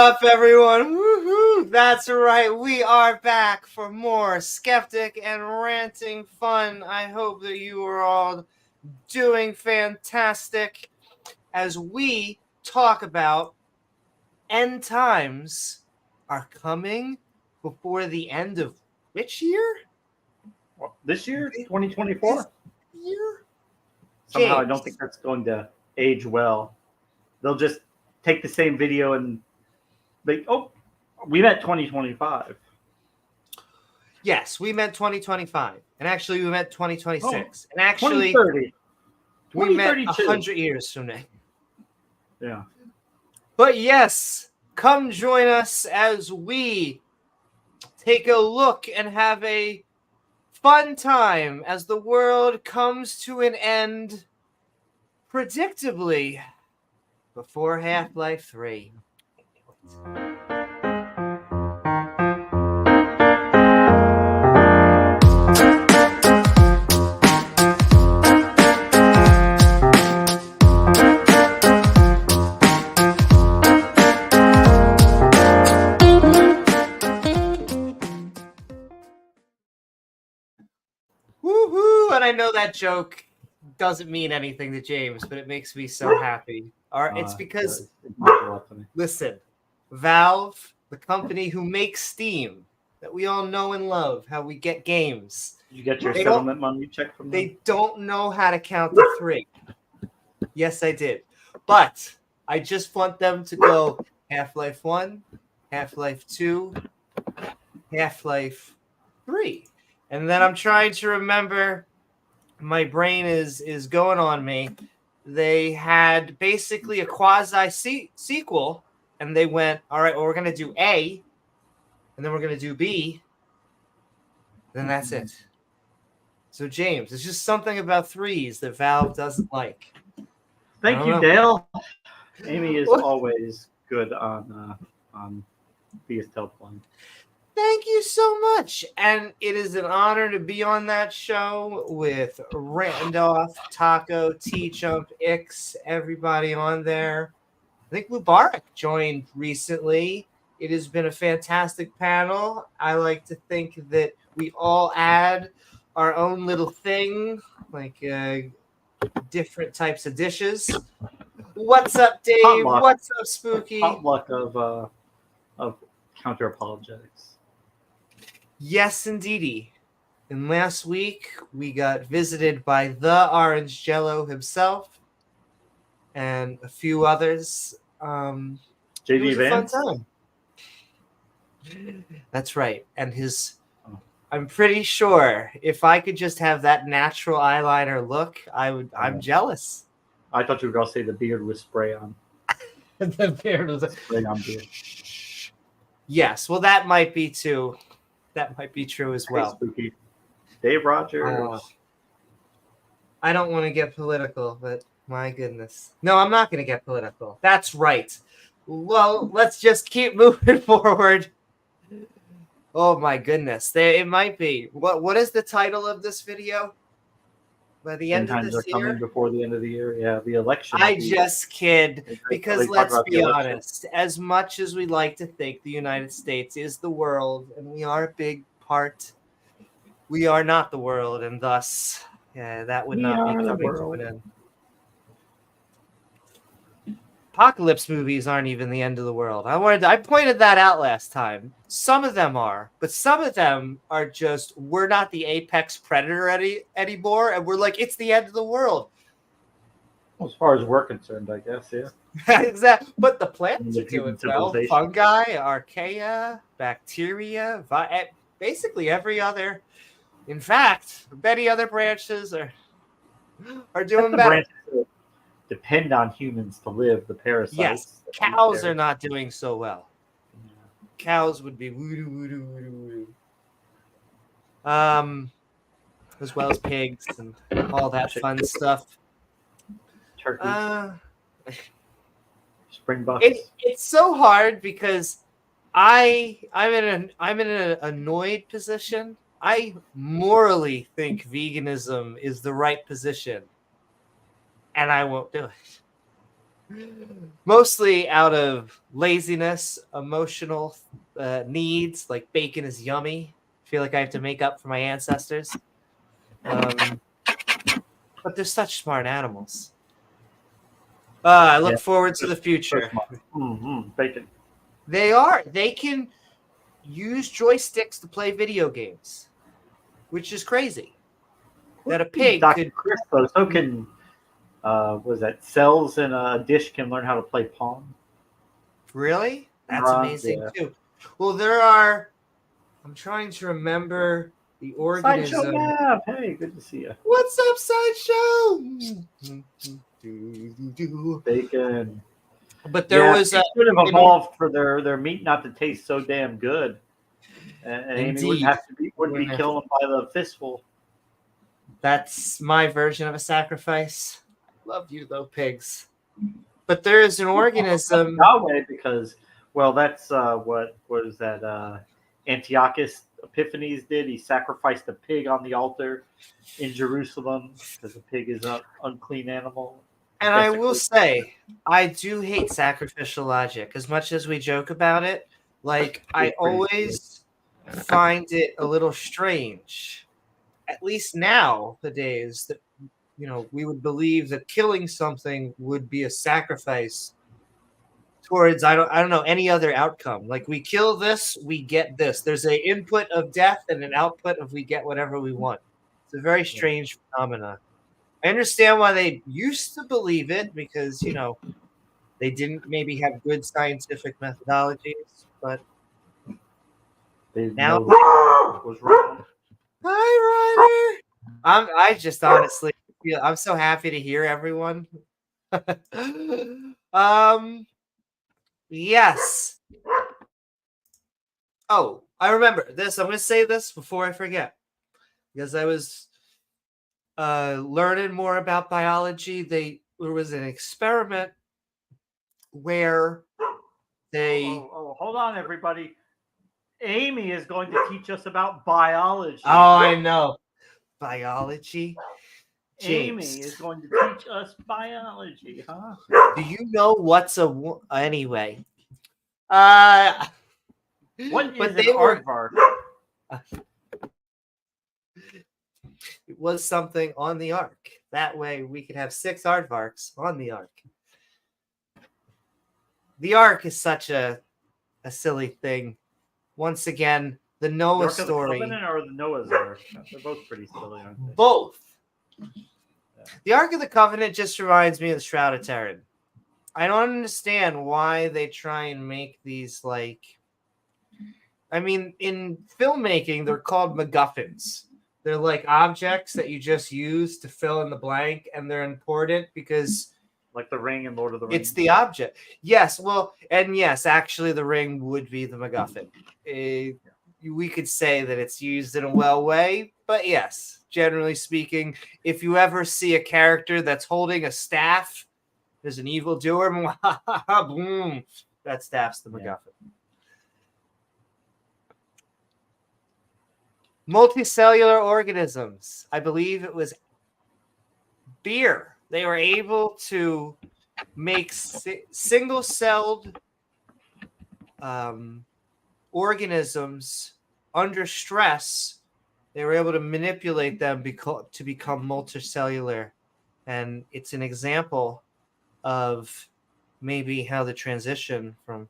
up, everyone? Woohoo! That's right. We are back for more Skeptic and Ranting fun. I hope that you are all doing fantastic as we talk about end times are coming before the end of which year? This year, 2024. This year? Somehow, I James. don't think that's going to age well. They'll just take the same video and we meant 2025. Yes, we meant 2025. And actually, we meant 2026. Oh, and actually, 2030. we meant 2032. 100 years from now. Yeah. But yes, come join us as we take a look and have a fun time as the world comes to an end, predictably, before Half-Life 3. Woohoo! And I know that joke doesn't mean anything to James, but it makes me so happy. It's because, listen, Valve, the company who makes Steam, that we all know and love, how we get games. You get your settlement money check from them? They don't know how to count to 3. Yes, I did. But I just want them to go Half-Life 1, Half-Life 2, Half-Life 3. And then I'm trying to remember, my brain is going on me. They had basically a quasi-sequel, and they went, all right, well, we're going to do A, and then we're going to do B, then that's it. So, James, it's just something about 3s that Valve doesn't like. Thank you, Dale. Amy is always good on BSTL Plug. Thank you so much. And it is an honor to be on that show with Randolph, Taco, T-Chump, Ix, everybody on there. I think Mubarak joined recently. It has been a fantastic panel. I like to think that we all add our own little thing, like different types of dishes. What's up, Dave? Potluck. What's up, Spooky? Potluck of counter apologetics. Yes, indeedy. And last week, we got visited by the Orange Jello himself and a few others. JD it was Vance? a fun time. That's right. And I'm pretty sure if I could just have that natural eyeliner look, I'm jealous. I thought you were going to say the beard with spray on. The beard was spray on beard. Yes, well, that might be too. That might be true as well. Spooky. Dave Rogers. I don't want to get political, but my goodness. No, I'm not going to get political. That's right. Well, let's just keep moving forward. Oh, my goodness. It might be. What is the title of this video? By the end of this year? Coming before the end of the year. Yeah, the election. I just kid. Because let's be honest. As much as we like to think the United States is the world, and we are a big part, we are not the world, and thus, that would not be coming to an end. Apocalypse movies aren't even the end of the world. I pointed that out last time. Some of them are, but some of them are just, we're not the apex predator anymore, and we're like, it's the end of the world. Well, as far as we're concerned, I guess, yeah. Exactly. But the plants are doing well. Fungi, archaea, bacteria, basically every other. In fact, many other branches are doing better. Depend on humans to live, the parasites. Yes, cows are not doing so well. Yeah. Cows would be woo-doo. As well as pigs and all that fun stuff. Turkeys. Spring bucks. It's so hard because I'm in an annoyed position. I morally think veganism is the right position. And I won't do it. Mostly out of laziness, emotional needs, like bacon is yummy. Feel like I have to make up for my ancestors. But they're such smart animals. I look forward to the future. Bacon. They are. They can use joysticks to play video games, which is crazy. That a pig Dr. could. Chris, though, so can was that cells in a dish can learn how to play Pong? Really? That's amazing too. Well, there are. I'm trying to remember the organism. Sideshow Map. Hey, good to see you. What's up, Sideshow? Bacon. But there was a should have evolved for their meat not to taste so damn good, and Amy wouldn't be killing them by the fistful. That's my version of a sacrifice. Love you though, pigs. But there is an organism. Yahweh, because that's what was that Antiochus Epiphanes did. He sacrificed a pig on the altar in Jerusalem because a pig is an unclean animal. And I will say, I do hate sacrificial logic as much as we joke about it. Like, I always find it a little strange, at least nowadays, that we would believe that killing something would be a sacrifice towards I don't know any other outcome. Like, we kill this, we get this. There's an input of death and an output of we get whatever we want. It's a very strange phenomenon. I understand why they used to believe it because they didn't maybe have good scientific methodologies, but now was wrong. Hi, Ryder. I just honestly feel I'm so happy to hear everyone. Yes. Oh, I remember this. I'm going to say this before I forget because I was learning more about biology. There was an experiment where they. Oh, hold on, everybody. Amy is going to teach us about biology. Oh, I know. Biology. James. Amy is going to teach us biology, huh? Do you know what's anyway? What is an aardvark? It was something on the ark. That way we could have 6 aardvarks on the ark. The ark is such a silly thing. Once again, the Noah story. The Covenant or the Noah's Ark? They're both pretty silly, aren't they? Both. Yeah. The Ark of the Covenant just reminds me of the Shroud of Turin. I don't understand why they try and make these in filmmaking, they're called MacGuffins. They're like objects that you just use to fill in the blank, and they're important because... Like the ring in Lord of the Rings. It's the object. Yes, actually the ring would be the MacGuffin. We could say that it's used in a well way, but yes, generally speaking, if you ever see a character that's holding a staff, there's an evildoer, boom, that staff's the MacGuffin. Multicellular organisms. I believe it was beer. They were able to make single-celled organisms under stress. They were able to manipulate them to become multicellular. And it's an example of maybe how the transition from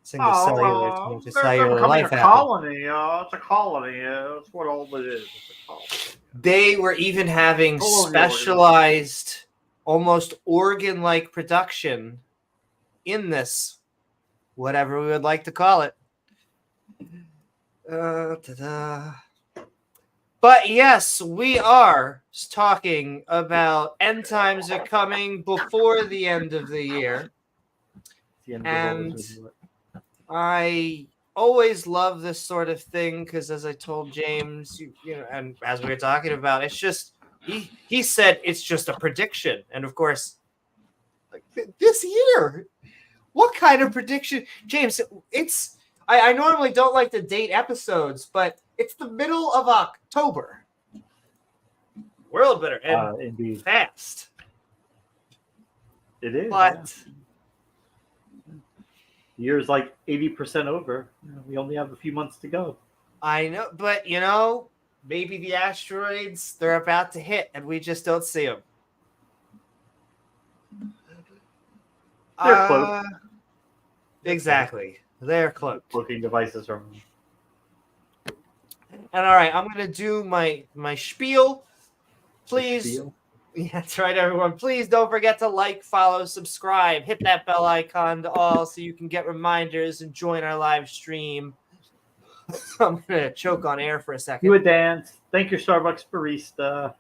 single-cellular to multicellular life happened. Colony. It's a colony. That's what all it is. It's a colony. They were even having specialized, almost organ-like production in this, whatever we would like to call it. But yes, we are talking about end times are coming before the end of the year. And I always love this sort of thing because, as I told James, and as we were talking about, it's just he said it's just a prediction, and of course, like this year, what kind of prediction, James? It's I normally don't like to date episodes, but it's the middle of October. World better end indeed fast. It is. But the year's like 80% over. We only have a few months to go. I know, but maybe the asteroids, they're about to hit and we just don't see them. They're cloaked. Exactly. They're cloaked. Cloaking devices from. And all right, I'm going to do my spiel. Please. Yeah, that's right, everyone. Please don't forget to like, follow, subscribe, hit that bell icon to all so you can get reminders and join our live stream. I'm going to choke on air for a second. Do a dance. Thank your Starbucks barista.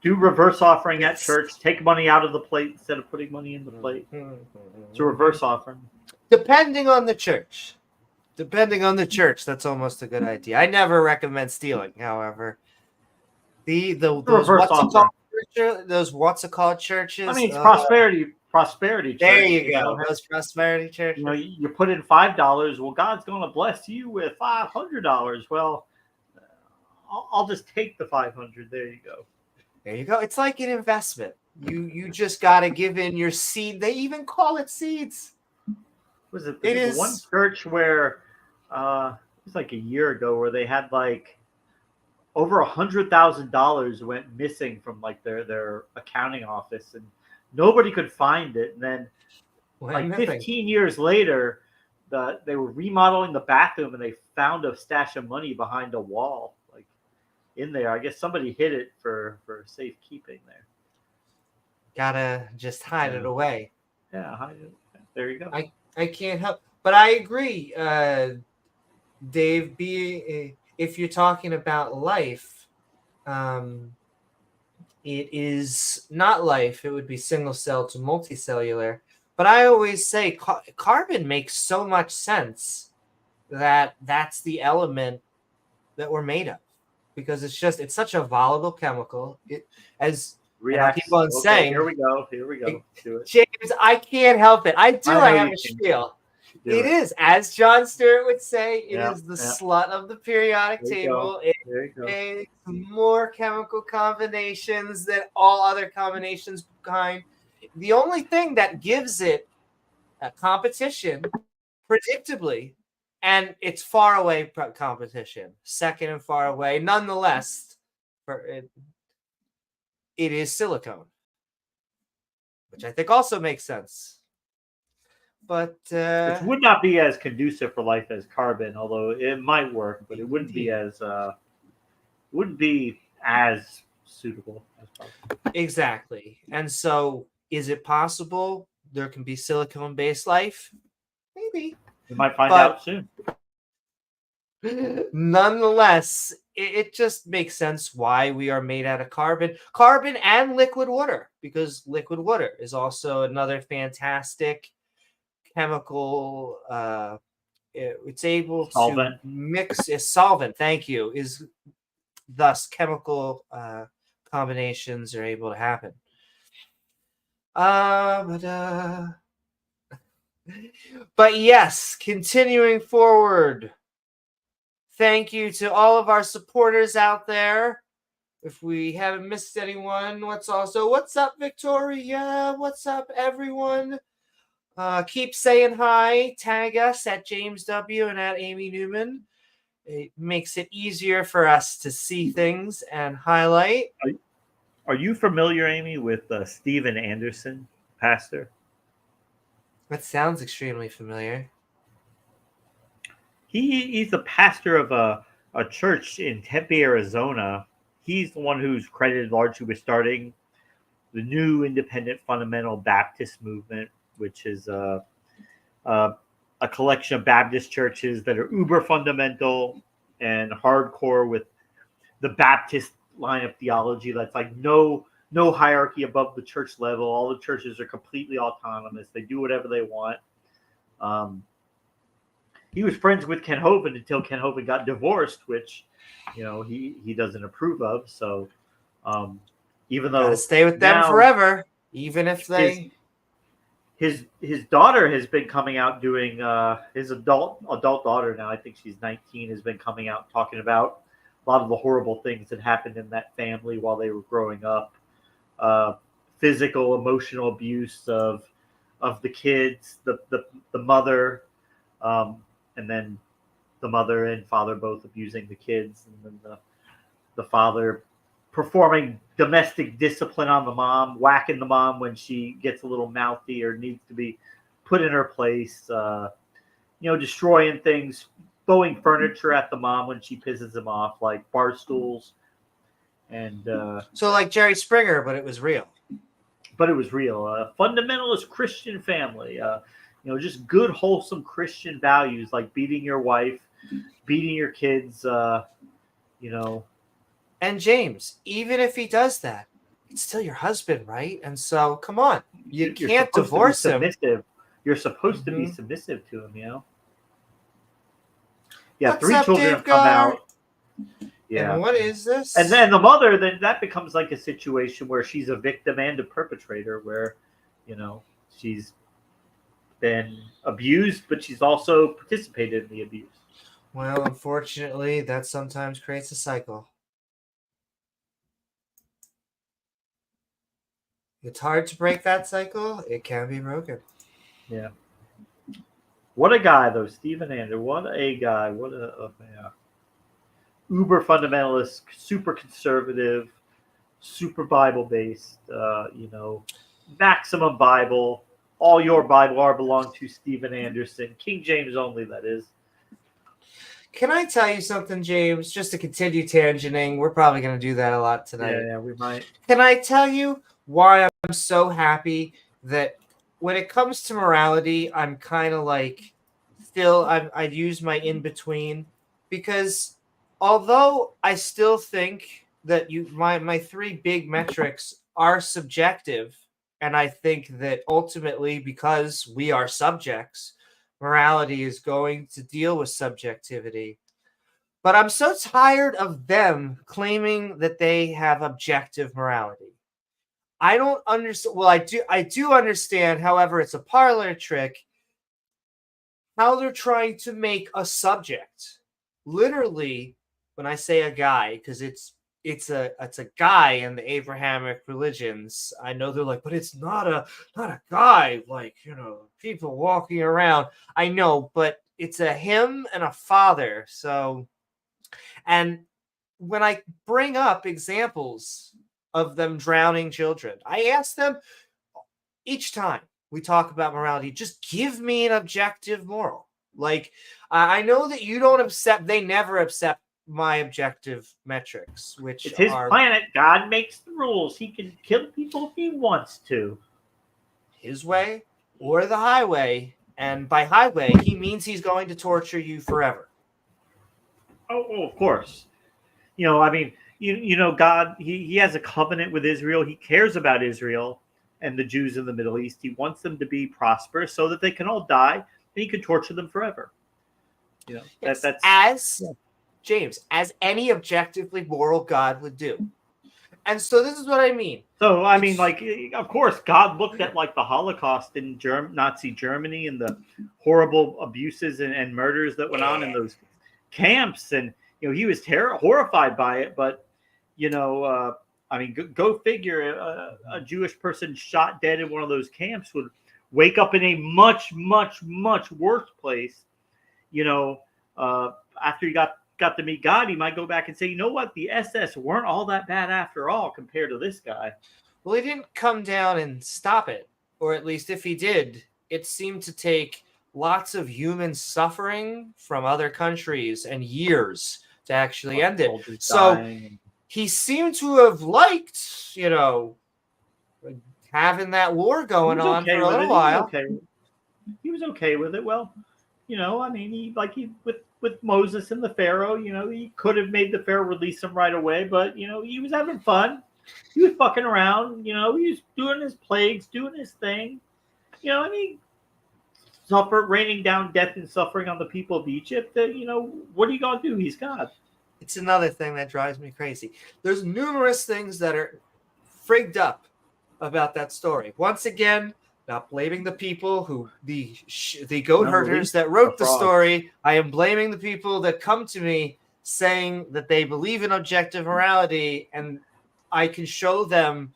Do reverse offering at church. Take money out of the plate instead of putting money in the plate. It's a reverse offering. Depending on the church. That's almost a good idea. I never recommend stealing, however. Those what's it called churches? I mean, it's prosperity church. There you go. Those prosperity churches. You put in $5. Well, God's going to bless you with $500. Well, I'll just take the $500. There you go. There you go. It's like an investment. You just got to give in your seed. They even call it seeds. Was it? It is one church where it was like a year ago where they had like over $100,000 went missing from like their accounting office, and nobody could find it. And then, 15 years later, they were remodeling the bathroom, and they found a stash of money behind a wall, like in there. I guess somebody hid it for safekeeping there. Gotta just hide it away. Yeah, hide it. There you go. I can't help, but I agree, Dave. If you're talking about life, it is not life. It would be single cell to multicellular. But I always say carbon makes so much sense that that's the element that we're made of, because it's such a volatile chemical. I keep on saying, here we go. Do it. James, I can't help it. I have a spiel. It is, as John Stewart would say, it is the slut of the periodic table. It makes more chemical combinations than all other combinations behind. The only thing that gives it a competition, predictably, and it's far away competition, second and far away, nonetheless, it is silicone, which I think also makes sense. But which would not be as conducive for life as carbon, although it might work, but it wouldn't be as suitable as carbon. Exactly. And so, is it possible there can be silicone-based life? Maybe. We might find out soon. Nonetheless, it just makes sense why we are made out of carbon and liquid water, because liquid water is also another fantastic chemical. It's able to mix a solvent. Thank you. Is thus chemical combinations are able to happen. But yes, continuing forward. Thank you to all of our supporters out there. If we haven't missed anyone, what's up, Victoria? What's up, everyone? Keep saying hi. Tag us at James W. and at Amy Newman. It makes it easier for us to see things and highlight. Are you familiar, Amy, with Steven Anderson, pastor? That sounds extremely familiar. He's the pastor of a church in Tempe, Arizona. He's the one who's credited largely with starting the new independent fundamental Baptist movement, which is a collection of Baptist churches that are uber fundamental and hardcore with the Baptist line of theology. That's like no hierarchy above the church level. All the churches are completely autonomous. They do whatever they want. He was friends with Ken Hovind until Ken Hovind got divorced, which he doesn't approve of. So even though stay with them forever, even if they his daughter has been coming out doing his adult daughter now, I think she's 19, has been coming out talking about a lot of the horrible things that happened in that family while they were growing up. physical, emotional abuse of the kids, the mother, and then the mother and father both abusing the kids, and then the father performing domestic discipline on the mom, whacking the mom when she gets a little mouthy or needs to be put in her place, destroying things, throwing furniture at the mom when she pisses him off, like bar stools. And so like Jerry Springer, but it was real. But it was real. Fundamentalist Christian family. Just good, wholesome Christian values like beating your wife, beating your kids, And James, even if he does that, it's still your husband, right? And so, come on, you can't divorce him. You're supposed to be submissive to him, Yeah, What's 3 up, children have Davegar? come out. Yeah. And what is this? And then the mother, then that becomes like a situation where she's a victim and a perpetrator, where, she's been abused, but she's also participated in the abuse. Well, unfortunately, that sometimes creates a cycle. It's hard to break that cycle. It can be broken. Yeah. What a guy, though, Stephen Andrew. What a guy. What a man. Uber fundamentalist, super conservative, super Bible-based, maximum Bible. All your Bible are belong to Stephen Anderson. King James only, that is. Can I tell you something, James? Just to continue tangenting. We're probably going to do that a lot tonight. Yeah, we might. Can I tell you why I'm so happy that when it comes to morality, I'm kind of like still I'd use my in-between, because although I still think that my 3 big metrics are subjective, and I think that ultimately, because we are subjects, morality is going to deal with subjectivity. But I'm so tired of them claiming that they have objective morality. I don't understand. Well, I do understand, however, it's a parlor trick, how they're trying to make a subject. Literally, when I say a guy, because it's a guy in the Abrahamic religions. I know they're like, but it's not a guy, like, people walking around. I know, but it's a him and a father. So, and when I bring up examples of them drowning children, I ask them each time we talk about morality, just give me an objective moral. Like, I know that you don't accept, they never accept my objective metrics, which it's his planet. God makes the rules. He can kill people if he wants to. His way or the highway. And by highway, he means he's going to torture you forever. Oh, of course. God, he has a covenant with Israel. He cares about Israel and the Jews in the Middle East. He wants them to be prosperous so that they can all die, and he can torture them forever. Yes, that's James, as any objectively moral God would do. And so this is what I mean. So, of course, God looked at like the Holocaust in Nazi Germany and the horrible abuses and murders that went on in those camps. And, he was horrified by it. But, go figure, a Jewish person shot dead in one of those camps would wake up in a much, much, much worse place. After he got to meet God, he might go back and say, you know what, the SS weren't all that bad after all compared to this guy. Well, he didn't come down and stop it. Or at least if he did, it seemed to take lots of human suffering from other countries and years to actually end it. So he seemed to have liked, having that war going on for a little while. He was okay with it. Well, with Moses and the Pharaoh, he could have made the Pharaoh release him right away, but, he was having fun. He was fucking around, he was doing his plagues, doing his thing. Raining down death and suffering on the people of Egypt. What are you going to do? He's God. It's another thing that drives me crazy. There's numerous things that are frigged up about that story. Once again, not blaming the people who the goat herders that wrote the story. I am blaming the people that come to me saying that they believe in objective morality, and I can show them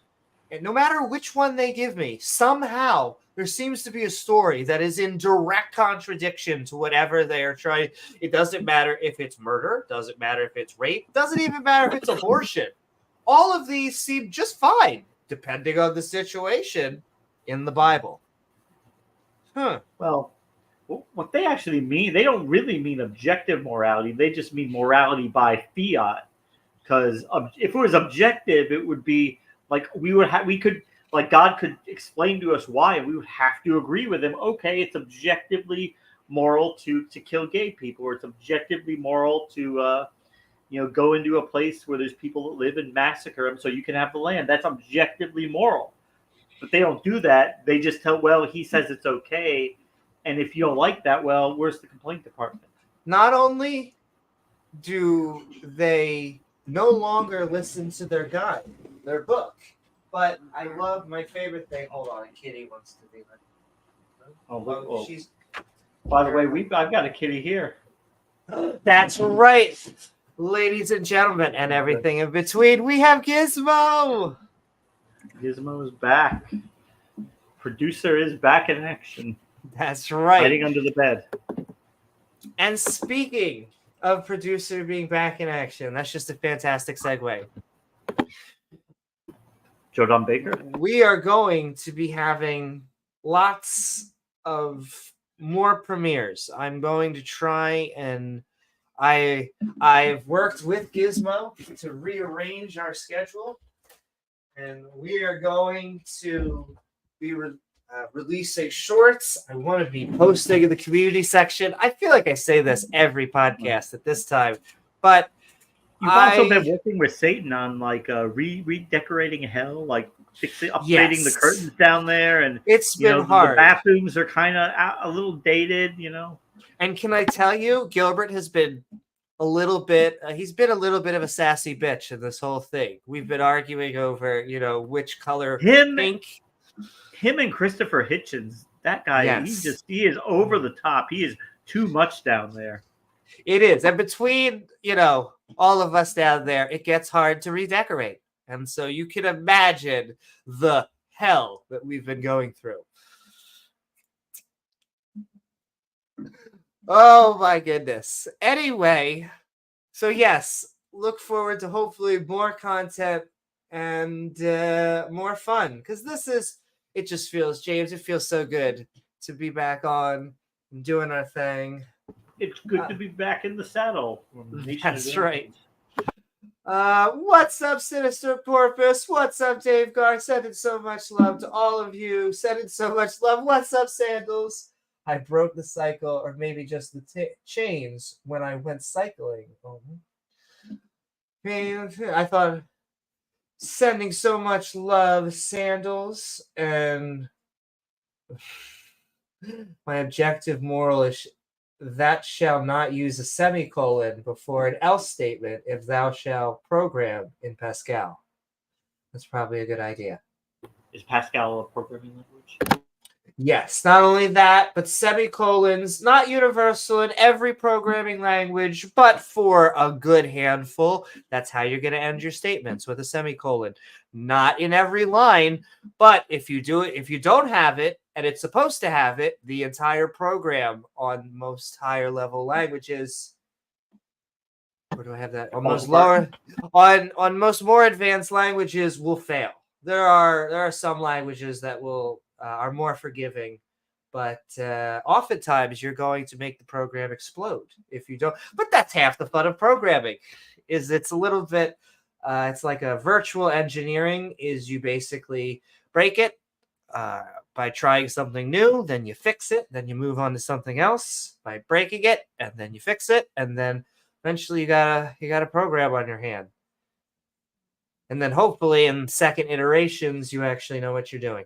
And no matter which one they give me, somehow there seems to be a story that is in direct contradiction to whatever they are trying. It doesn't matter if it's murder, doesn't matter if it's rape, doesn't even matter if it's abortion. All of these seem just fine, depending on the situation in the Bible. Well, what they actually mean, they don't really mean objective morality. They just mean morality by fiat. Because if it was objective, it would be like we could like God could explain to us why, and we would have to agree with him. Okay, it's objectively moral to kill gay people, or it's objectively moral to go into a place where there's people that live and massacre them so you can have the land. That's objectively moral. But they don't do that. They just tell, well, he says it's okay. And if you don't like that, well, where's the complaint department? Not only do they no longer listen to their guide, their book, but I love my favorite thing. Hold on, a kitty wants to be like. Oh, she's. By the way, I've got a kitty here. That's right, ladies and gentlemen, and everything in between. We have Gizmo. Gizmo is back. Producer is back in action. That's right. Hiding under the bed. And speaking of producer being back in action, that's just a fantastic segue. Jordan Baker. We are going to be having lots of more premieres. I'm going to try and I've worked with Gizmo to rearrange our schedule, and we are going to be releasing shorts. I want to be posting in the community section. I feel like I say this every podcast at this time, but you've also been working with Satan on like redecorating hell, like updating the curtains down there, and it's been hard. The bathrooms are kind of a little dated, And can I tell you, Gilbert has been a little bit. He's been a little bit of a sassy bitch in this whole thing. We've been arguing over, which color pink. Him and Christopher Hitchens, that guy, yes. He is over the top. He is too much down there. It is. And between, all of us down there, it gets hard to redecorate. And so you can imagine the hell that we've been going through. Oh, my goodness. Anyway, so yes, look forward to hopefully more content and more fun. Because it just feels, James, it feels so good to be back on and doing our thing. It's good to be back in the saddle. That's right. What's up, Sinister Porpoise? What's up, davegar? Sending so much love to all of you. Sending so much love. What's up, Sandals? I broke the cycle, or maybe just the chains when I went cycling. I thought... Sending so much love, Sandals, and my objective moral is that shall not use a semicolon before an else statement if thou shalt program in Pascal. That's probably a good idea. Is Pascal a programming language? Yes, not only that, but semicolons, not universal in every programming language, but for a good handful. That's how you're going to end your statements, with a semicolon. Not in every line, but if you do it, if you don't have it, and it's supposed to have it, the entire program on most higher level languages. Where do I have that? On most lower, on most more advanced languages will fail. There are some languages that will are more forgiving, but oftentimes you're going to make the program explode if you don't. But that's half the fun of programming. It's a little bit. It's like a virtual engineering. Is you basically break it by trying something new, then you fix it, then you move on to something else by breaking it, and then you fix it, and then eventually you got a program on your hand. And then hopefully in second iterations you actually know what you're doing.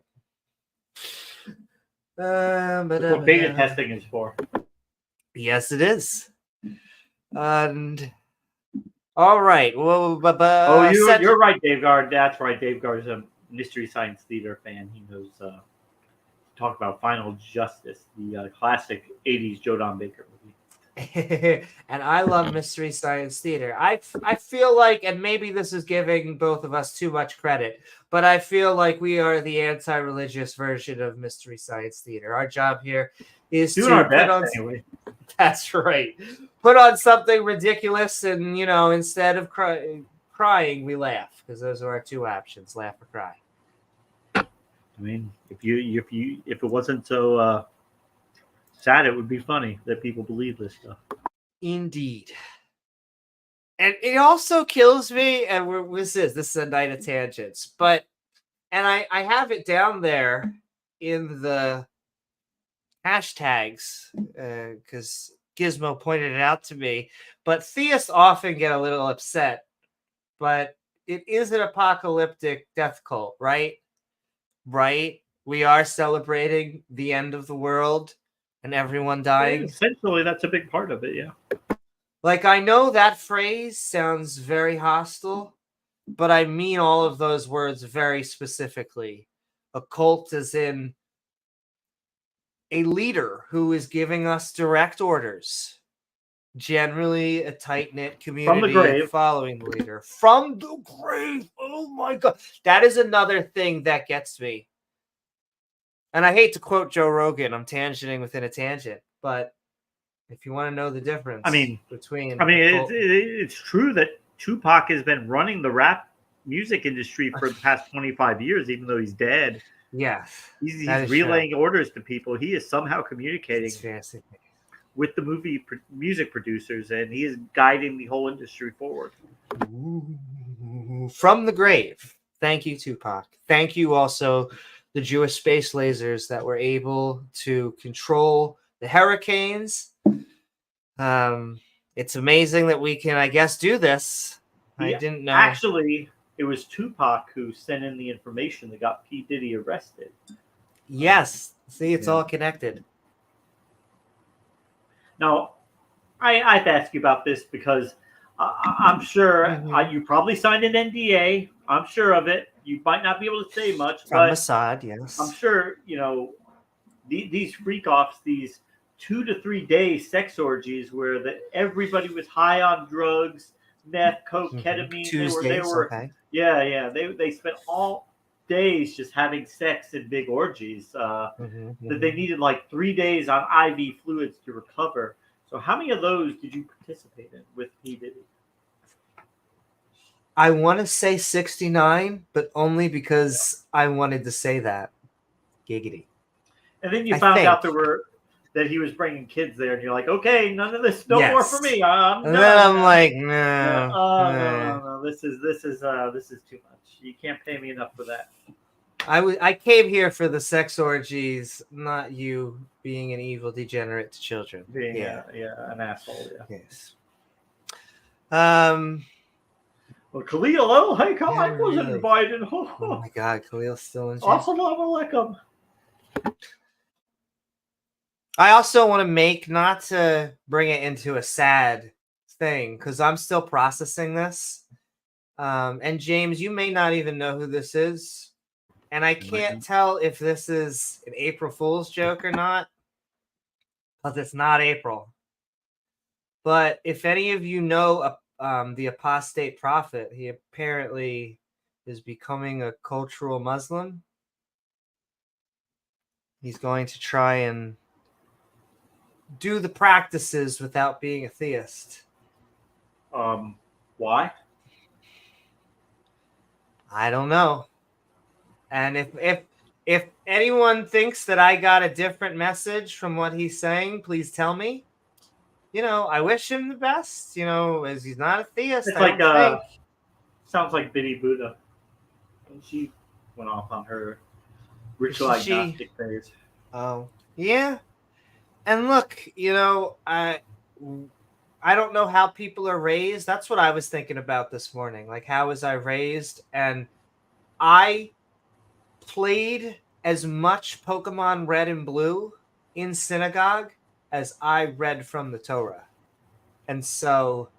That's what beta testing is for. Yes, it is. And all right. Well, you're right, davegar. That's right. davegar's a Mystery Science Theater fan. He knows. Talk about Final Justice, the classic '80s Jordan Baker movie. And I love Mystery Science Theater. I feel like, and maybe this is giving both of us too much credit, but I feel like we are the anti-religious version of Mystery Science Theater. Our job here is Doing to our put best on. anyway. That's right. Put on something ridiculous, and instead of crying, we laugh, because those are our two options: laugh or cry. I mean, if it wasn't so sad, it would be funny that people believe this stuff. Indeed. And it also kills me, and this is a night of tangents, and I have it down there in the hashtags because Gizmo pointed it out to me, but theists often get a little upset, but it is an apocalyptic death cult, right? Right? We are celebrating the end of the world and everyone dying. Essentially, that's a big part of it, yeah. Like, I know that phrase sounds very hostile, but I mean all of those words very specifically. A cult as in a leader who is giving us direct orders. Generally a tight-knit community From the grave. following the leader. From the grave! Oh my God. That is another thing that gets me. And I hate to quote Joe Rogan, I'm tangenting within a tangent, but if you want to know the difference between... it's true that Tupac has been running the rap music industry for the past 25 years, even though he's dead. Yes. He's relaying orders to people. He is somehow communicating with the music producers, and he is guiding the whole industry forward. Ooh. From the grave. Thank you, Tupac. Thank you also, the Jewish space lasers that were able to control the hurricanes. It's amazing that we can, I guess, do this. I didn't know. Actually, it was Tupac who sent in the information that got P. Diddy arrested. Yes. See, it's all connected. Now, I have to ask you about this because I'm sure you probably signed an NDA. I'm sure of it. You might not be able to say much. From Mossad, yes. I'm sure, these freak-offs, these 2 to 3 day sex orgies where everybody was high on drugs, meth, coke, ketamine. They spent all days just having sex in big orgies. That they needed like 3 days on IV fluids to recover. So how many of those did you participate in with P. Diddy? I want to say 69, but only because I wanted to say that. Giggity. And then you found out that he was bringing kids there, and you're like, okay, none of this, no more for me. I'm done. And then I'm like, no. No. This is too much. You can't pay me enough for that. I came here for the sex orgies, not you being an evil degenerate to children. Being an asshole. Yeah. Yes. Well, Khalil, hey, I wasn't invited. Oh my God, Khalil's still in jail. Assalamu alaikum. I also want to not to bring it into a sad thing, because I'm still processing this. And James, you may not even know who this is. And I can't tell if this is an April Fool's joke or not, because it's not April. But if any of you know the apostate prophet, he apparently is becoming a cultural Muslim. He's going to try and do the practices without being a theist. Why? I don't know. And if anyone thinks that I got a different message from what he's saying, please tell me. I wish him the best. As he's not a theist. It's sounds like Biddy Buddha. And she went off on her ritual agnostic phase. Oh, yeah. And look, I don't know how people are raised. That's what I was thinking about this morning. Like, how was I raised? And I played as much Pokemon Red and Blue in synagogue as I read from the Torah. And so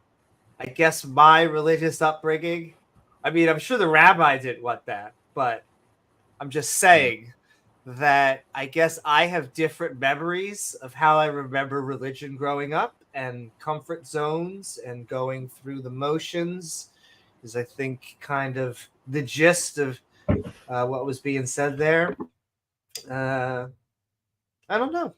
I guess my religious upbringing, I'm sure the rabbi didn't want that, but I'm just saying that I guess I have different memories of how I remember religion growing up, and comfort zones and going through the motions is, I think, kind of the gist of what was being said there. I don't know.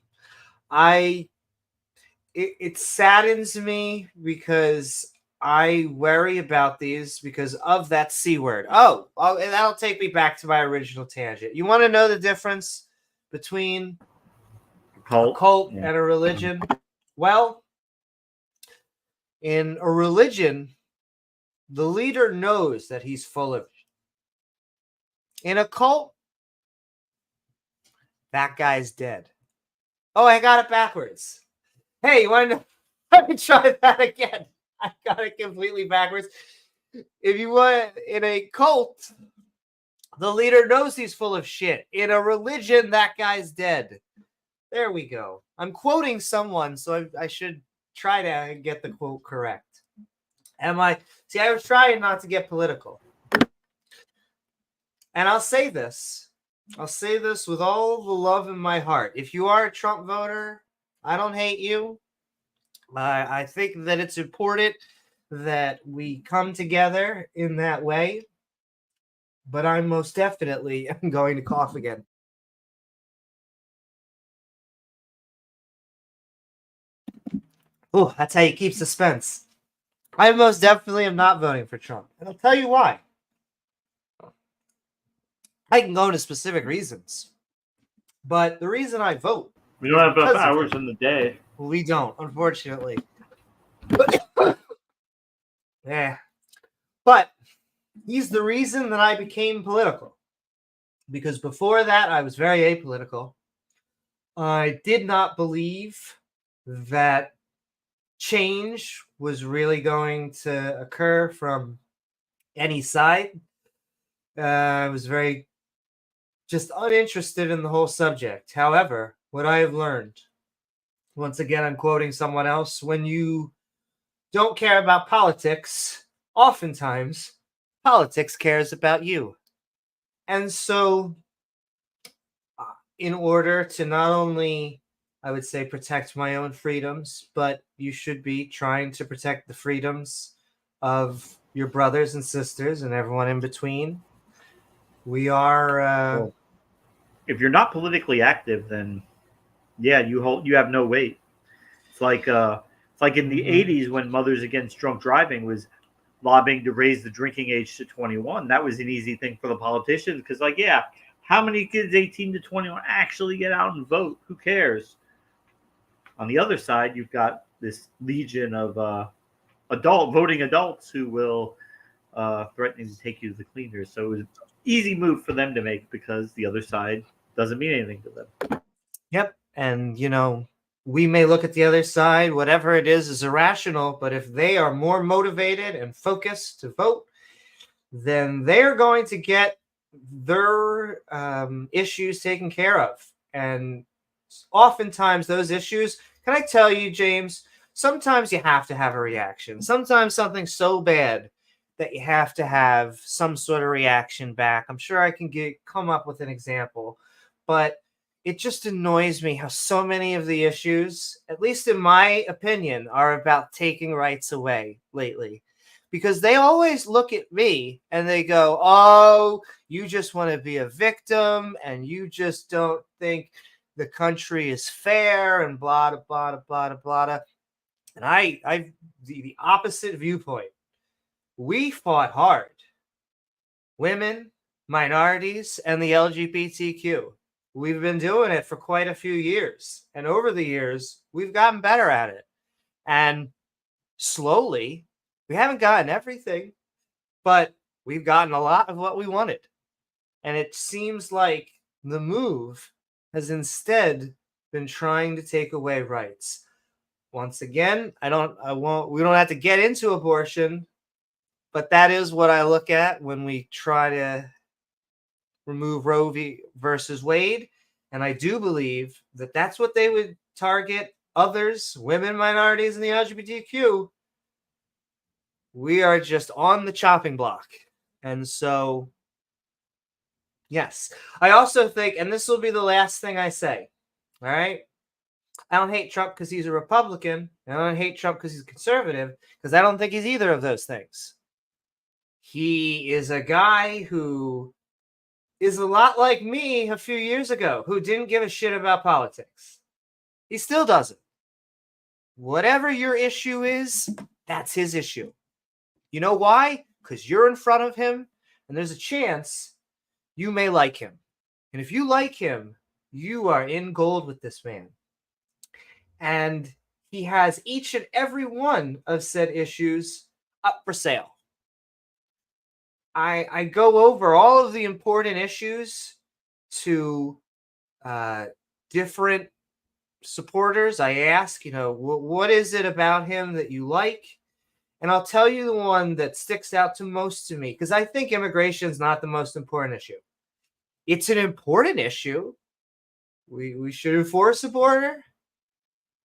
It saddens me because I worry about these because of that C word. Oh, and that'll take me back to my original tangent. You want to know the difference between a cult and a religion? Well, in a religion, the leader knows that he's full of it. In a cult, that guy's dead. Oh, I got it backwards. Hey, you want to know? Let me try that again. I got it completely backwards. If you want, in a cult, the leader knows he's full of shit. In a religion, that guy's dead. There we go. I'm quoting someone, so I should try to get the quote correct. See, I was trying not to get political. And I'll say this with all the love in my heart. If you are a Trump voter, I don't hate you. I think that it's important that we come together in that way. But I'm most definitely going to cough again. Oh, that's how you keep suspense. I most definitely am not voting for Trump. And I'll tell you why. I can go into specific reasons. But the reason I vote... We don't have enough hours in the day. We don't, unfortunately. Yeah. But he's the reason that I became political. Because before that, I was very apolitical. I did not believe that change was really going to occur from any side. I was very just uninterested in the whole subject. However, what I have learned, once again, I'm quoting someone else, when you don't care about politics, oftentimes politics cares about you. And so in order to not only, I would say, protect my own freedoms, but you should be trying to protect the freedoms of your brothers and sisters and everyone in between. We are... Well, if you're not politically active, then yeah, you have no weight. It's like in the 80s when Mothers Against Drunk Driving was lobbying to raise the drinking age to 21. That was an easy thing for the politicians because, like, yeah, how many kids 18 to 21 actually get out and vote? Who cares? On the other side, you've got this legion of voting adults who will threaten to take you to the cleaners. So it was an easy move for them to make because the other side doesn't mean anything to them. Yep. And, we may look at the other side, whatever it is irrational, but if they are more motivated and focused to vote, then they're going to get their issues taken care of. And oftentimes those issues, can I tell you, James, sometimes you have to have a reaction. Sometimes something's so bad that you have to have some sort of reaction back. I'm sure I can come up with an example, but it just annoys me how so many of the issues, at least in my opinion, are about taking rights away lately. Because they always look at me and they go, oh, you just want to be a victim and you just don't think the country is fair and blah, blah, blah, blah, blah. And I've the opposite viewpoint. We fought hard. Women, minorities, and the LGBTQ. We've been doing it for quite a few years. And over the years, we've gotten better at it. And slowly, we haven't gotten everything, but we've gotten a lot of what we wanted. And it seems like the move has instead been trying to take away rights. Once again, we don't have to get into abortion, but that is what I look at when we try to remove Roe v. versus Wade. And I do believe that that's what they would target others, women, minorities, and the LGBTQ. We are just on the chopping block. And so, yes. I also think, and this will be the last thing I say, all right? I don't hate Trump because he's a Republican, and I don't hate Trump because he's conservative, because I don't think he's either of those things. He is a guy who is a lot like me a few years ago, who didn't give a shit about politics. He still doesn't. Whatever your issue is, that's his issue. You know why? Because you're in front of him, and there's a chance you may like him. And if you like him, you are in gold with this man. And he has each and every one of said issues up for sale. I go over all of the important issues to different supporters. I ask, what is it about him that you like? And I'll tell you the one that sticks out to most to me, because I think immigration is not the most important issue. It's an important issue. We should enforce the border.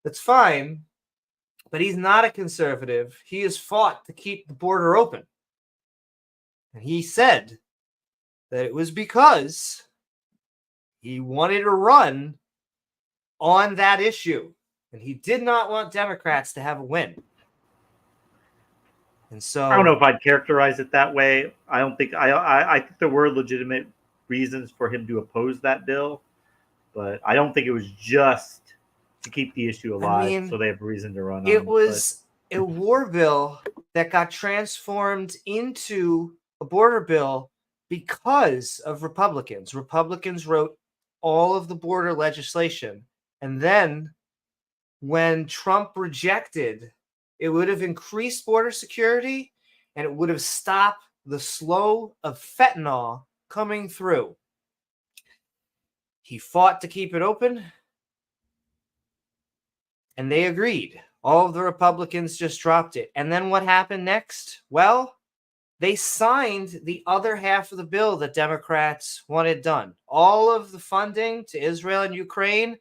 That's fine. But he's not a conservative. He has fought to keep the border open. And he said that it was because he wanted to run on that issue. And he did not want Democrats to have a win. And so I don't know if I'd characterize it that way. I don't think I think there were legitimate reasons for him to oppose that bill, but I don't think it was just to keep the issue alive, so they have a reason to run. It was a war bill that got transformed into a border bill because of Republicans. Republicans wrote all of the border legislation, and then when Trump rejected, it would have increased border security, and it would have stopped the flow of fentanyl coming through. He fought to keep it open, and they agreed. All of the Republicans just dropped it. And then what happened next? Well, they signed the other half of the bill that Democrats wanted done. All of the funding to Israel and Ukraine,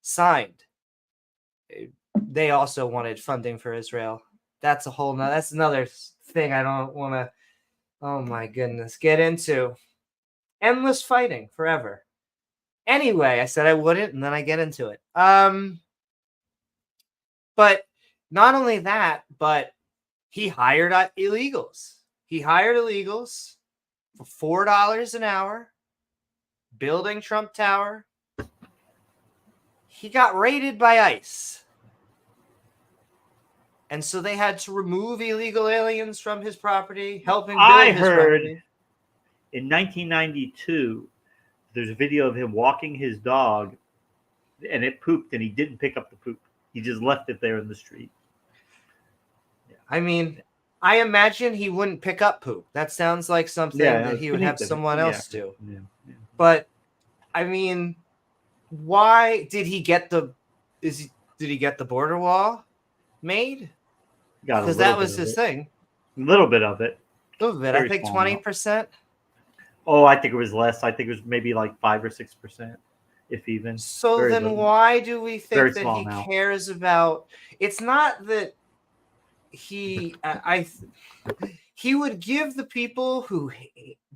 signed. They also wanted funding for Israel. That's another thing I don't want to, oh my goodness, get into. Endless fighting forever. Anyway, I said I wouldn't, and then I get into it. But not only that, but he hired illegals. He hired illegals for $4 an hour, building Trump Tower. He got raided by ICE. And so they had to remove illegal aliens from his property, helping build his property. In 1992, there's a video of him walking his dog, and it pooped, and he didn't pick up the poop. He just left it there in the street. Yeah. I mean, I imagine he wouldn't pick up poop. That sounds like something that he would have someone else do. Yeah. But I mean, why did he get the border wall made? Because that was his thing. A little bit of it. A little bit. I think 20%. Oh, I think it was less. I think it was maybe like 5 or 6%, if even. So then little. Why do we think that he cares about? It's not that he would give the people who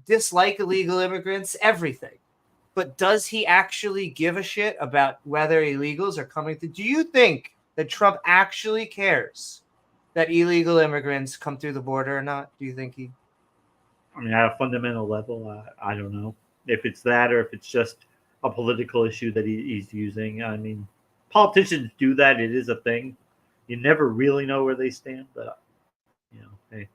dislike illegal immigrants everything. But does he actually give a shit about whether illegals are coming through? Do you think that Trump actually cares that illegal immigrants come through the border or not? Do you think he? I mean, at a fundamental level, I don't know if it's that or if it's just a political issue that he's using. I mean, politicians do that. It is a thing. You never really know where they stand, but, hey.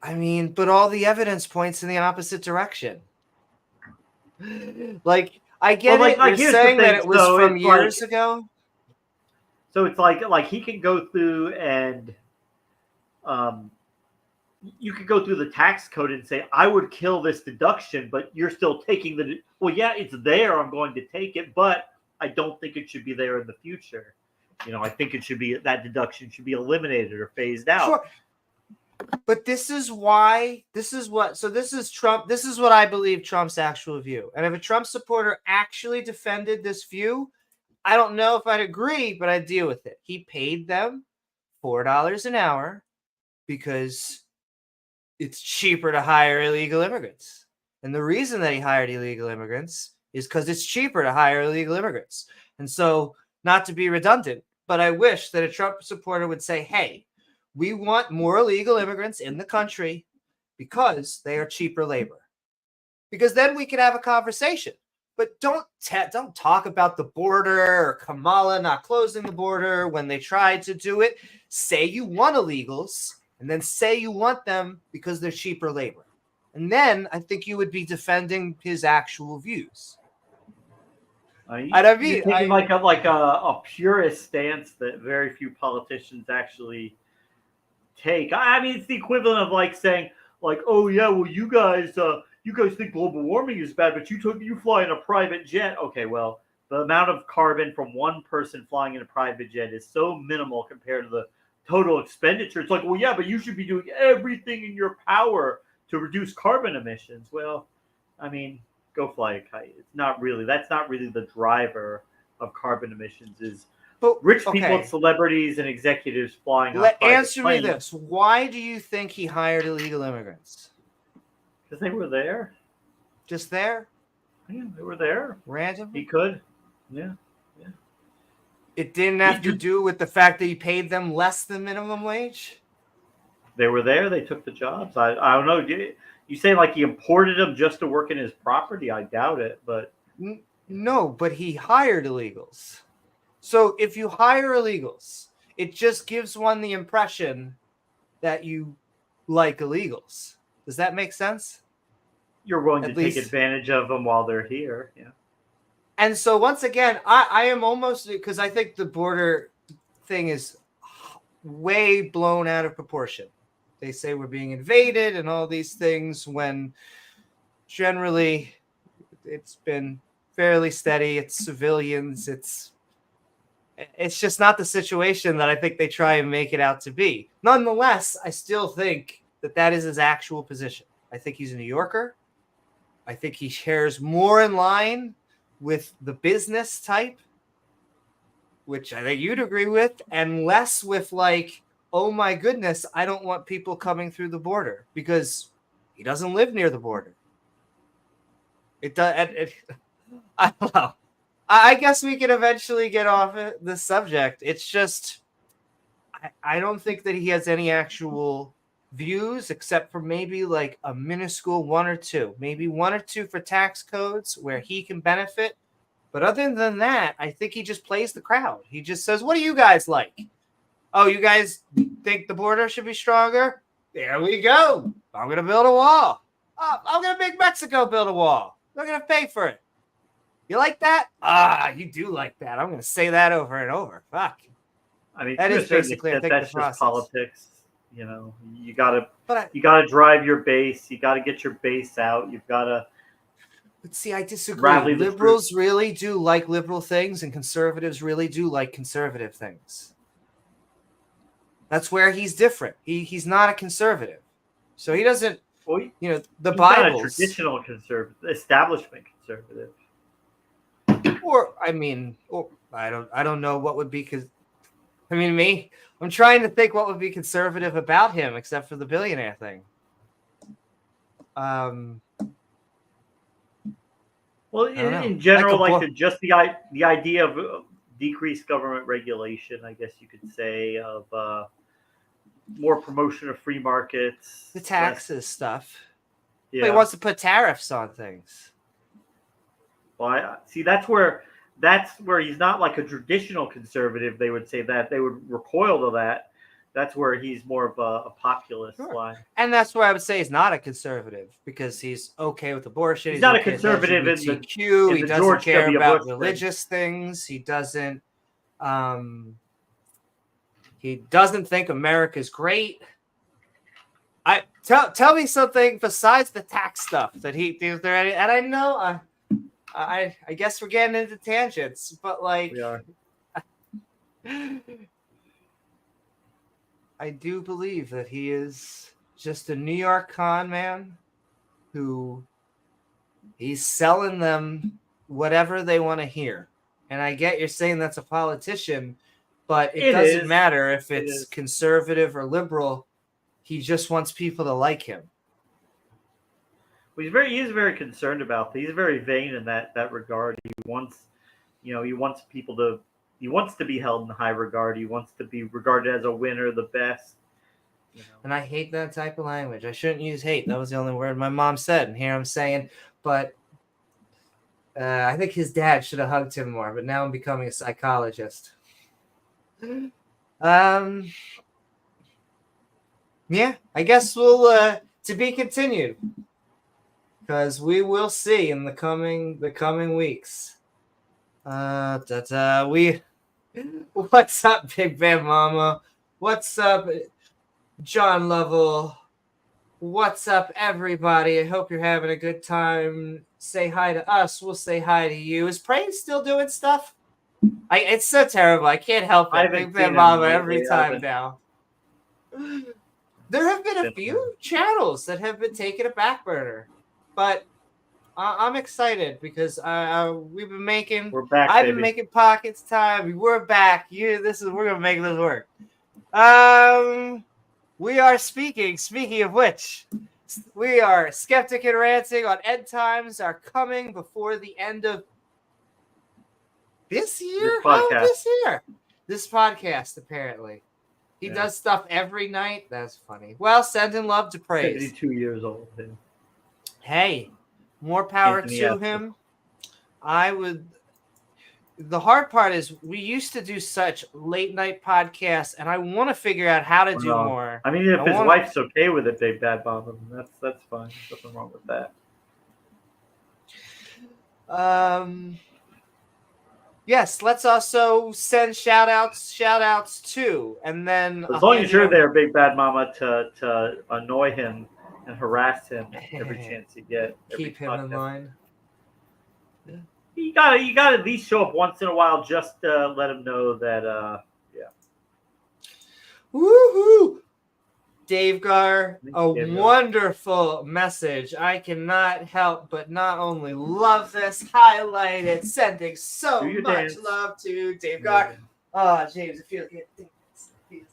I mean, but all the evidence points in the opposite direction. Like, I get it. You're saying that it was from years ago. So it's like he can go through and you could go through the tax code and say, I would kill this deduction, but you're still taking well, yeah, it's there. I'm going to take it, but I don't think it should be there in the future. I think that deduction should be eliminated or phased out. Sure. But this is what I believe Trump's actual view. And if a Trump supporter actually defended this view, I don't know if I'd agree, but I'd deal with it. He paid them $4 an hour because it's cheaper to hire illegal immigrants. And the reason that he hired illegal immigrants is because it's cheaper to hire illegal immigrants. And so, not to be redundant, but I wish that a Trump supporter would say, hey, we want more illegal immigrants in the country because they are cheaper labor. Because then we can have a conversation. But don't talk about the border or Kamala not closing the border when they tried to do it. Say you want illegals, and then say you want them because they're cheaper labor. And then I think you would be defending his actual views. You're taking like a purist stance that very few politicians actually take. I mean, it's the equivalent of like saying, like, oh yeah, well you guys think global warming is bad, but you fly in a private jet. Okay, well, the amount of carbon from one person flying in a private jet is so minimal compared to the total expenditure. It's like, well, yeah, but you should be doing everything in your power to reduce carbon emissions. Well, I mean, go fly a kite. That's not really the driver of carbon emissions is rich people, celebrities, and executives flying on private Answer planes. me this. Why do you think he hired illegal immigrants? Because they were there. Just there? Yeah, they were there. Random? He could. Yeah. It didn't have to do with the fact that he paid them less than minimum wage? They were there. They took the jobs. I don't know. You say like he imported them just to work in his property? I doubt it. But no, but he hired illegals. So if you hire illegals, it just gives one the impression that you like illegals. Does that make sense? You're willing to take advantage of them while they're here. Yeah. And so once again, I am almost, because I think the border thing is way blown out of proportion. They say we're being invaded and all these things when generally it's been fairly steady. It's civilians. It's just not the situation that I think they try and make it out to be. Nonetheless, I still think that is his actual position. I think he's a New Yorker. I think he shares more in line with the business type, which I think you'd agree with, and less with like, oh my goodness, I don't want people coming through the border, because he doesn't live near the border. It does. I don't know. I guess we can eventually get off the subject. It's just, I don't think that he has any actual views except for maybe like a minuscule one or two for tax codes where he can benefit. But other than that, I think he just plays the crowd. He just says, what do you guys like? Oh, you guys think the border should be stronger? There we go. I'm going to build a wall. Oh, I'm going to make Mexico build a wall. They're going to pay for it. You like that? You do like that. I'm going to say that over and over. Fuck. I mean, that is basically, I think, that's the just process. Politics. You know, you gotta drive your base. You gotta get your base out. You've gotta. But see, I disagree. Liberals really do like liberal things, and conservatives really do like conservative things. That's where he's different. He's not a conservative, so he doesn't. Well, the Bible's not a traditional conservative, establishment conservative. Or I don't know what would be because. I'm trying to think what would be conservative about him, except for the billionaire thing. Well, in general, just the idea of decreased government regulation, I guess you could say, of more promotion of free markets, the taxes stuff. Yeah, but he wants to put tariffs on things. Well, that's where he's not like a traditional conservative. They would say that they would recoil to that. That's where he's more of a populist line. And that's where I would say he's not a conservative because he's okay with abortion. He's not a conservative in the he doesn't George care W. about Bush religious things. He doesn't think America's great. Tell me something besides the tax stuff that he is there any, and I know I guess we're getting into tangents, but like we are. I do believe that he is just a New York con man who he's selling them whatever they want to hear. And I get you're saying that's a politician, but it doesn't matter if it's conservative or liberal. He just wants people to like him. He is very concerned about that. He's very vain in that regard. He wants, he wants he wants to be held in high regard. He wants to be regarded as a winner, the best. And I hate that type of language. I shouldn't use hate. That was the only word my mom said, and here I'm saying, but I think his dad should have hugged him more, but now I'm becoming a psychologist. Yeah, I guess we'll to be continued, because we will see in the coming weeks. What's up, Big Bad Mama? What's up, John Lovell? What's up, everybody? I hope you're having a good time. Say hi to us. We'll say hi to you. Is Praying still doing stuff? It's so terrible. I can't help it. Big Bad Mama every time now. There have been a few channels that have been taking a back burner, but I'm excited because we've been making. We're back. I've been making pockets time. We're back. We're gonna make this work. We are speaking. Speaking of which, we are Skeptic and Ranting on End Times are coming before the end of this year. This podcast apparently. He does stuff every night. That's funny. Well, sending love to praise. 72 years old. Hey, more power to him. The hard part is we used to do such late night podcasts, and I want to figure out how to do more. I mean, if his wife's okay with it, Big Bad Mama, that's fine. There's nothing wrong with that. Yes, let's also send shout outs too, and then as long as you're there, Big Bad Mama, to annoy him and harass him every chance you get. Keep him in line. Yeah. You gotta at least show up once in a while just to let him know that Woohoo! Davegar, wonderful message. I cannot help but not only love this, highlight it, sending so much love to Davegar. Oh, James, I feel good.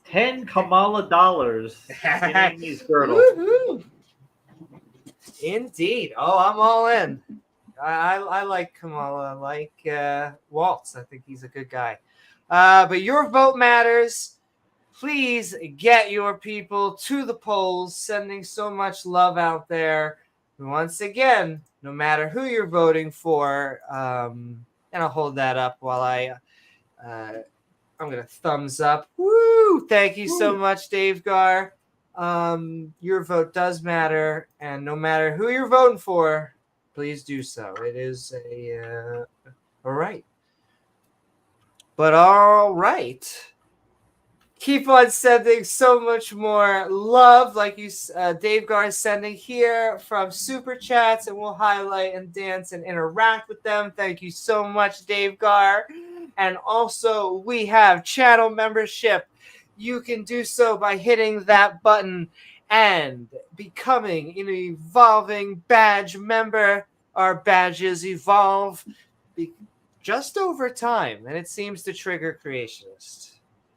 10 Kamala dollars in Amy's girdle. Woohoo! Indeed. Oh, I'm all in. I like Kamala. I like Waltz. I think he's a good guy. But your vote matters. Please get your people to the polls, sending so much love out there. Once again, no matter who you're voting for, and I'll hold that up while I'm going to thumbs up. Woo! Thank you so much, Davegar. Your vote does matter, and no matter who you're voting for, please do so. It is a right. But all right. Keep on sending so much more love, like Davegar is sending here from Super Chats, and we'll highlight and dance and interact with them. Thank you so much, Davegar. And also, we have channel membership. You can do so by hitting that button and becoming an evolving badge member. Our badges evolve just over time, and it seems to trigger creationists.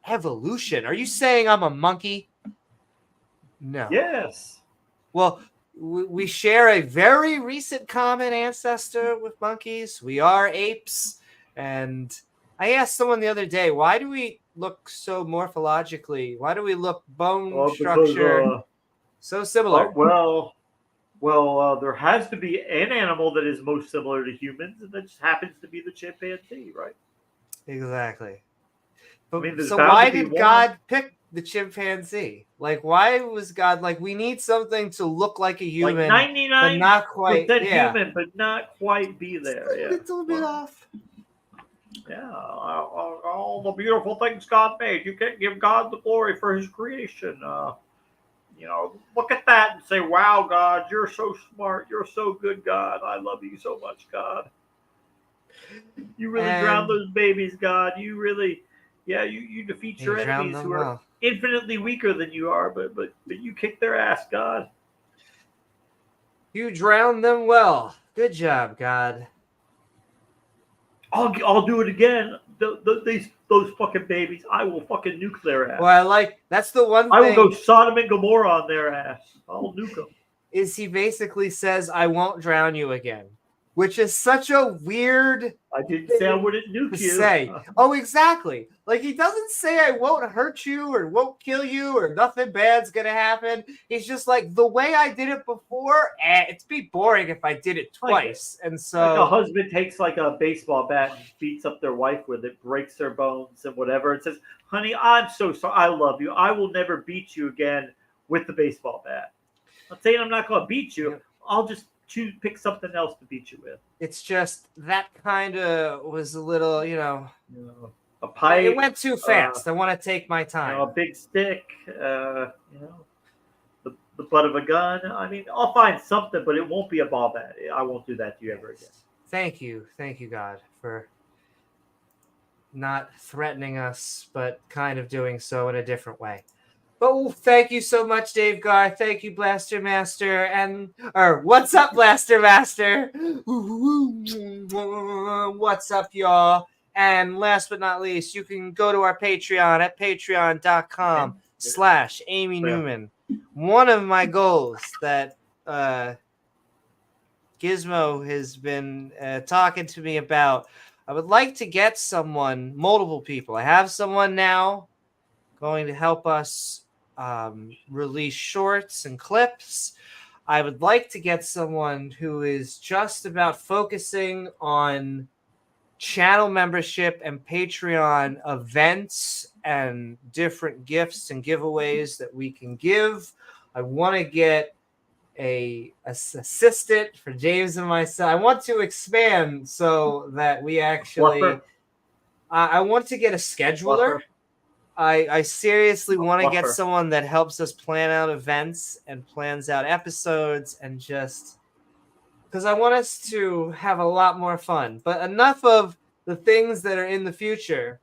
Evolution. Are you saying I'm a monkey? No. Yes. Well, we share a very recent common ancestor with monkeys. We are apes. And I asked someone the other day, why do we look so morphologically? Why do we look bone structure so similar? Well, there has to be an animal that is most similar to humans, and that just happens to be the chimpanzee, right? Exactly. But, I mean, so why did God pick the chimpanzee? Like, why was God like, we need something to look like a human, like 99%, but not quite human, but not quite be there? Yeah. A little bit off. Yeah, all the beautiful things God made. You can't give God the glory for His creation. Look at that and say, "Wow, God, you're so smart. You're so good, God. I love you so much, God. You really drowned those babies, God. You really." Yeah, you defeat your enemies who are infinitely weaker than you are, but you kick their ass, God. You drowned them well. Good job, God. I'll do it again. Those fucking babies, I will fucking nuke their ass. Well, that's the one thing. I will go Sodom and Gomorrah on their ass. I'll nuke them. is he basically says, "I won't drown you again," which is such a weird I didn't say I wouldn't to nuke you. say. Oh, exactly. Like, he doesn't say I won't hurt you or won't kill you or nothing bad's gonna happen. He's just like, the way I did it before, it'd be boring if I did it twice. And so, like a husband takes like a baseball bat and beats up their wife with it, breaks their bones and whatever, and says, "Honey, I'm so sorry. I love you. I will never beat you again with the baseball bat. I'm saying I'm not going to beat you. I'll just pick something else to beat you with." It's just that kind of was a little, a pipe. It went too fast. I want to take my time. A big stick. The butt of a gun. I mean, I'll find something, but it won't be a ball bat. I won't do that to you ever again. Thank you, God, for not threatening us, but kind of doing so in a different way. But thank you so much, davegar. Thank you, Blaster Master. What's up, Blaster Master? What's up, y'all? And last but not least, you can go to our Patreon at patreon.com/Amy Newman. One of my goals that Gizmo has been talking to me about, I would like to get multiple people. I have someone now going to help us release shorts and clips. I would like to get someone who is just about focusing on channel membership and Patreon events and different gifts and giveaways that we can give. I want to get a assistant for James and myself. I want to expand so that we actually I want to get a scheduler. I seriously want to get someone that helps us plan out events and plans out episodes, and just because I want us to have a lot more fun. But enough of the things that are in the future.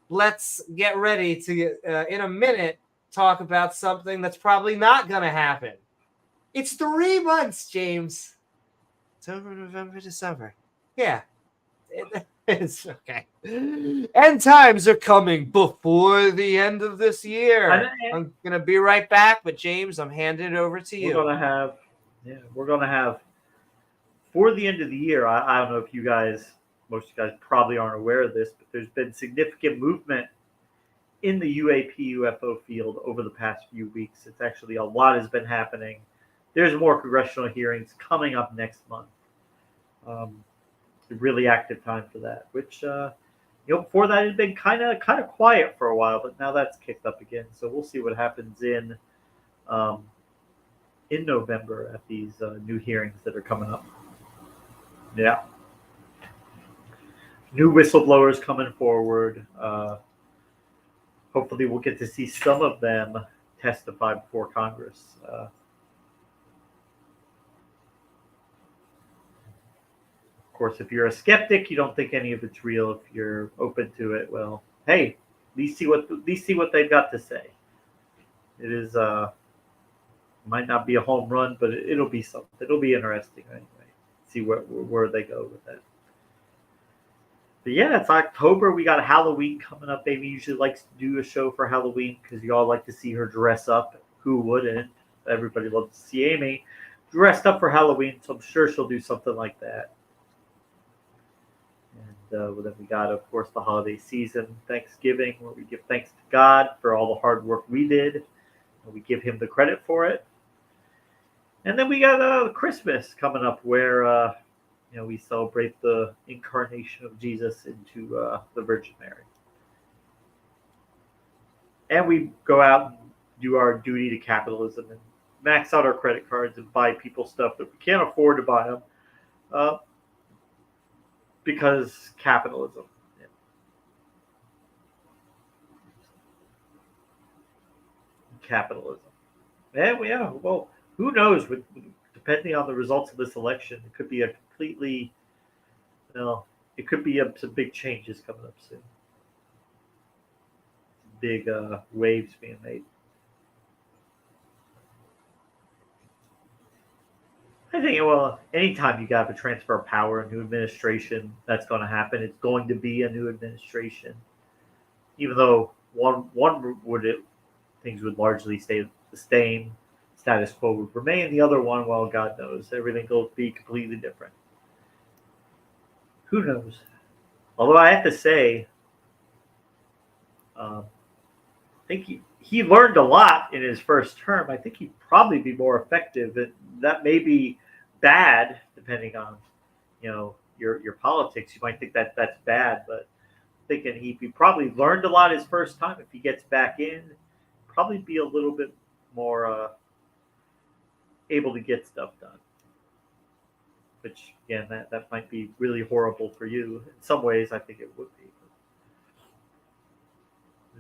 Let's get ready to, in a minute, talk about something that's probably not going to happen. It's 3 months, James. October, November, December. Yeah. It's okay. End times are coming before the end of this year. I'm going to be right back, but James, I'm handing it over to you. We're going to have, for the end of the year, I don't know if most of you guys probably aren't aware of this, but there's been significant movement in the UAP UFO field over the past few weeks. It's actually, a lot has been happening. There's more congressional hearings coming up next month. A really active time for that, which before that had been kind of quiet for a while, but now that's kicked up again. So we'll see what happens in November at these new hearings that are coming up. Yeah, new whistleblowers coming forward. Hopefully, we'll get to see some of them testify before Congress. Of course, if you're a skeptic, you don't think any of it's real. If you're open to it, well, hey, at least see what they've got to say. It is might not be a home run, but it'll be something. It'll be interesting anyway. See where they go with that. But yeah, it's October. We got Halloween coming up. Amy usually likes to do a show for Halloween because you all like to see her dress up. Who wouldn't? Everybody loves to see Amy dressed up for Halloween, so I'm sure she'll do something like that. And then we got, of course, the holiday season, Thanksgiving, where we give thanks to God for all the hard work we did, and we give Him the credit for it. And then we got Christmas coming up, where we celebrate the incarnation of Jesus into the Virgin Mary. And we go out and do our duty to capitalism and max out our credit cards and buy people stuff that we can't afford to buy them because capitalism. Yeah. Capitalism. And yeah, well, who knows? Depending on the results of this election, it could be a completely, it could be some big changes coming up soon. Big waves being made. I think, well, anytime you got a transfer of power, a new administration, that's going to happen. It's going to be a new administration, even though things would largely stay the same. status quo would remain. The other one, well, God knows, everything will be completely different. Who knows? Although I have to say, I think he learned a lot in his first term. I think he'd probably be more effective. That may be bad, depending on your politics. You might think that that's bad, but thinking he probably learned a lot his first time. If he gets back in, probably be a little bit more able to get stuff done. Which, again, that might be really horrible for you. In some ways, I think it would be.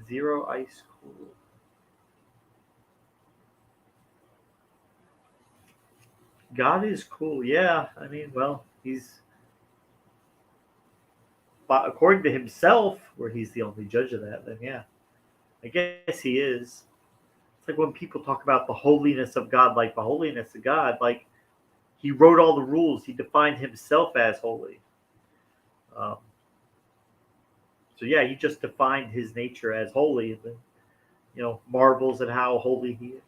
Zero ice cool. God is cool. Yeah, I mean, well, according to himself, where he's the only judge of that, then yeah, I guess he is. It's like when people talk about the holiness of God, like the holiness of God, like he wrote all the rules. He defined himself as holy. So yeah, he just defined his nature as holy, and then, marvels at how holy he is.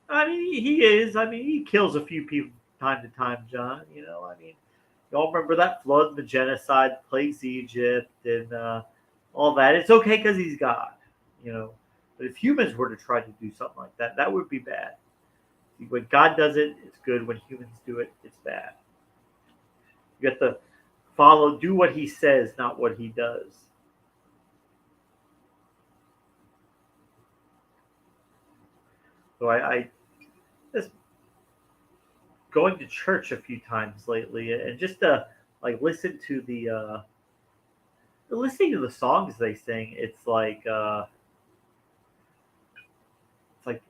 I mean, he is. I mean, he kills a few people time to time, John. I mean, y'all remember that flood, the genocide, plagues Egypt, and all that. It's okay because he's God, But if humans were to try to do something like that, that would be bad. When God does it, it's good. When humans do it, it's bad. You have to do what he says, not what he does. So I just going to church a few times lately, and just to listen to listening to the songs they sing. It's like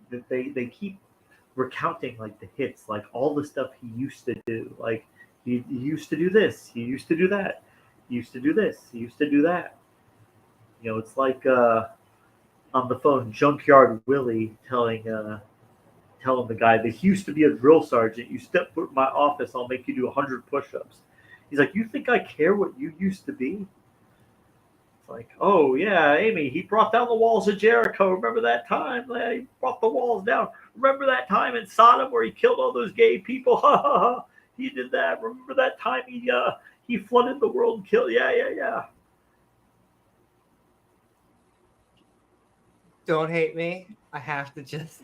they keep recounting the hits, all the stuff he used to do. Like he used to do this, he used to do that, he used to do this, he used to do that. It's like on the phone, Junkyard Willie telling the guy that he used to be a drill sergeant. You step foot in my office, I'll make you do 100 push-ups. He's like, you think I care what you used to be? It's like, oh yeah, Amy, he brought down the walls of Jericho. Remember that time? He brought the walls down. Remember that time in Sodom where he killed all those gay people? Ha ha ha. He did that. Remember that time he flooded the world and killed? Yeah. Don't hate me. I have to just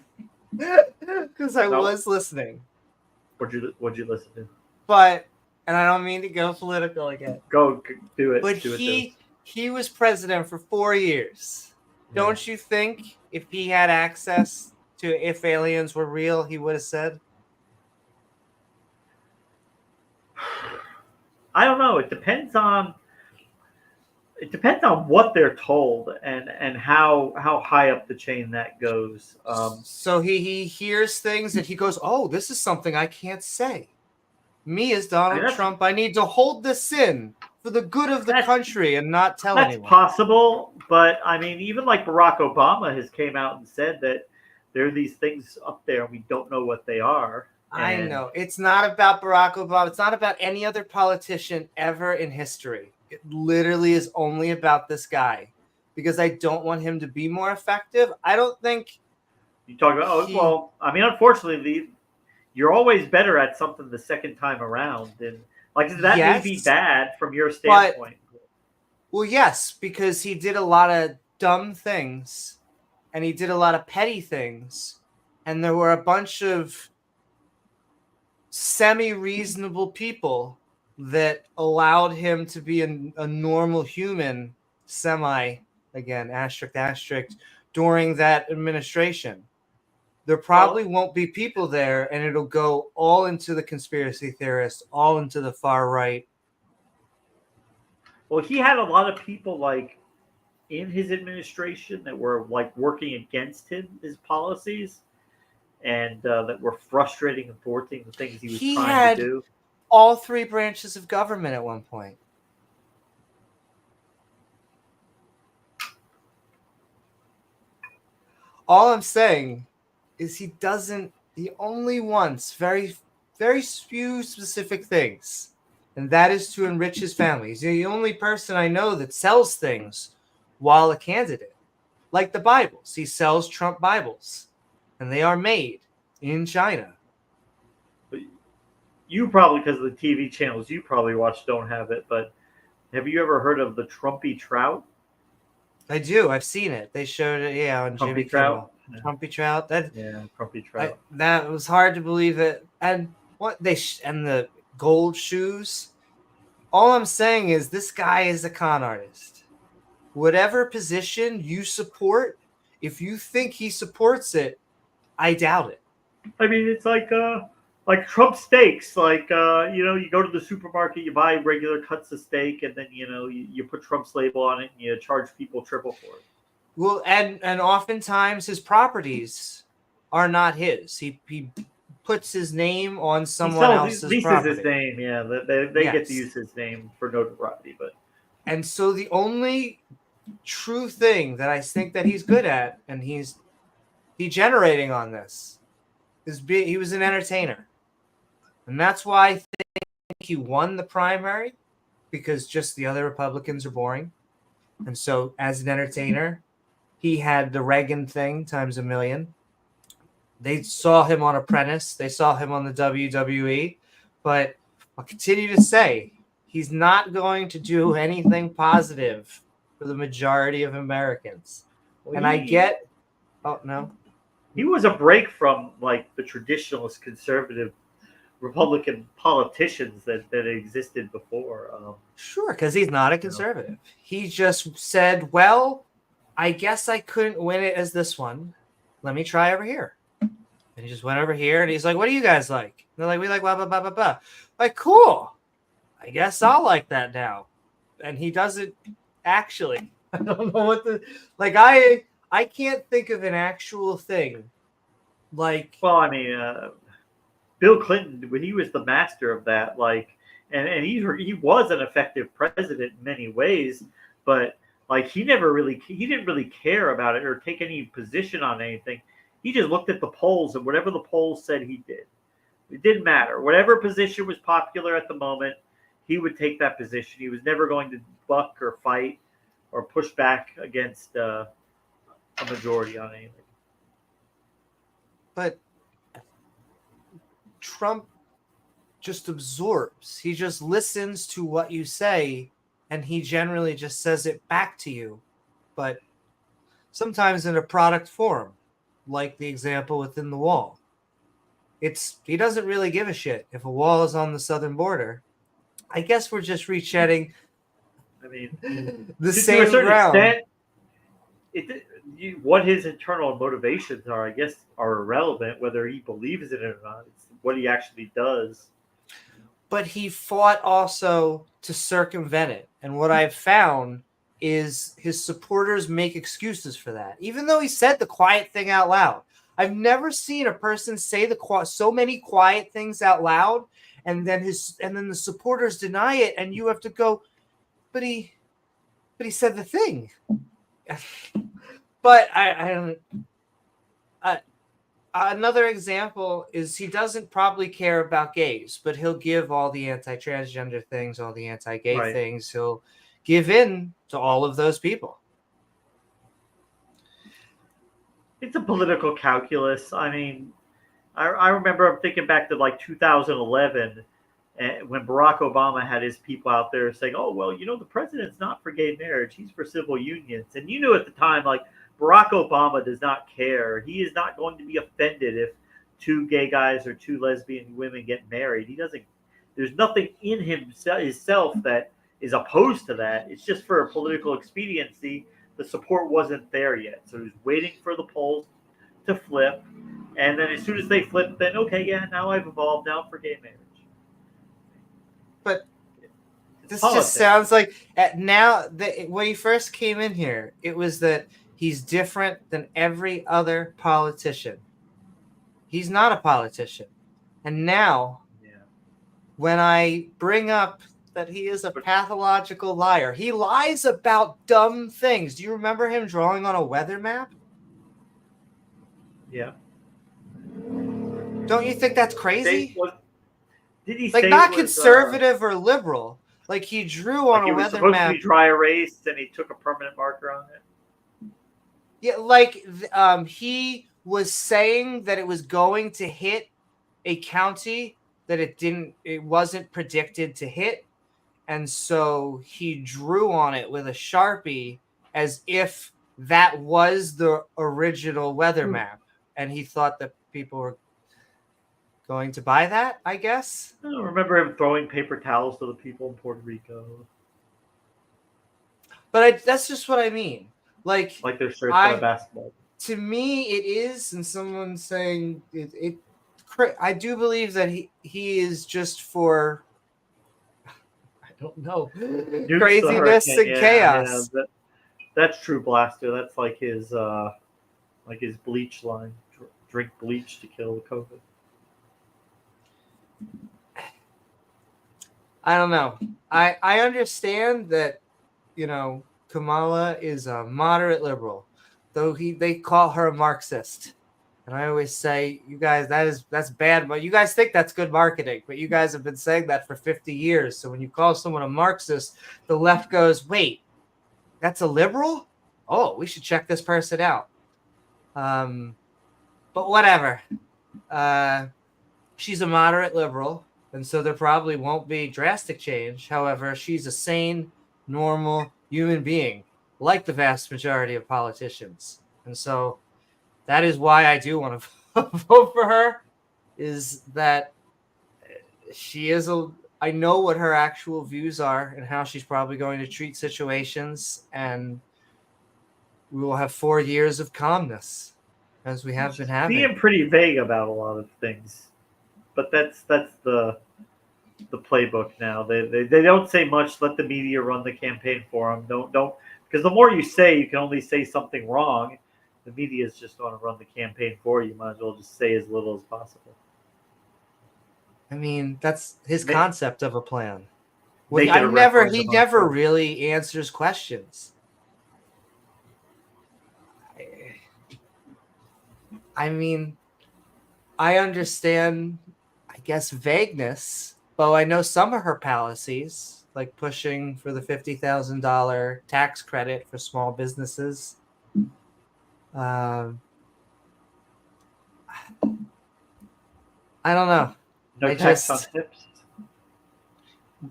because I was listening. What'd you listen to? But, and I don't mean to go political again. Go do it. But he was president for 4 years. Yeah. Don't you think if he had access to if aliens were real, he would have said? I don't know. It depends on what they're told and how high up the chain that goes. So he hears things and he goes, oh, this is something I can't say. Me as Donald Trump, I need to hold this in for the good of the country and not tell anyone. That's possible, but I mean, even Barack Obama has came out and said that there are these things up there and we don't know what they are. I know. It's not about Barack Obama. It's not about any other politician ever in history. It literally is only about this guy because I don't want him to be more effective. I don't think you talk about. I mean, unfortunately, you're always better at something the second time around, and that may be bad from your standpoint. Well, yes, because he did a lot of dumb things, and he did a lot of petty things, and there were a bunch of semi-reasonable people that allowed him to be a normal human, asterisk, during that administration. There probably won't be people there, and it'll go all into the conspiracy theorists, all into the far right. Well, he had a lot of people in his administration that were working against his policies, and that were frustrating and thwarting the things he was trying to do. All three branches of government at one point. All I'm saying is he only wants very, very few specific things, and that is to enrich his family. He's the only person I know that sells things while a candidate. like the Bibles. He sells Trump Bibles, and they are made in China. You probably, because of the TV channels you probably watch, don't have it, but have you ever heard of the Trumpy Trout? I do. I've seen it. They showed it, on Jimmy Kimmel. Trumpy Trout. Trumpy Trout. That was hard to believe it. And and the gold shoes. All I'm saying is this guy is a con artist. Whatever position you support, if you think he supports it, I doubt it. I mean, it's like Trump steaks. Like you go to the supermarket, you buy regular cuts of steak, and then you put Trump's label on it, and you charge people triple for it. Well, and oftentimes his properties are not his. He puts his name on someone else's property. His name, yeah. They get to use his name for notoriety, but. And so the only true thing that I think that he's good at, and he's degenerating on this, is he was an entertainer. And that's why I think he won the primary, because just the other Republicans are boring. And so as an entertainer, he had the Reagan thing times a million. They saw him on Apprentice. They saw him on the WWE. But I'll continue to say, he's not going to do anything positive for the majority of Americans. Well, and I get... Oh, no. He was a break from, like, the traditionalist conservative Republican politicians that existed before. Sure, because he's not a conservative. He just said, well, I guess I couldn't win it as this one. Let me try over here. And he just went over here, and he's like, what do you guys like? And they're like, we like blah, blah, blah, blah, blah. Like, cool. I guess I'll like that now. And he doesn't actually. I don't know what the... Like, I can't think of an actual thing. Like... Well, I mean, Bill Clinton, when he was the master of that, like... And he was an effective president in many ways, but, like, he didn't really care about it or take any position on anything. He just looked at the polls, and whatever the polls said, he did. It didn't matter. Whatever position was popular at the moment, he would take that position. He was never going to buck or fight or push back against a majority on anything. But Trump just absorbs. He just listens to what you say, and he generally just says it back to you. But sometimes in a product form, like the example within the wall. He doesn't really give a shit if a wall is on the southern border. I guess we're just retreading. I mean, the same ground. What his internal motivations are, I guess, are irrelevant. Whether he believes in it or not, it's what he actually does. But he fought also to circumvent it, and what I've found is his supporters make excuses for that, even though he said the quiet thing out loud. I've never seen a person say so many quiet things out loud, and then the supporters deny it, and you have to go, but he said the thing. But I don't. Another example is he doesn't probably care about gays, but he'll give all the anti-transgender things, all the anti-gay things. He'll give in to all of those people. It's a political calculus. I mean, I remember I'm thinking back to like 2011 when Barack Obama had his people out there saying, oh, well, the president's not for gay marriage. He's for civil unions. And you knew at the time, like, Barack Obama does not care. He is not going to be offended if two gay guys or two lesbian women get married. He doesn't. There's nothing in himself that is opposed to that. It's just for a political expediency. The support wasn't there yet. So he was waiting for the polls to flip. And then as soon as they flip, then, okay, yeah, now I've evolved. Now I'm for gay marriage. But this just sounds like when he first came in here, it was that he's different than every other politician. He's not a politician. And now, when I bring up that he is a pathological liar, he lies about dumb things. Do you remember him drawing on a weather map? Yeah. Don't you think that's crazy? Did he like, say not conservative or liberal. Like, he drew on a weather map. He was supposed to be dry erased, and he took a permanent marker on it. Yeah, like he was saying that it was going to hit a county that it wasn't predicted to hit, and so he drew on it with a Sharpie as if that was the original weather map, and he thought that people were going to buy that, I guess. I don't remember him throwing paper towels to the people in Puerto Rico. But that's just what I mean. Like their shirts on a basketball. To me, it is, and someone saying it. I do believe that he is just for, I don't know, craziness and chaos. Yeah, that's true, Blaster. That's like his bleach line. Drink bleach to kill COVID. I don't know. I understand that, Kamala is a moderate liberal, though they call her a Marxist. And I always say, you guys, that's bad. But you guys think that's good marketing, but you guys have been saying that for 50 years. So when you call someone a Marxist, the left goes, wait, that's a liberal? Oh, we should check this person out. But whatever. She's a moderate liberal, and so there probably won't be drastic change. However, she's a sane, normal human being, like the vast majority of politicians. And so that is why I do want to vote for her, is that I know what her actual views are and how she's probably going to treat situations, and we will have 4 years of calmness as we have been having. Being pretty vague about a lot of things, but that's the playbook now. They don't say much. Let the media run the campaign for them. Don't because the more you say, you can only say something wrong. The media is just going to run the campaign for you. Might as well just say as little as possible. I mean, that's his concept of a plan. He never really answers questions. I mean, I understand, I guess, vagueness, but I know some of her policies, like pushing for the $50,000 tax credit for small businesses. I don't know. No tax on tips.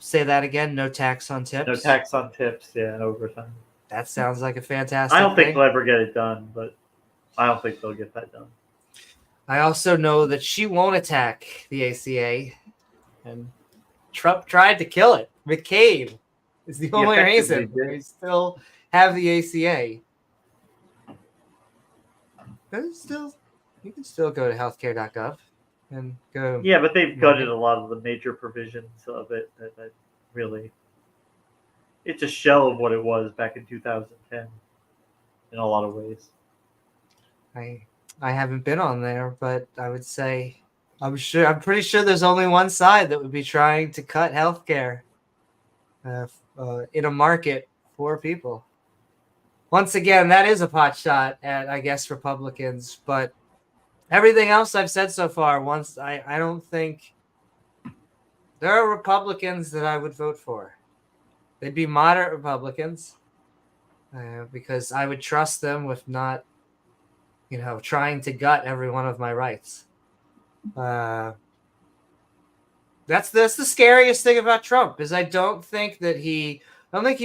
Say that again. No tax on tips. No tax on tips. Yeah, and overtime. That sounds like a fantastic. I don't think they'll ever get it done, but I don't think they'll get that done. I also know that she won't attack the ACA, and Trump tried to kill it. McCabe is the only reason we still have the ACA. But you can still go to healthcare.gov and go. Yeah, but they've gutted a lot of the major provisions of it that really, it's a shell of what it was back in 2010 in a lot of ways. I haven't been on there, but I would say I'm pretty sure there's only one side that would be trying to cut healthcare in a market for people. Once again, that is a pot shot at, I guess, Republicans, but everything else I've said so far, I don't think there are Republicans that I would vote for. They'd be moderate Republicans because I would trust them with not, trying to gut every one of my rights. That's the scariest thing about Trump is I don't think he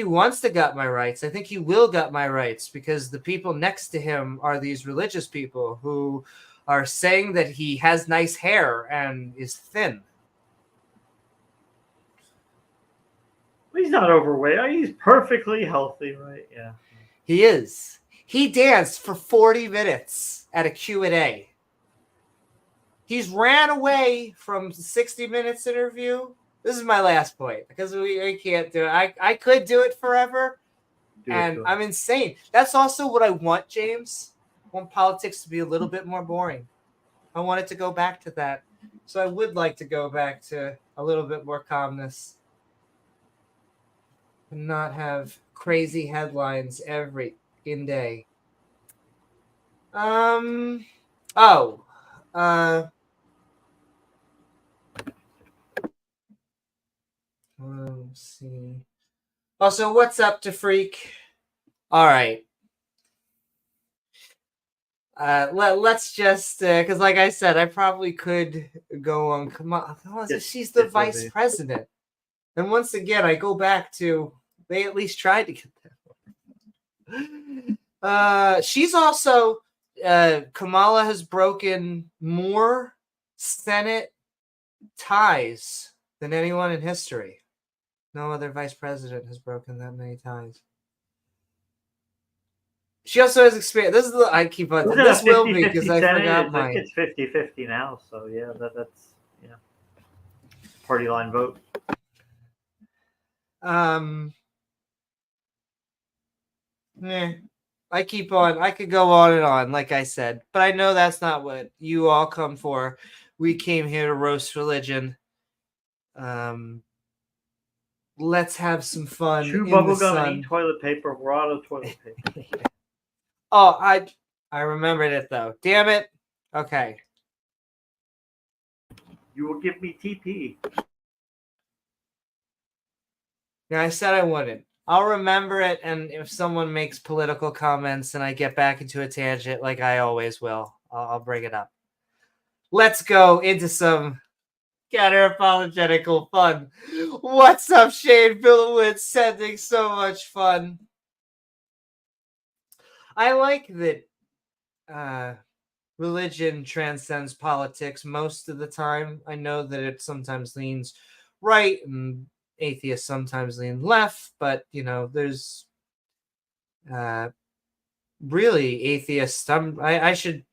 wants to gut my rights. I think he will gut my rights because the people next to him are these religious people who are saying that he has nice hair and is thin. He's not overweight. He's perfectly healthy, right? Yeah. He is. He danced for 40 minutes at a Q&A. He's ran away from 60 Minutes interview. This is my last point because we can't do it. I could do it forever, I'm insane. That's also what I want, James. I want politics to be a little bit more boring. I want it to go back to that. So I would like to go back to a little bit more calmness and not have crazy headlines every day. Let's see. Also, what's up to Freak? All right. let's just because, like I said, I probably could go on. She's the vice president, and once again, I go back to they at least tried to get that. She's also Kamala has broken more Senate ties than anyone in history. No other vice president has broken that many ties. She also has experience. This is the I keep on. This will be because I forgot mine. It's 50-50 now, so yeah, that's party line vote. I keep on. I could go on and on, like I said, but I know that's not what you all come for. We came here to roast religion. Let's have some fun. Chew bubblegum and eat toilet paper. We're out of toilet paper. Oh, I remembered it though. Damn it. Okay. You will give me TP. Yeah, I said I wouldn't. I'll remember it, and if someone makes political comments and I get back into a tangent like I always will, I'll bring it up. Let's go into some counter-apologetical fun. What's up, Shane Billowitz? Sending so much fun. I like that religion transcends politics most of the time. I know that it sometimes leans right and atheists sometimes lean left, but there's really atheists. I should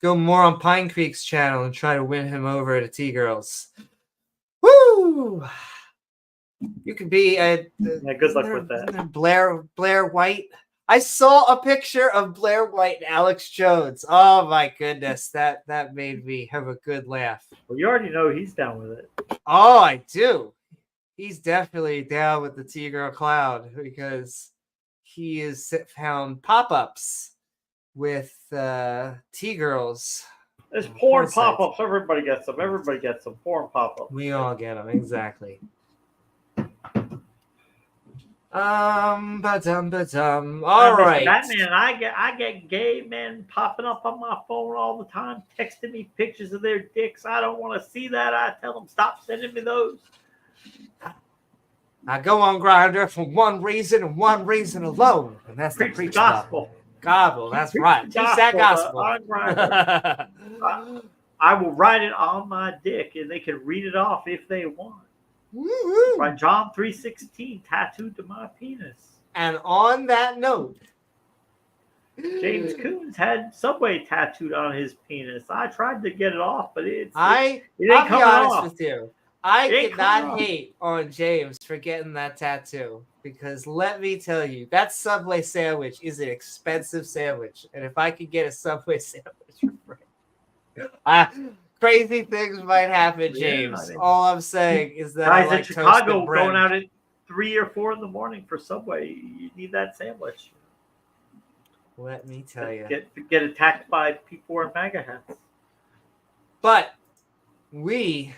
go more on Pine Creek's channel and try to win him over to T-Girls. Woo! You could be good luck with that. Blair White. I saw a picture of Blair White and Alex Jones. Oh my goodness, that made me have a good laugh. Well, you already know he's down with it. Oh, I do. He's definitely down with the T-Girl cloud because he has found pop-ups with T-Girls. There's porn pop-ups. Everybody gets them. Everybody gets them. Porn pop-ups. We all get them, exactly. All right. Batman, I get gay men popping up on my phone all the time, texting me pictures of their dicks. I don't want to see that. I tell them stop sending me those. I go on Grindr for one reason and one reason alone, and that's the preach gospel. Gospel, that's right. Teach that gospel. I will write it on my dick, and they can read it off if they want. Woo-hoo. By John 3:16 tattooed to my penis. And on that note, James Coons had Subway tattooed on his penis. I tried to get it off, but it ain't I'll coming off. With you. I did not hate on James for getting that tattoo because let me tell you, that Subway sandwich is an expensive sandwich, and if I could get a Subway sandwich for free, crazy things might happen, James. All I'm saying is that guys I like in Chicago bread. Going out at 3 or 4 in the morning for Subway. You need that sandwich. Let me tell you. Get attacked by people wearing MAGA hats. But we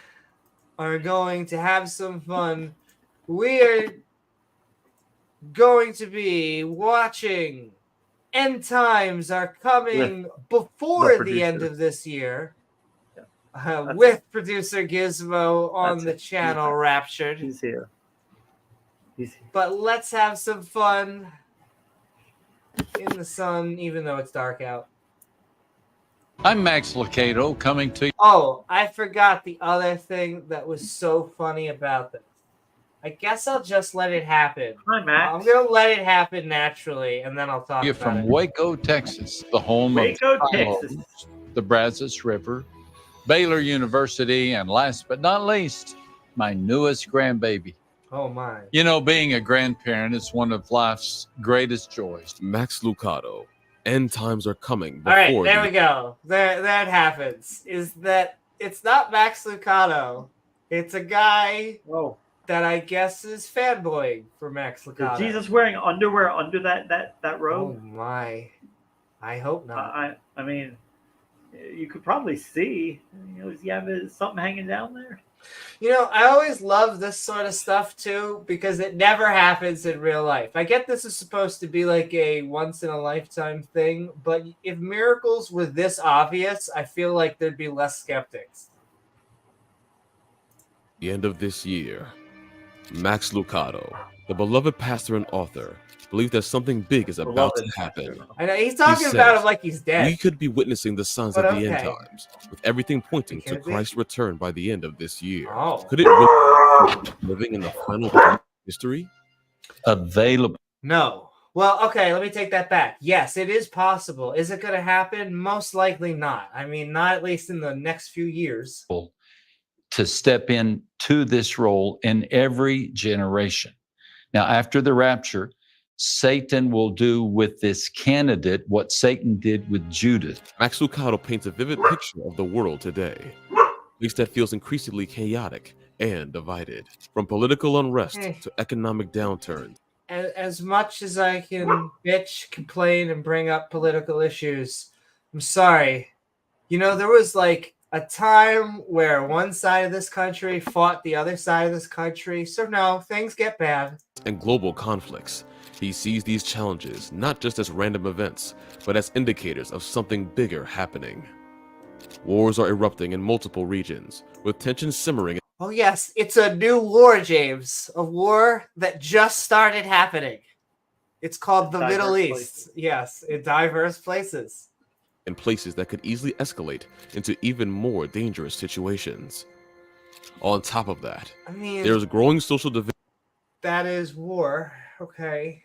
are going to have some fun. We are going to be watching End Times Are Coming before the end of this year. With producer Gizmo on the channel Wraptured. He's here. But let's have some fun in the sun, even though it's dark out. I'm Max Lucado coming to you. Oh, I forgot the other thing that was so funny about this. I guess I'll just let it happen. Hi, Max. I'm going to let it happen naturally, and then I'll talk about from it. Waco, Texas, the home of the Brazos River, Baylor University, and last but not least, my newest grandbaby. Oh, my. Being a grandparent is one of life's greatest joys. Max Lucado. End times are coming. All right, there we go. That happens. Is that it's not Max Lucado. It's a guy that I guess is fanboying for Max Lucado. Is Jesus wearing underwear under that robe? Oh, my. I hope not. I mean... You could probably see, does he have something hanging down there? You know, I always love this sort of stuff too because it never happens in real life. I get this is supposed to be like a once in a lifetime thing, but if miracles were this obvious, I feel like there'd be less skeptics. The end of this year, Max Lucado, the beloved pastor and author, believes that something big is about to happen. I know he's talking about him like he's dead. We could be witnessing the signs But of the end times, with everything pointing to Christ's return by the end of this year. Oh. Could it really be living in the final part of history? Available. No. Well, okay, let me take that back. Yes, it is possible. Is it going to happen? Most likely not. I mean, not at least in the next few years. To step into this role in every generation. Now, after the rapture, Satan will do with this candidate what Satan did with Judas. Max Lucado paints a vivid picture of the world today, a place that feels increasingly chaotic and divided, from political unrest to economic downturn. As much as I can bitch, complain, and bring up political issues, I'm sorry. You know, there was like a time where one side of this country fought the other side of this country. So no, things get bad. And global conflicts. He sees these challenges not just as random events, but as indicators of something bigger happening. Wars are erupting in multiple regions, with tensions simmering. Oh yes, it's a new war, James. A war that just started happening. It's called the Middle East. Yes, in diverse places. In places that could easily escalate into even more dangerous situations. On top of that, I mean, there's growing social division. That is war. Okay.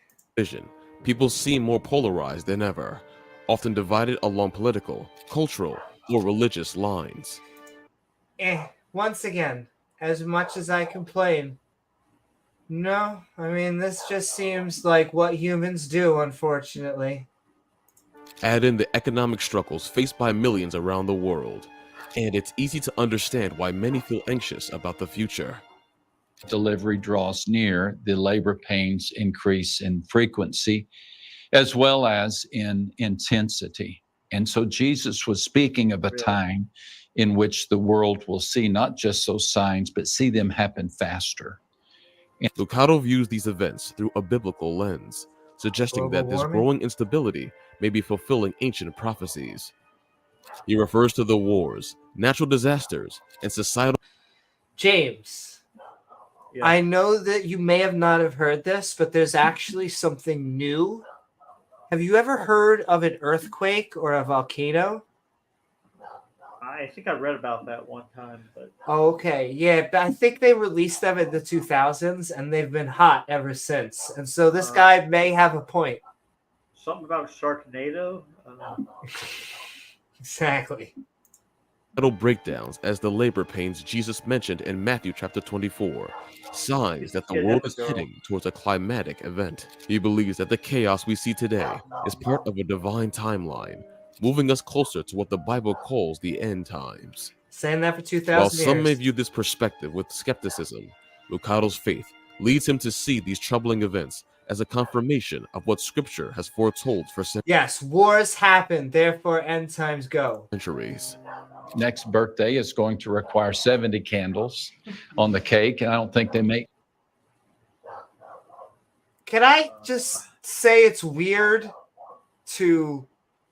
People seem more polarized than ever, often divided along political, cultural, or religious lines. Once again, as much as I complain, no, I mean, this just seems like what humans do, unfortunately. Add in the economic struggles faced by millions around the world, and it's easy to understand why many feel anxious about the future. Delivery draws near, the labor pains increase in frequency as well as in intensity. And so Jesus was speaking of a time in which the world will see not just those signs, but see them happen faster. Lucado views these events through a biblical lens, suggesting that this growing instability may be fulfilling ancient prophecies. He refers to the wars, natural disasters, and societal... James, I know that you may have not have heard this, but there's actually something new. Have you ever heard of an earthquake or a volcano? I think I read about that one time. But okay, yeah, but I think they released them in the 2000s, and they've been hot ever since. And so this guy may have a point. Something about Sharknado? Exactly. Breakdowns as the labor pains Jesus mentioned in Matthew chapter 24, signs that the world is heading towards a climatic event. He believes that the chaos we see today is part of a divine timeline, moving us closer to what the Bible calls the end times. Saying that for 2,000 While years. some may view this perspective with skepticism, Lucado's faith leads him to see these troubling events as a confirmation of what Scripture has foretold for centuries. Yes, wars happen, therefore end times go. Next birthday is going to require 70 candles on the cake, and I don't think they make... Can I just say it's weird to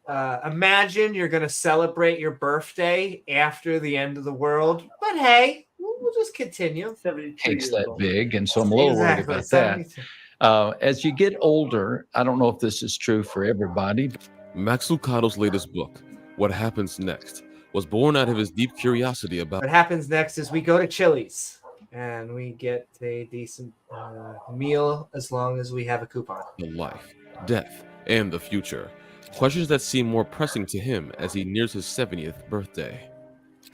imagine you're going to celebrate your birthday after the end of the world, but hey, we'll just continue. Cake's that big, and so I'm a little worried about that. As you get older, I don't know if this is true for everybody. Max Lucado's latest book, What Happens Next, was born out of his deep curiosity about... What happens next is we go to Chili's, and we get a decent meal as long as we have a coupon. Life, death, and the future. Questions that seem more pressing to him as he nears his 70th birthday.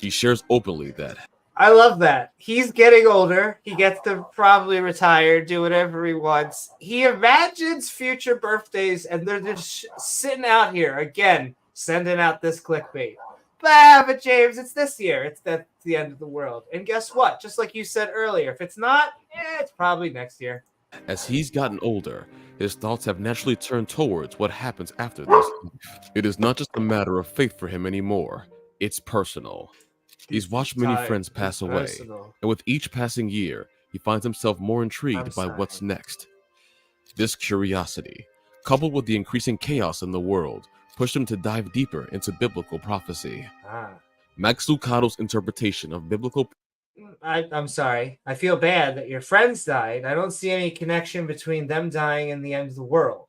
He shares openly that... I love that. He's getting older. He gets to probably retire, do whatever he wants. He imagines future birthdays, and they're just sitting out here, again, sending out this clickbait. But James, it's this year. It's the end of the world. And guess what? Just like you said earlier, if it's not, it's probably next year. As he's gotten older, his thoughts have naturally turned towards what happens after this life. It is not just a matter of faith for him anymore. It's personal. He's watched many Tight. friends pass It's away, personal. and with each passing year, he finds himself more I'm intrigued by sorry. what's next. This curiosity, coupled with the increasing chaos in the world, pushed him to dive deeper into biblical prophecy. Max Lucado's interpretation of biblical I'm sorry. I feel bad that your friends died. I don't see any connection between them dying and the end of the world.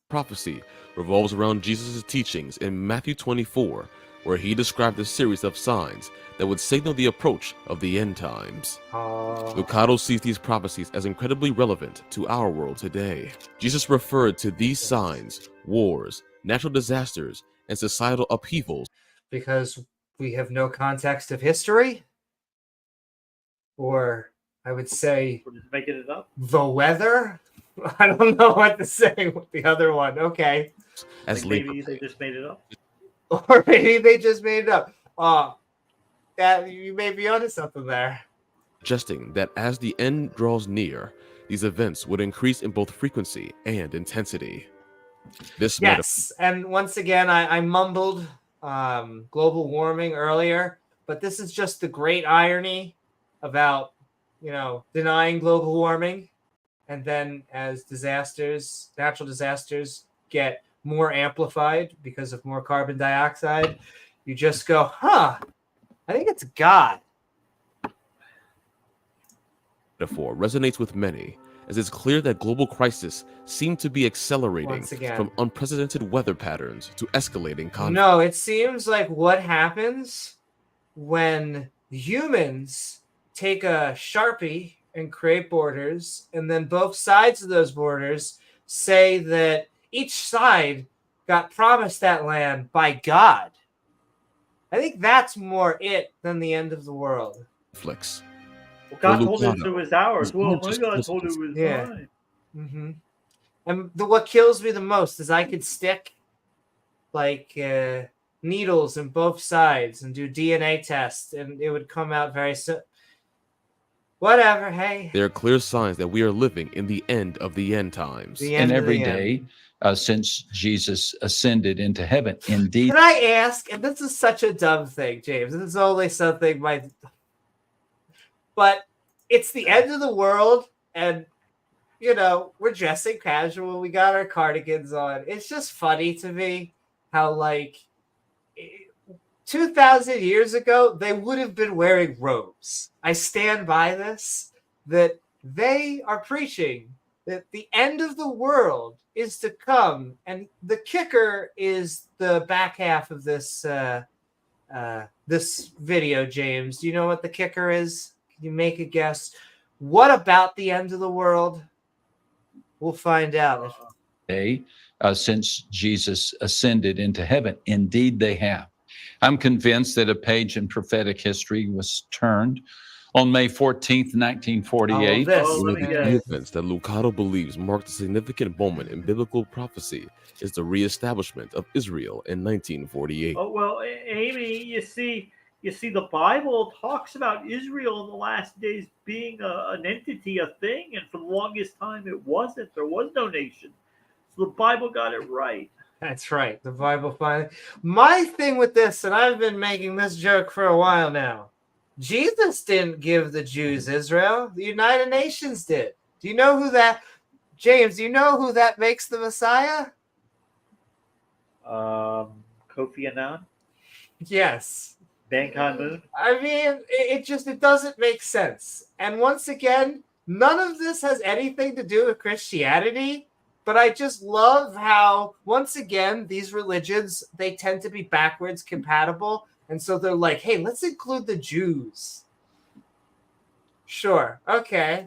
prophecy revolves around Jesus' teachings in Matthew 24, where he described a series of signs that would signal the approach of the end times. Lucado sees these prophecies as incredibly relevant to our world today. Jesus referred to these signs, wars, natural disasters, and societal upheavals because we have no context of history, or I would say We're just making it up. the weather. I don't know what to say with the other one. Okay. as Like labor maybe they pains. just made it up. Or maybe they just made it up. That you may be onto something there. Suggesting that as the end draws near, these events would increase in both frequency and intensity. This Yes, and once again, I mumbled global warming earlier, but this is just the great irony about, denying global warming. And then as natural disasters get more amplified because of more carbon dioxide, you just go, I think it's God. metaphor resonates with many, as it's clear that global crisis seem to be accelerating Once again. from unprecedented weather patterns to escalating conflict. No, it seems like what happens when humans take a Sharpie and create borders, and then both sides of those borders say that each side got promised that land by God. I think that's more it than the end of the world. Conflicts. Well, God Well, told us Lucado it was ours. is Well, not my just God told it coincidence. was Yeah. mine. Mm-hmm. And what kills me the most is I could stick like needles in both sides and do DNA tests, and it would come out very soon. Whatever, hey. There are clear signs that we are living in the end of the end times. The And end of every the end. day since Jesus ascended into heaven, indeed, Can I ask, and this is such a dumb thing, James, this is only something but it's the end of the world, and we're dressing casual, we got our cardigans on. It's just funny to me how 2,000 years ago they would have been wearing robes. I stand by this, that they are preaching that the end of the world is to come, and the kicker is the back half of this this video. James, do you know what the kicker is? Can you make a guess? What about the end of the world? We'll find out. day since Jesus ascended into heaven, indeed they have. I'm convinced that a page in prophetic history was turned on May 14th, 1948. This. Oh, let me The guess. events that Lucado believes marked a significant moment in biblical prophecy is the reestablishment of Israel in 1948. Oh well, Amy, you see, the Bible talks about Israel in the last days being an entity, a thing, and for the longest time it wasn't. There was no nation, so the Bible got it right. That's right. The Bible finally. My thing with this, and I've been making this joke for a while now. Jesus didn't give the Jews Israel. The United Nations did. Do you know who that, James? Do you know who that makes the Messiah? Kofi Annan, Yes. Ban Ki-moon. I mean, it doesn't make sense. And once again, none of this has anything to do with Christianity. But I just love how, once again, these religions, they tend to be backwards compatible. And so they're like, hey, let's include the Jews. Sure. Okay.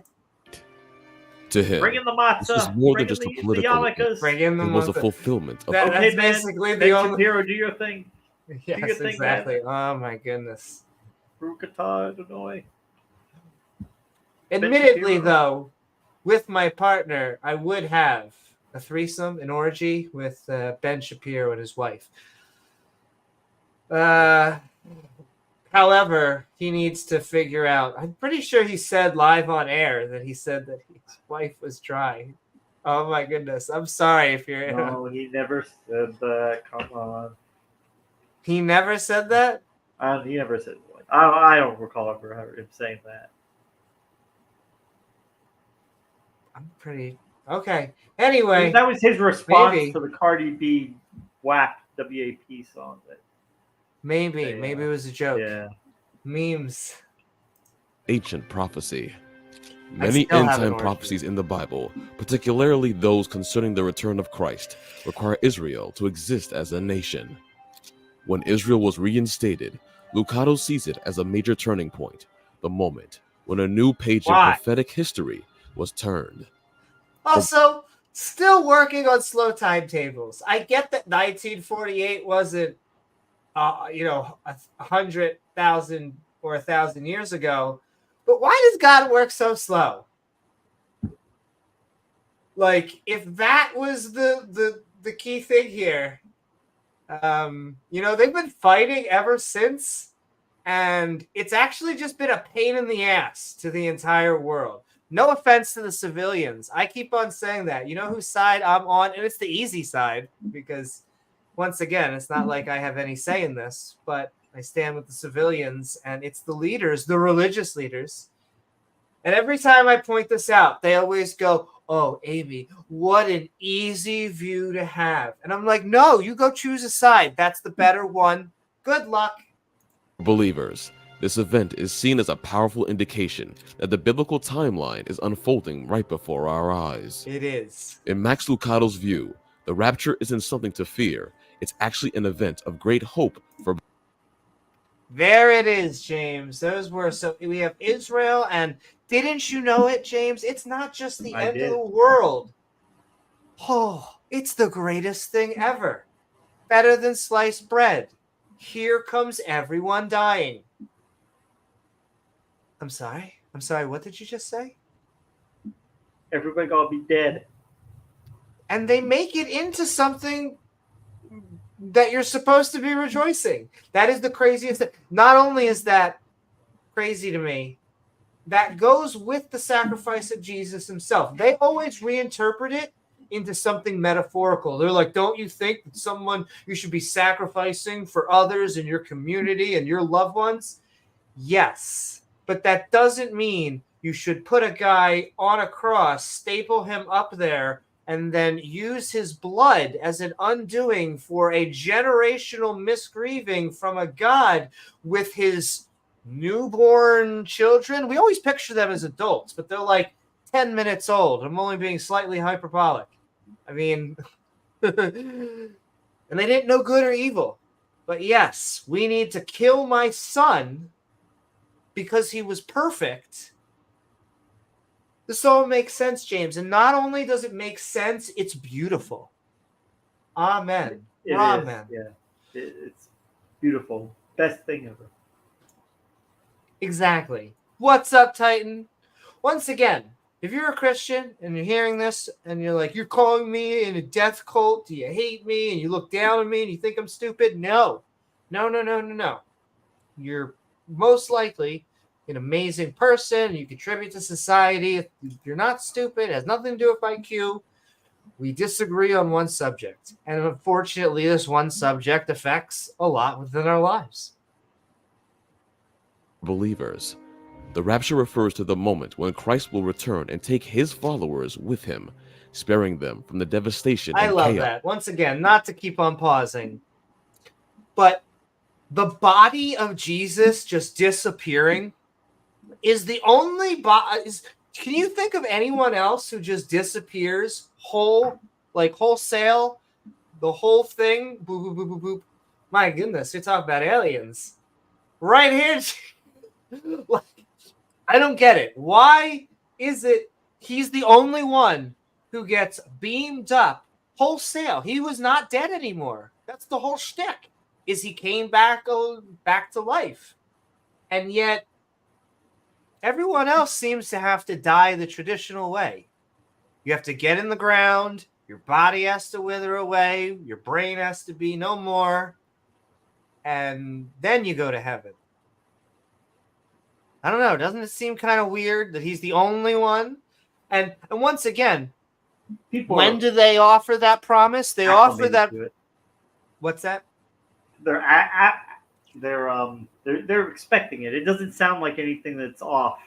To him, Bring in the this was matzah. more Bring than just in a the political event. yarmulkes. Bring in the It was a month. fulfillment of That- Okay, that's man. basically the Ben only- Shapiro, do your thing. Yes, your thing, exactly. Oh, my goodness. Brukata, Illinois. Admittedly, Shapiro. though, with my partner, I would have a threesome, an orgy with Ben Shapiro and his wife. However, he needs to figure out. I'm pretty sure he said live on air that he said that his wife was dry. Oh my goodness! I'm sorry if you're. No, he never said that. Come on. He never said that. He never said. I don't recall ever him saying that. I'm pretty okay. Anyway, That was his response maybe. to the Cardi B WAP WAP song. Maybe it was a joke. Yeah. Memes. Ancient prophecy. I Many still end haven't time ordered prophecies in the Bible, particularly those concerning the return of Christ, require Israel to exist as a nation. When Israel was reinstated, Lucado sees it as a major turning point, the moment when a new page in Why? prophetic history was turned. Also, still working on slow timetables. I get that 1948 wasn't, 100,000 or 1,000 years ago, but why does God work so slow? Like, if that was the key thing here, they've been fighting ever since, and it's actually just been a pain in the ass to the entire world. No offense to the civilians. I keep on saying that. You know whose side I'm on? And it's the easy side because, once again, it's not like I have any say in this, but I stand with the civilians, and it's the leaders, the religious leaders. And every time I point this out, they always go, "Oh, Amy, what an easy view to have." And I'm like, no, you go choose a side. That's the better one. Good luck. Believers, this event is seen as a powerful indication that the biblical timeline is unfolding right before our eyes. It is. In Max Lucado's view, the rapture isn't something to fear. It's actually an event of great hope for. There it is, James. Those were so we have Israel, and didn't you know it, James? It's not just the end of the world. Oh, it's the greatest thing ever. Better than sliced bread. Here comes everyone dying. I'm sorry. What did you just say? Everybody gonna be dead. And they make it into something that you're supposed to be rejoicing. That is the craziest thing. Not only is that crazy to me, that goes with the sacrifice of Jesus himself. They always reinterpret it into something metaphorical. They're like, don't you think that someone you should be sacrificing for others in your community and your loved ones? Yes, but that doesn't mean you should put a guy on a cross, staple him up there, and then use his blood as an undoing for a generational misgrieving from a God with his newborn children. We always picture them as adults, but they're like 10 minutes old. I'm only being slightly hyperbolic. I mean, and they didn't know good or evil. But yes, we need to kill my son because he was perfect. This all makes sense, James. And not only does it make sense, it's beautiful. Amen. Amen. Yeah, it's beautiful. Best thing ever. Exactly. What's up, Titan? Once again, if you're a Christian and you're hearing this and you're like, you're calling me in a death cult, do you hate me? And you look down on me and you think I'm stupid? No. You're most likely an amazing person. You contribute to society. You're not stupid. It has nothing to do with IQ. We disagree on one subject. And unfortunately, this one subject affects a lot within our lives. Believers, the rapture refers to the moment when Christ will return and take his followers with him, sparing them from the devastation I and love chaos. that. Once again, not to keep on pausing, but the body of Jesus just disappearing is the only body. Can you think of anyone else who just disappears wholesale, the whole thing? Boop, boop, boop, boop, boop. My goodness, you're talking about aliens. Right here. I don't get it. Why is it he's the only one who gets beamed up wholesale? He was not dead anymore. That's the whole shtick. Is he came back to life. And yet everyone else seems to have to die the traditional way. You have to get in the ground, your body has to wither away, your brain has to be no more, and then you go to heaven. I don't know. Doesn't it seem kind of weird that he's the only one? And once again, when do they offer that promise? They offer that. What's that? They're they're expecting it. It doesn't sound like anything that's off.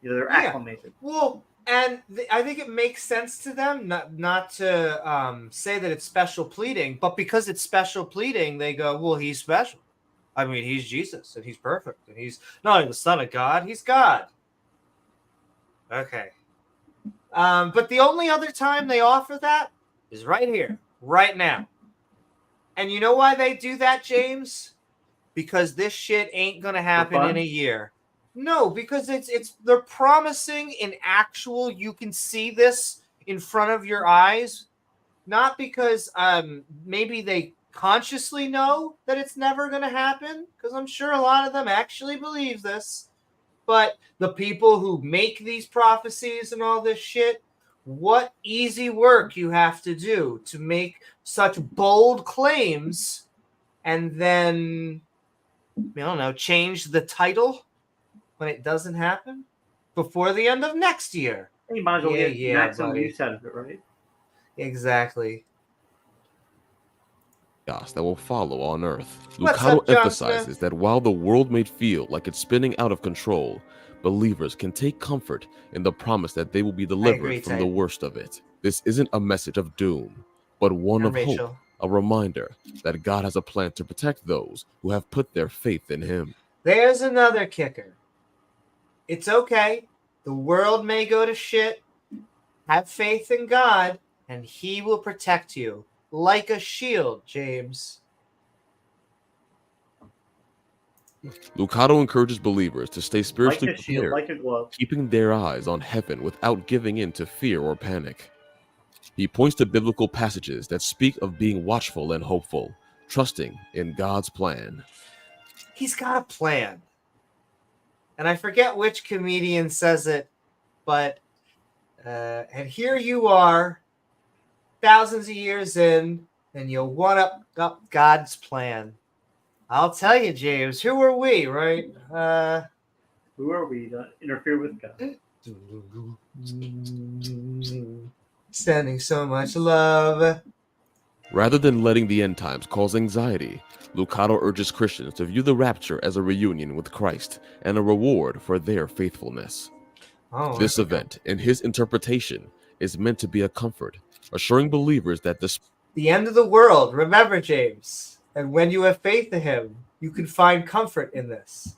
They're acclimated. Well, and I think it makes sense to them not to say that it's special pleading, but because it's special pleading, they go, well, he's special. I mean, he's Jesus, and he's perfect, and he's not only the Son of God, he's God. Okay. But the only other time they offer that is right here, right now. And you know why they do that, James? Because this shit ain't gonna happen in a year. No, because they're promising in actual, you can see this in front of your eyes, not because maybe they consciously know that it's never going to happen, because I'm sure a lot of them actually believe this, but the people who make these prophecies and all this shit, what easy work you have to do to make such bold claims and then, I don't know, change the title when it doesn't happen before the end of next year. You might as well get maximum use out of it, right? Exactly. Chaos that will follow on Earth. Lucado emphasizes that while the world may feel like it's spinning out of control, believers can take comfort in the promise that they will be delivered from the worst of it. This isn't a message of doom, but one of hope, a reminder that God has a plan to protect those who have put their faith in him. There's another kicker. It's okay. The world may go to shit. Have faith in God, and he will protect you. Like a shield, James. Lucado encourages believers to stay spiritually prepared, like a glove, keeping their eyes on heaven without giving in to fear or panic. He points to biblical passages that speak of being watchful and hopeful, trusting in God's plan. He's got a plan. And I forget which comedian says it, but and here you are, thousands of years in, and you one-up God's plan. I'll tell you, James, who are we, right? Who are we to interfere with God? Sending so much love. Rather than letting the end times cause anxiety, Lucado urges Christians to view the rapture as a reunion with Christ and a reward for their faithfulness. This event, in his interpretation, is meant to be a comfort, assuring believers that the end of the world, remember, James, and when you have faith in him, you can find comfort in this.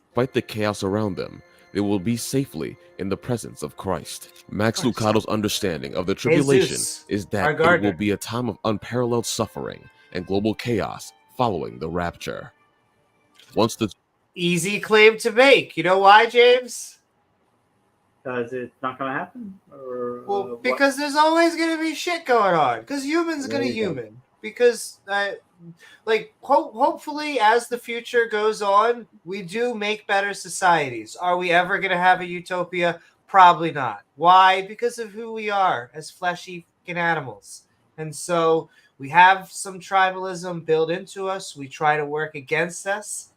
Despite the chaos around them, they will be safely in the presence of Christ. Max Lucado's understanding of the tribulation is that it will be a time of unparalleled suffering and global chaos following the rapture. Once the easy claim to make. You know why, James? Because it's not going to happen? Well, because there's always going to be shit going on. Because humans going to human. Because, hopefully, as the future goes on, we do make better societies. Are we ever going to have a utopia? Probably not. Why? Because of who we are as fleshy animals. And so we have some tribalism built into us. We try to work against us.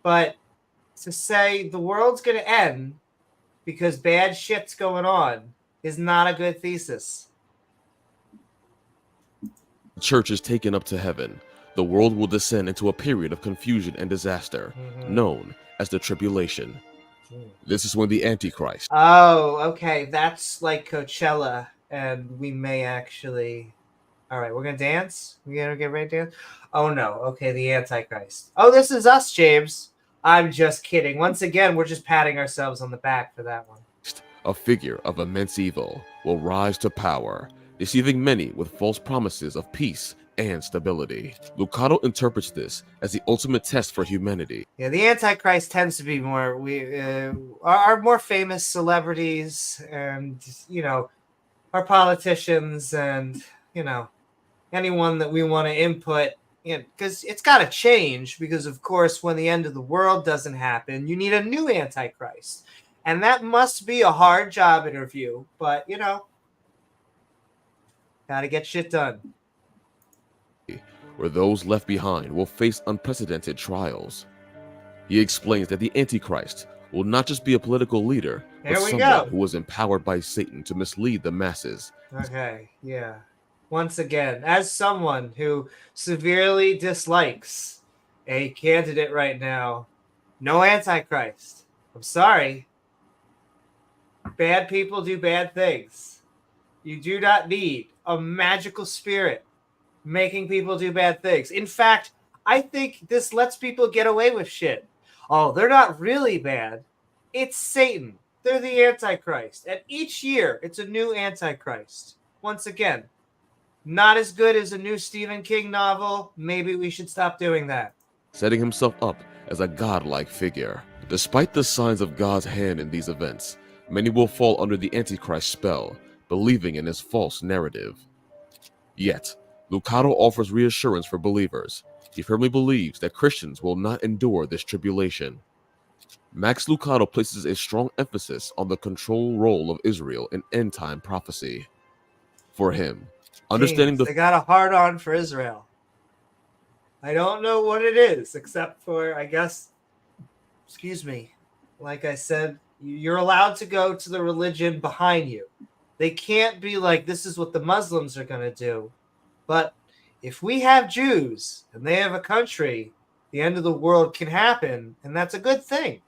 But to say the world's going to end because bad shit's going on is not a good thesis. The church is taken up to heaven. The world will descend into a period of confusion and disaster, known as the tribulation. This is when the Antichrist. Oh, okay. That's like Coachella, and we may actually. All right, we're going to dance? We're going to get ready to dance? Oh, no. Okay, the Antichrist. Oh, this is us, James. I'm just kidding. Once again, we're just patting ourselves on the back for that one. A figure of immense evil will rise to power, deceiving many with false promises of peace and stability. Lucado interprets this as the ultimate test for humanity. Yeah, the Antichrist tends to be more our more famous celebrities and, our politicians and, anyone that we want to input. Because it's got to change because, of course, when the end of the world doesn't happen, you need a new Antichrist. And that must be a hard job interview. But, got to get shit done. Where those left behind will face unprecedented trials. He explains that the Antichrist will not just be a political leader, but someone who was empowered by Satan to mislead the masses. Okay, yeah. Once again, as someone who severely dislikes a candidate right now. No Antichrist. I'm sorry. Bad people do bad things. You do not need a magical spirit making people do bad things. In fact, I think this lets people get away with shit. Oh, they're not really bad. It's Satan. They're the Antichrist. And each year, it's a new Antichrist. Once again, not as good as a new Stephen King novel. Maybe we should stop doing that. Setting himself up as a godlike figure. Despite the signs of God's hand in these events, many will fall under the Antichrist spell, believing in his false narrative. Yet, Lucado offers reassurance for believers. He firmly believes that Christians will not endure this tribulation. Max Lucado places a strong emphasis on the control role of Israel in end-time prophecy. For him, understanding They got a hard-on for Israel. I don't know what it is, except for, I guess, excuse me, like I said, you're allowed to go to the religion behind you. They can't be like, this is what the Muslims are going to do. But if we have Jews and they have a country, the end of the world can happen, and that's a good thing.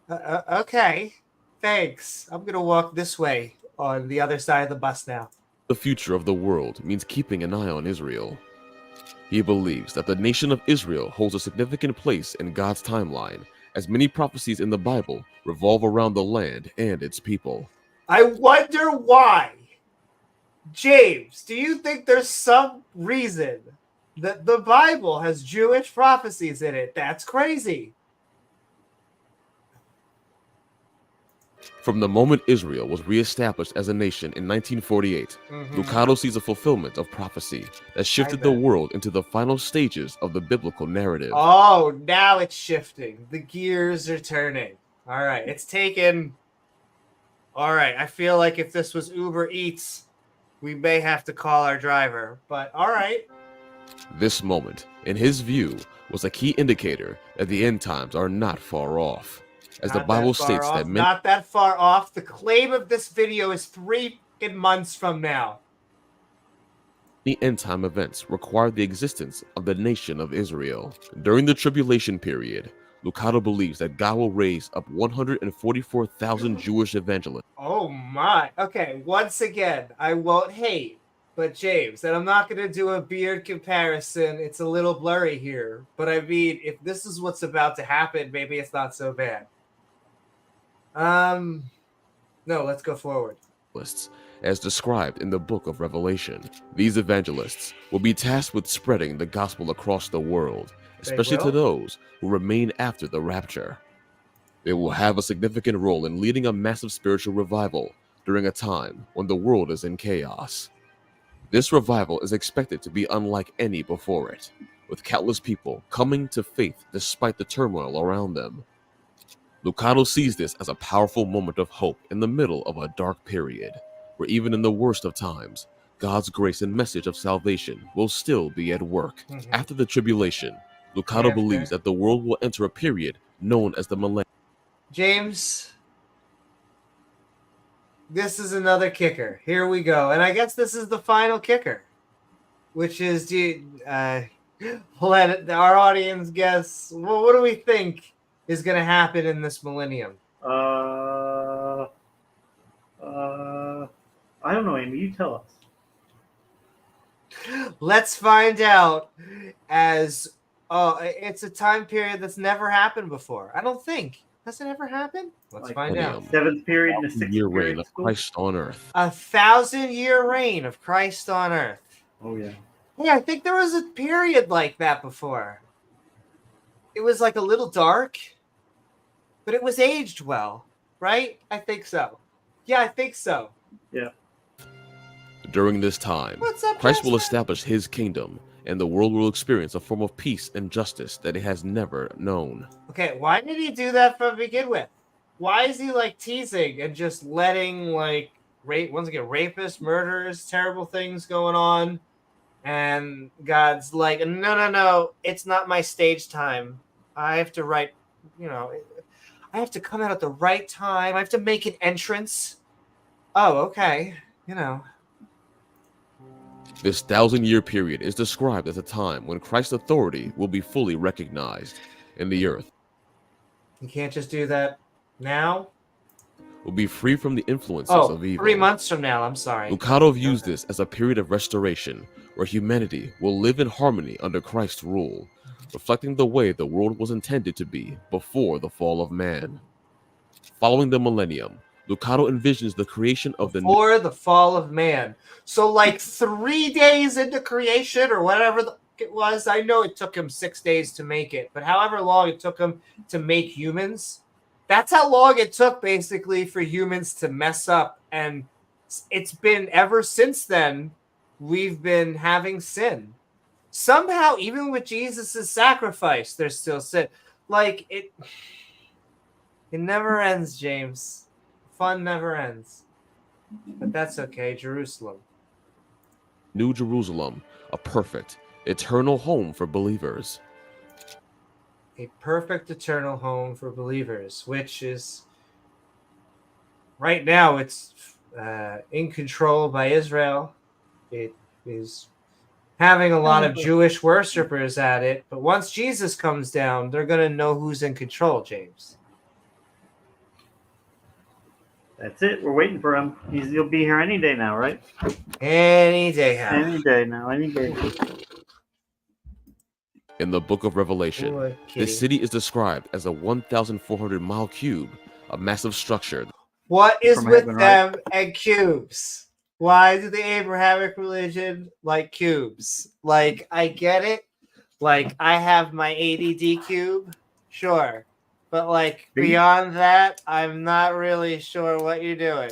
Okay, thanks. I'm going to walk this way on the other side of the bus now. the future of the world means keeping an eye on Israel. He believes that the nation of Israel holds a significant place in God's timeline, as many prophecies in the Bible revolve around the land and its people. I wonder why. James, do you think there's some reason that the Bible has Jewish prophecies in it? That's crazy. From the moment Israel was reestablished as a nation in 1948, Lucado sees a fulfillment of prophecy that shifted the world into the final stages of the biblical narrative. Oh, now it's shifting. The gears are turning. All right, it's taken. All right, I feel like if this was Uber Eats, we may have to call our driver, but all right. This moment, in his view, was a key indicator that the end times are not far off. As the Bible states that not that far off. The claim of this video is 3 months from now. The end time events required the existence of the nation of Israel. During the tribulation period, Lucado believes that God will raise up 144,000 Jewish evangelists. Oh my. Okay, once again, I won't hate, but James, and I'm not going to do a beard comparison. It's a little blurry here. But I mean, if this is what's about to happen, maybe it's not so bad. No, let's go forward. As described in the book of Revelation, these evangelists will be tasked with spreading the gospel across the world, especially to those who remain after the rapture. They will have a significant role in leading a massive spiritual revival during a time when the world is in chaos. This revival is expected to be unlike any before it, with countless people coming to faith despite the turmoil around them. Lucado sees this as a powerful moment of hope in the middle of a dark period, where even in the worst of times, God's grace and message of salvation will still be at work. After the tribulation, Lucado believes that the world will enter a period known as the millennium. James, this is another kicker. Here we go. And I guess this is the final kicker, which is, let our audience guess. Well, what do we think is going to happen in this millennium? I don't know, Amy. You tell us. Let's find out. As it's a time period that's never happened before. I don't think. Has it ever happened? Let's find out. 7th period and the 6th year period reign of Christ on earth. 1,000-year reign of Christ on earth. Oh yeah. Yeah, I think there was a period like that before. It was like a little dark, but it was aged well, right? I think so. Yeah, I think so. Yeah. During this time, Christ will establish his kingdom, and the world will experience a form of peace and justice that it has never known. Okay, why did he do that to begin with? Why is he like teasing and just letting like once again rapists, murderers, terrible things going on? And God's like, no, it's not my stage time. I have to write, I have to come out at the right time. I have to make an entrance. Oh, okay. This 1,000-year period is described as a time when Christ's authority will be fully recognized, and the earth You can't just do that now. will be free from the influences Oh, of evil. 3 months from now. I'm sorry. Lucado views this as a period of restoration where humanity will live in harmony under Christ's rule, reflecting the way the world was intended to be before the fall of man. Following the millennium, Lucado envisions the creation of Before the fall of man. So like 3 days into creation or whatever it was. I know it took him 6 days to make it, but however long it took him to make humans, that's how long it took basically for humans to mess up. And it's been ever since then, we've been having sin. Somehow, even with Jesus' sacrifice, there's still sin. Like, it never ends, James. Fun never ends. But that's okay. Jerusalem. New Jerusalem, a perfect, eternal home for believers. A perfect eternal home for believers, which is right now it's in control by Israel. It is having a lot of Jewish worshipers at it, but once Jesus comes down, they're going to know who's in control, James. That's it. We're waiting for him. He'll be here any day now, right? Any day now. Any day now. Any day. In the book of Revelation, Boy, this city is described as a 1,400-mile cube, a massive structure. What is From with heaven, them and cubes? Why do the Abrahamic religion like cubes? Like, I get it. Like, I have my ADD cube. Sure. But, like, beyond that, I'm not really sure what you're doing.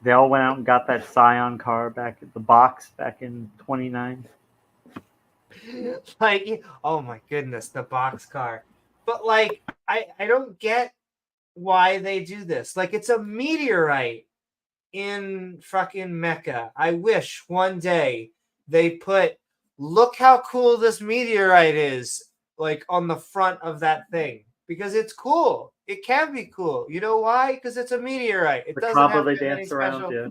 They all went out and got that Scion car back at the box back in 29. Like, oh my goodness, the boxcar. But, like, I don't get why they do this. Like, it's a meteorite in fucking Mecca. I wish one day they put, look how cool this meteorite is, like, on the front of that thing. Because it's cool. It can be cool. You know why? Because it's a meteorite. It doesn't have they any dance special... around, yeah.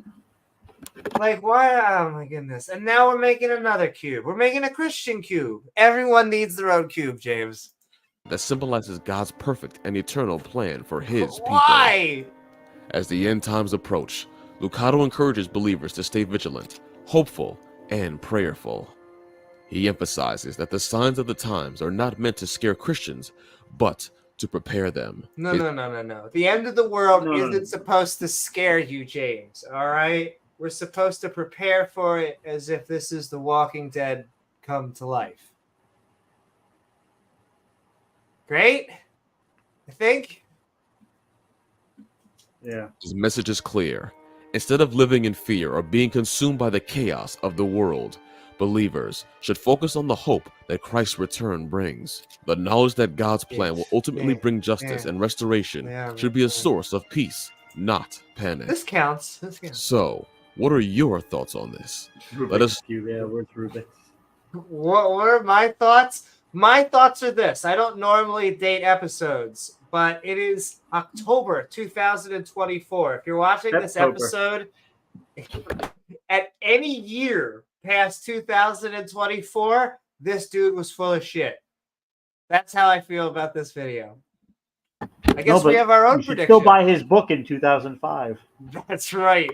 Like, why? Oh my goodness. And now we're making another cube. We're making a Christian cube. Everyone needs their own cube, James. That symbolizes God's perfect and eternal plan for his people. Why? As the end times approach, Lucado encourages believers to stay vigilant, hopeful, and prayerful. He emphasizes that the signs of the times are not meant to scare Christians, but to prepare them. No. The end of the world isn't supposed to scare you, James. All right? We're supposed to prepare for it as if this is The Walking Dead come to life. Great? I think? Yeah. His message is clear. Instead of living in fear or being consumed by the chaos of the world, believers should focus on the hope that Christ's return brings. The knowledge that God's plan will ultimately bring justice and restoration should be a source of peace, not panic. This counts. So, what are your thoughts on this? Rubiks cube, yeah, where's Rubiks? What are my thoughts? My thoughts are this. I don't normally date episodes, but it is October 2024. If you're watching this episode at any year past 2024, this dude was full of shit. That's how I feel about this video. I guess we have our own prediction. Still buy his book in 2005. That's right.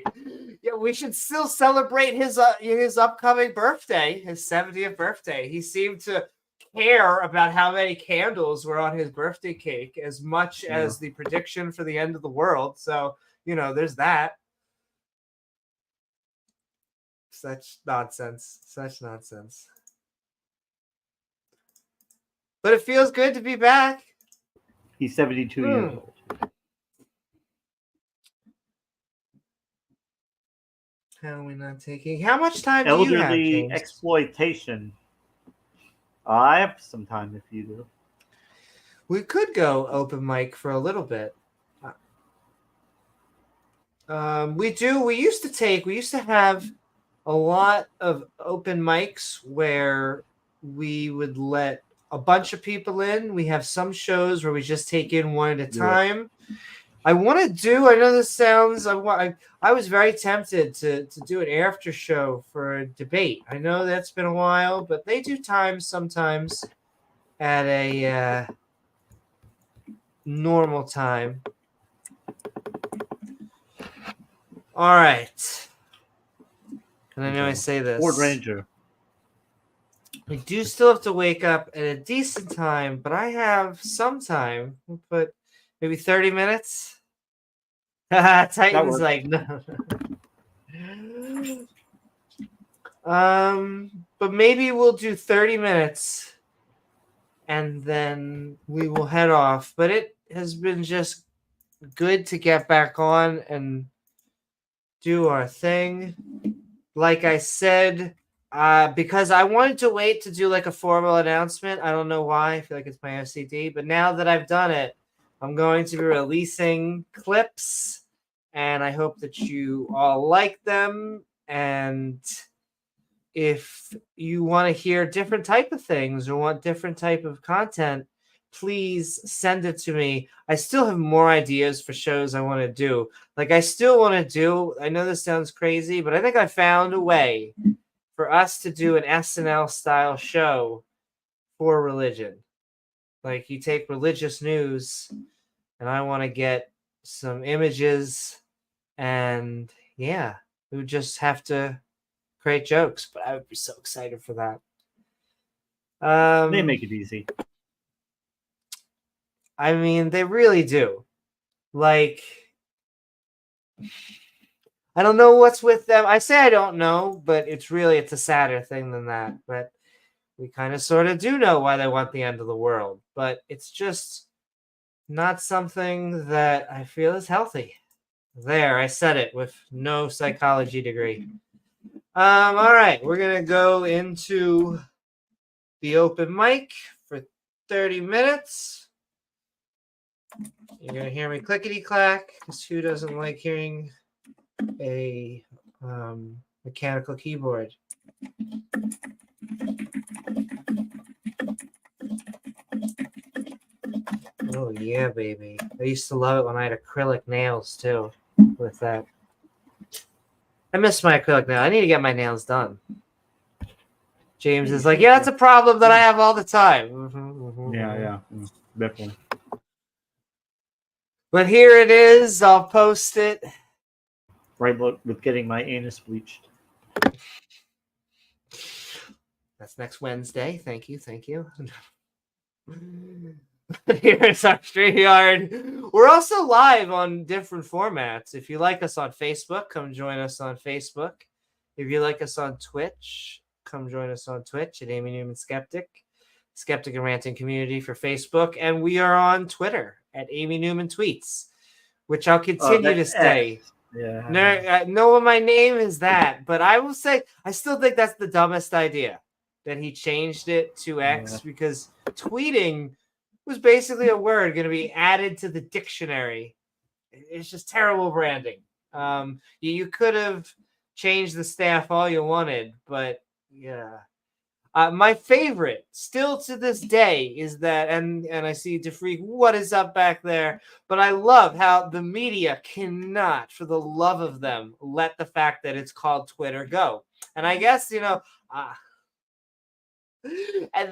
Yeah, we should still celebrate his upcoming birthday, his 70th birthday. He seemed to care about how many candles were on his birthday cake as much as the prediction for the end of the world. So, there's that. Such nonsense. But it feels good to be back. He's 72 years old. How are we not taking? How much time do you have, Elderly James? exploitation. I have some time if you do. We could go open mic for a little bit. We used to have a lot of open mics where we would let a bunch of people in. We have some shows where we just take in one at a time. I want to do. I know this sounds. I was very tempted to do an after show for a debate. I know that's been a while, but they do time sometimes at a normal time. All right. And I know I say this. Ford Ranger. We do still have to wake up at a decent time, but I have some time. We'll put maybe 30 minutes. Titan's like, no. But maybe we'll do 30 minutes and then we will head off. But it has been just good to get back on and do our thing. Like I said, because I wanted to wait to do like a formal announcement. I don't know why. I feel like it's my OCD. But now that I've done it, I'm going to be releasing clips. And I hope that you all like them. And if you want to hear different type of things or want different type of content, please send it to me. I still have more ideas for shows I want to do. Like I still want to do, I know this sounds crazy, but I think I found a way for us to do an SNL style show for religion. Like you take religious news and I want to get some images and yeah, we would just have to create jokes, but I would be so excited for that. They make it easy. I mean, they really do. Like, I don't know what's with them. I say I don't know, but it's a sadder thing than that. But we kind of sort of do know why they want the end of the world. But it's just not something that I feel is healthy. There, I said it with no psychology degree. All right, we're going to go into the open mic for 30 minutes. You're going to hear me clickety-clack, because who doesn't like hearing a mechanical keyboard? Oh, yeah, baby. I used to love it when I had acrylic nails, too, with that. I miss my acrylic nail. I need to get my nails done. James is like, yeah, that's a problem that I have all the time. Yeah, definitely. But here it is. I'll post it. Right, look, with getting my anus bleached. That's next Wednesday. Thank you. Here's our StreamYard. We're also live on different formats. If you like us on Facebook, come join us on Facebook. If you like us on Twitch, come join us on Twitch at Amy Newman Skeptic and Ranting Community for Facebook. And we are on Twitter at Amy Newman Tweets, which I'll continue to stay. Yeah. No, my name is that. But I will say, I still think that's the dumbest idea that he changed it to X because tweeting was basically a word going to be added to the dictionary. It's just terrible branding. You could have changed the staff all you wanted, but yeah. My favorite, still to this day, is that, and I see DeFreak, what is up back there? But I love how the media cannot, for the love of them, let the fact that it's called Twitter go. And I guess, and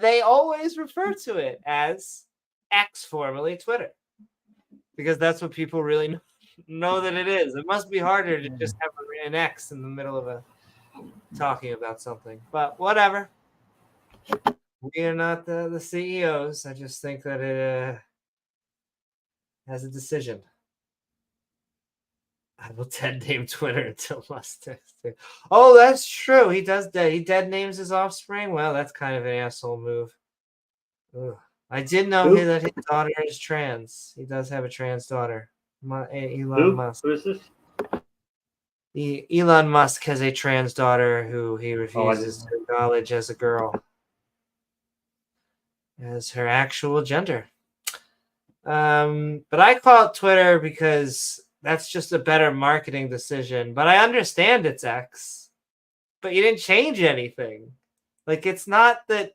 they always refer to it as X, formerly Twitter, because that's what people really know that it is. It must be harder to just have an X in the middle of talking about something, but whatever. We are not the CEOs. I just think that it has a decision. I will dead name Twitter until Mustache. Oh, that's true. He does dead. He dead names his offspring. Well, that's kind of an asshole move. Ugh. I did know that his daughter is trans. He does have a trans daughter. Elon Musk. Who is this? Elon Musk has a trans daughter who he refuses to acknowledge as a girl, as her actual gender. But I call it Twitter because that's just a better marketing decision. But I understand it's X. But you didn't change anything. Like, it's not that.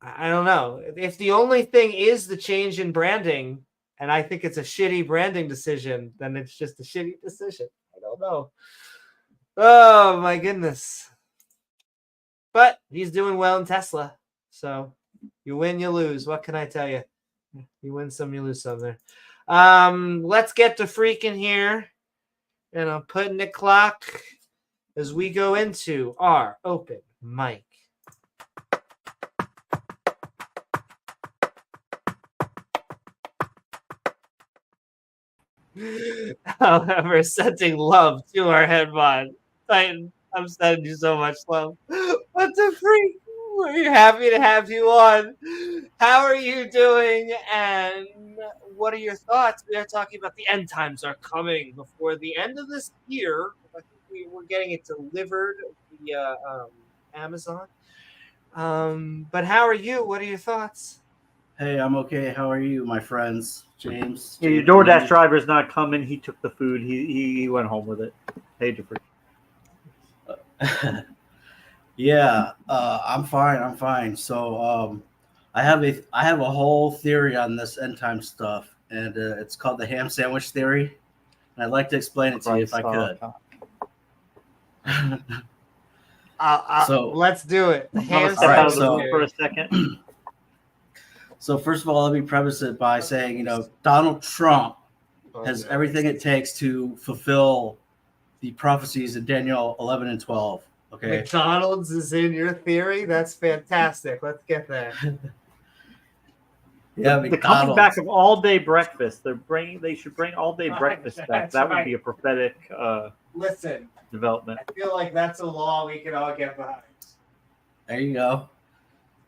I don't know. If the only thing is the change in branding, and I think it's a shitty branding decision, then it's just a shitty decision. I don't know. Oh my goodness. But he's doing well in Tesla. So you win, you lose. What can I tell you? You win some, you lose some there. Let's get to freaking here. And I'm putting the clock as we go into our open mic. However, sending love to our head mod. Titan, I'm sending you so much love. What the freak? We're happy to have you on. How are you doing? And what are your thoughts? We are talking about the end times are coming before the end of this year. I think we're getting it delivered via Amazon. But how are you? What are your thoughts? Hey, I'm okay. How are you, my friends? James? Yeah, your DoorDash driver's not coming. He took the food. He went home with it. Hey, Jeffrey. Yeah, I'm fine. I'm fine. So, I have a whole theory on this end time stuff, and it's called the ham sandwich theory. And I'd like to explain it to you if I could. So let's do it. The ham Step out of the so- room for a second. So first of all, let me preface it by saying, Donald Trump has everything it takes to fulfill the prophecies in Daniel 11 and 12. Okay. McDonald's is in your theory? That's fantastic. Let's get there. Yeah, The coming back of all day breakfast. They should bring all day breakfast back. That would be a prophetic Listen, development. I feel like that's a law we can all get behind. There you go.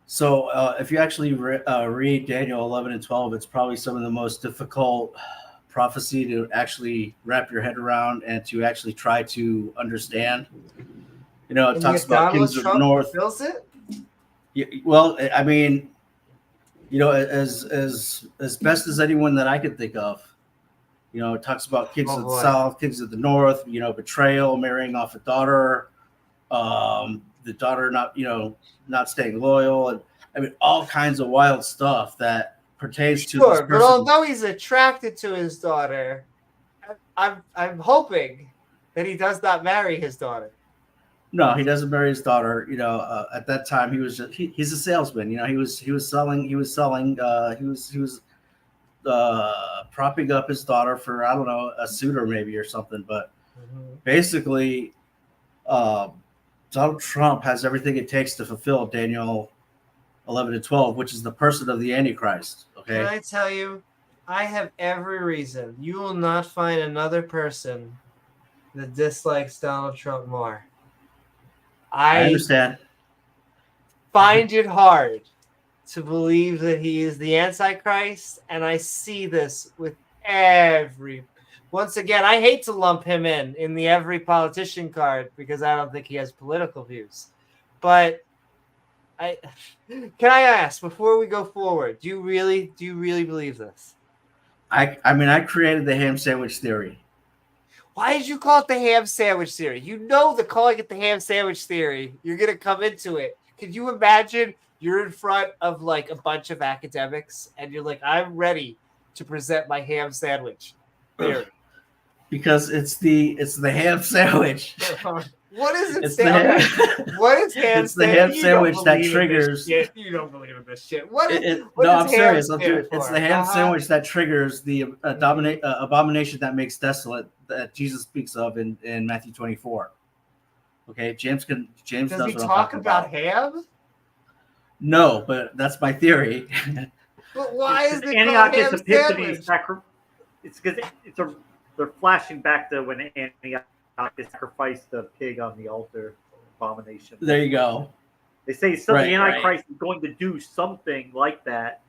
So if you actually read Daniel 11 and 12, it's probably some of the most difficult prophecy to actually wrap your head around and to actually try to understand. It talks about kings of the north. Fulfills it? Yeah, well, I mean, as best as anyone that I could think of, it talks about kings of the south, kings of the north, betrayal, marrying off a daughter, the daughter not staying loyal, and I mean all kinds of wild stuff that pertains to this person. But although he's attracted to his daughter, I'm hoping that he does not marry his daughter. No, he doesn't marry his daughter. At that time he was he's a salesman. He was propping up his daughter for, I don't know, a suitor maybe or something. But basically, Donald Trump has everything it takes to fulfill Daniel 11 and 12, which is the person of the Antichrist. Okay. Can I tell you, I have every reason. You will not find another person that dislikes Donald Trump more. I understand. Find it hard to believe that he is the Antichrist, and I see this with every. Once again, I hate to lump him in the every politician card because I don't think he has political views. But can I ask, before we go forward, do you really believe this? I mean, I created the ham sandwich theory. Why did you call it the ham sandwich theory? You know that calling it the ham sandwich theory, you're going to come into it. Could you imagine you're in front of like a bunch of academics and you're like, I'm ready to present my ham sandwich theory? Because it's the ham sandwich. What is it? What is ham? It's the ham sandwich that triggers. You don't believe in this shit. What no, I'm serious. It's the ham sandwich that triggers the abomination that makes desolate that Jesus speaks of in Matthew 24. Okay, James does he what talk I'm about ham? No, but that's my theory. But why is it Antiochus called ham Epiphanes? sandwich? It's because they're flashing back to when Antiochus sacrificed the pig on the altar. Abomination. There you go. They say the Antichrist is going to do something like that.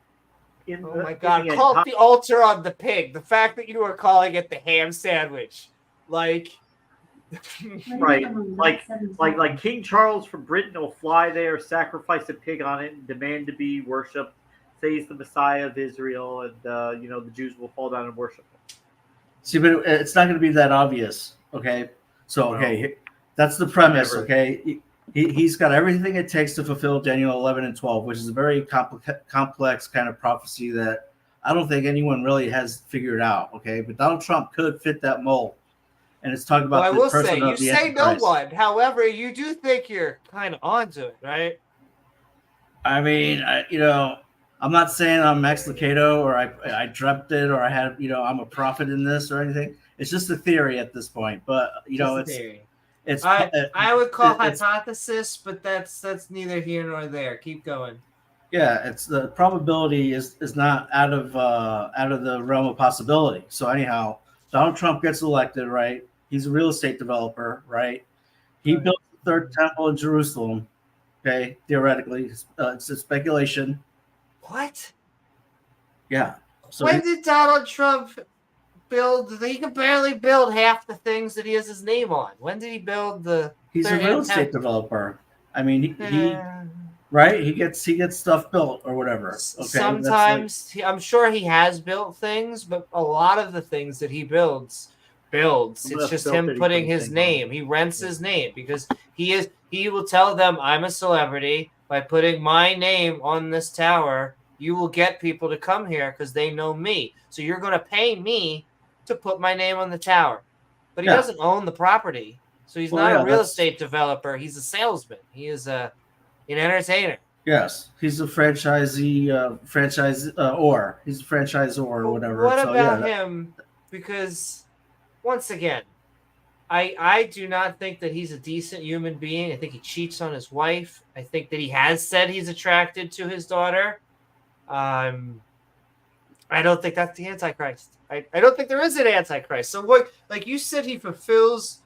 Oh my God! Call it the altar on the pig. The fact that you are calling it the ham sandwich, like like King Charles from Britain will fly there, sacrifice a pig on it, and demand to be worshipped. Say he's the Messiah of Israel, and the Jews will fall down and worship him. See, but it's not going to be that obvious. Okay, so that's the premise. Never. Okay, He's got everything it takes to fulfill Daniel 11 and 12, which is a very complex kind of prophecy that I don't think anyone really has figured out. Okay, but Donald Trump could fit that mold, and it's talking about I the will person say, of you the say no Antichrist. one. However, you do think you're kind of onto it, right? I mean, I'm not saying I'm Max Lucado or I dreamt it or I had, I'm a prophet in this or anything. It's just a theory at this point. But it's I would call it's hypothesis, but that's neither here nor there. Keep going. yeah, it's the probability is not out of the realm of possibility. So anyhow, Donald Trump gets elected, right? He's a real estate developer, right? He built the third temple in Jerusalem. Okay, theoretically, it's a speculation. What? Yeah. So when did Donald Trump build? He can barely build half the things that he has his name on. When did he build the? He's a real estate developer. I mean, he right? He gets stuff built or whatever. Okay. Sometimes I'm sure he has built things, but a lot of the things that he builds. It's just him putting his name. He rents his name because he will tell them, I'm a celebrity. By putting my name on this tower, you will get people to come here because they know me. So you're going to pay me to put my name on the tower. But he doesn't own the property. So he's not a real estate developer. He's a salesman. He is an entertainer. Yes, he's a franchisee, He's a franchisor or whatever. What about him? Because once again, I do not think that he's a decent human being. I think he cheats on his wife. I think that he has said he's attracted to his daughter. I don't think that's the Antichrist. I don't think there is an Antichrist. So what, like you said, he fulfills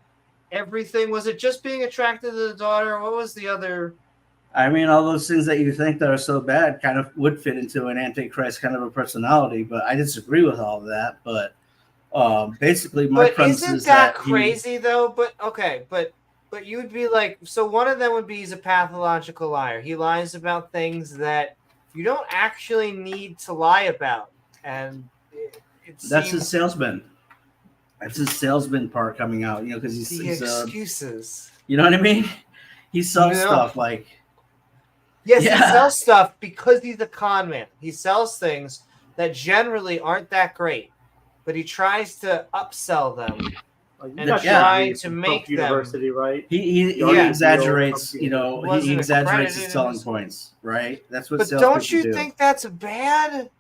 everything. Was it just being attracted to the daughter? What was the other? I mean, all those things that you think that are so bad kind of would fit into an Antichrist kind of a personality, but I disagree with all of that. But basically, my premise isn't is that crazy though? But okay, but you would be like, so one of them would be he's a pathological liar. He lies about things that you don't actually need to lie about, and that's his salesman. That's his salesman part coming out, because he's excuses. You know what I mean? He sells stuff like. Yes, he sells stuff because he's a con man. He sells things that generally aren't that great, but he tries to upsell them and try to make University, them. Right? He exaggerates, he exaggerates his selling points, right? That's what. But don't you think that's bad?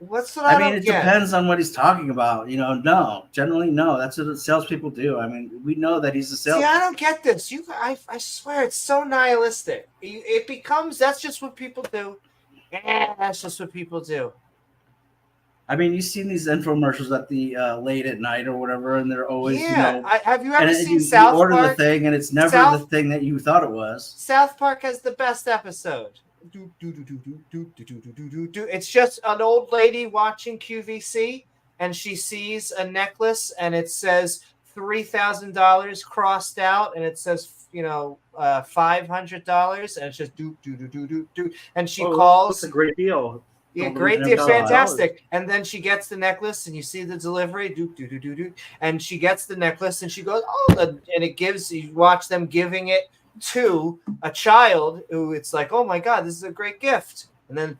What's what I mean? It depends on what he's talking about. No, generally no. That's what salespeople do. I mean, we know that he's a salesman. See, I don't get this. I swear it's so nihilistic. It becomes that's just what people do. That's just what people do. I mean, you've seen these infomercials at the late at night or whatever, and they're always have you ever seen South Park? You order Park? The thing, and it's never the thing that you thought it was. South Park has the best episode. It's just an old lady watching QVC, and she sees a necklace, and it says $3,000 crossed out, and it says $500, and it's just do, and she calls. That's a great deal. Yeah, great deal, fantastic. And then she gets the necklace, and you see the delivery, and she gets the necklace, and she goes, and it gives. You watch them giving it to a child who it's like, oh my god, this is a great gift. And then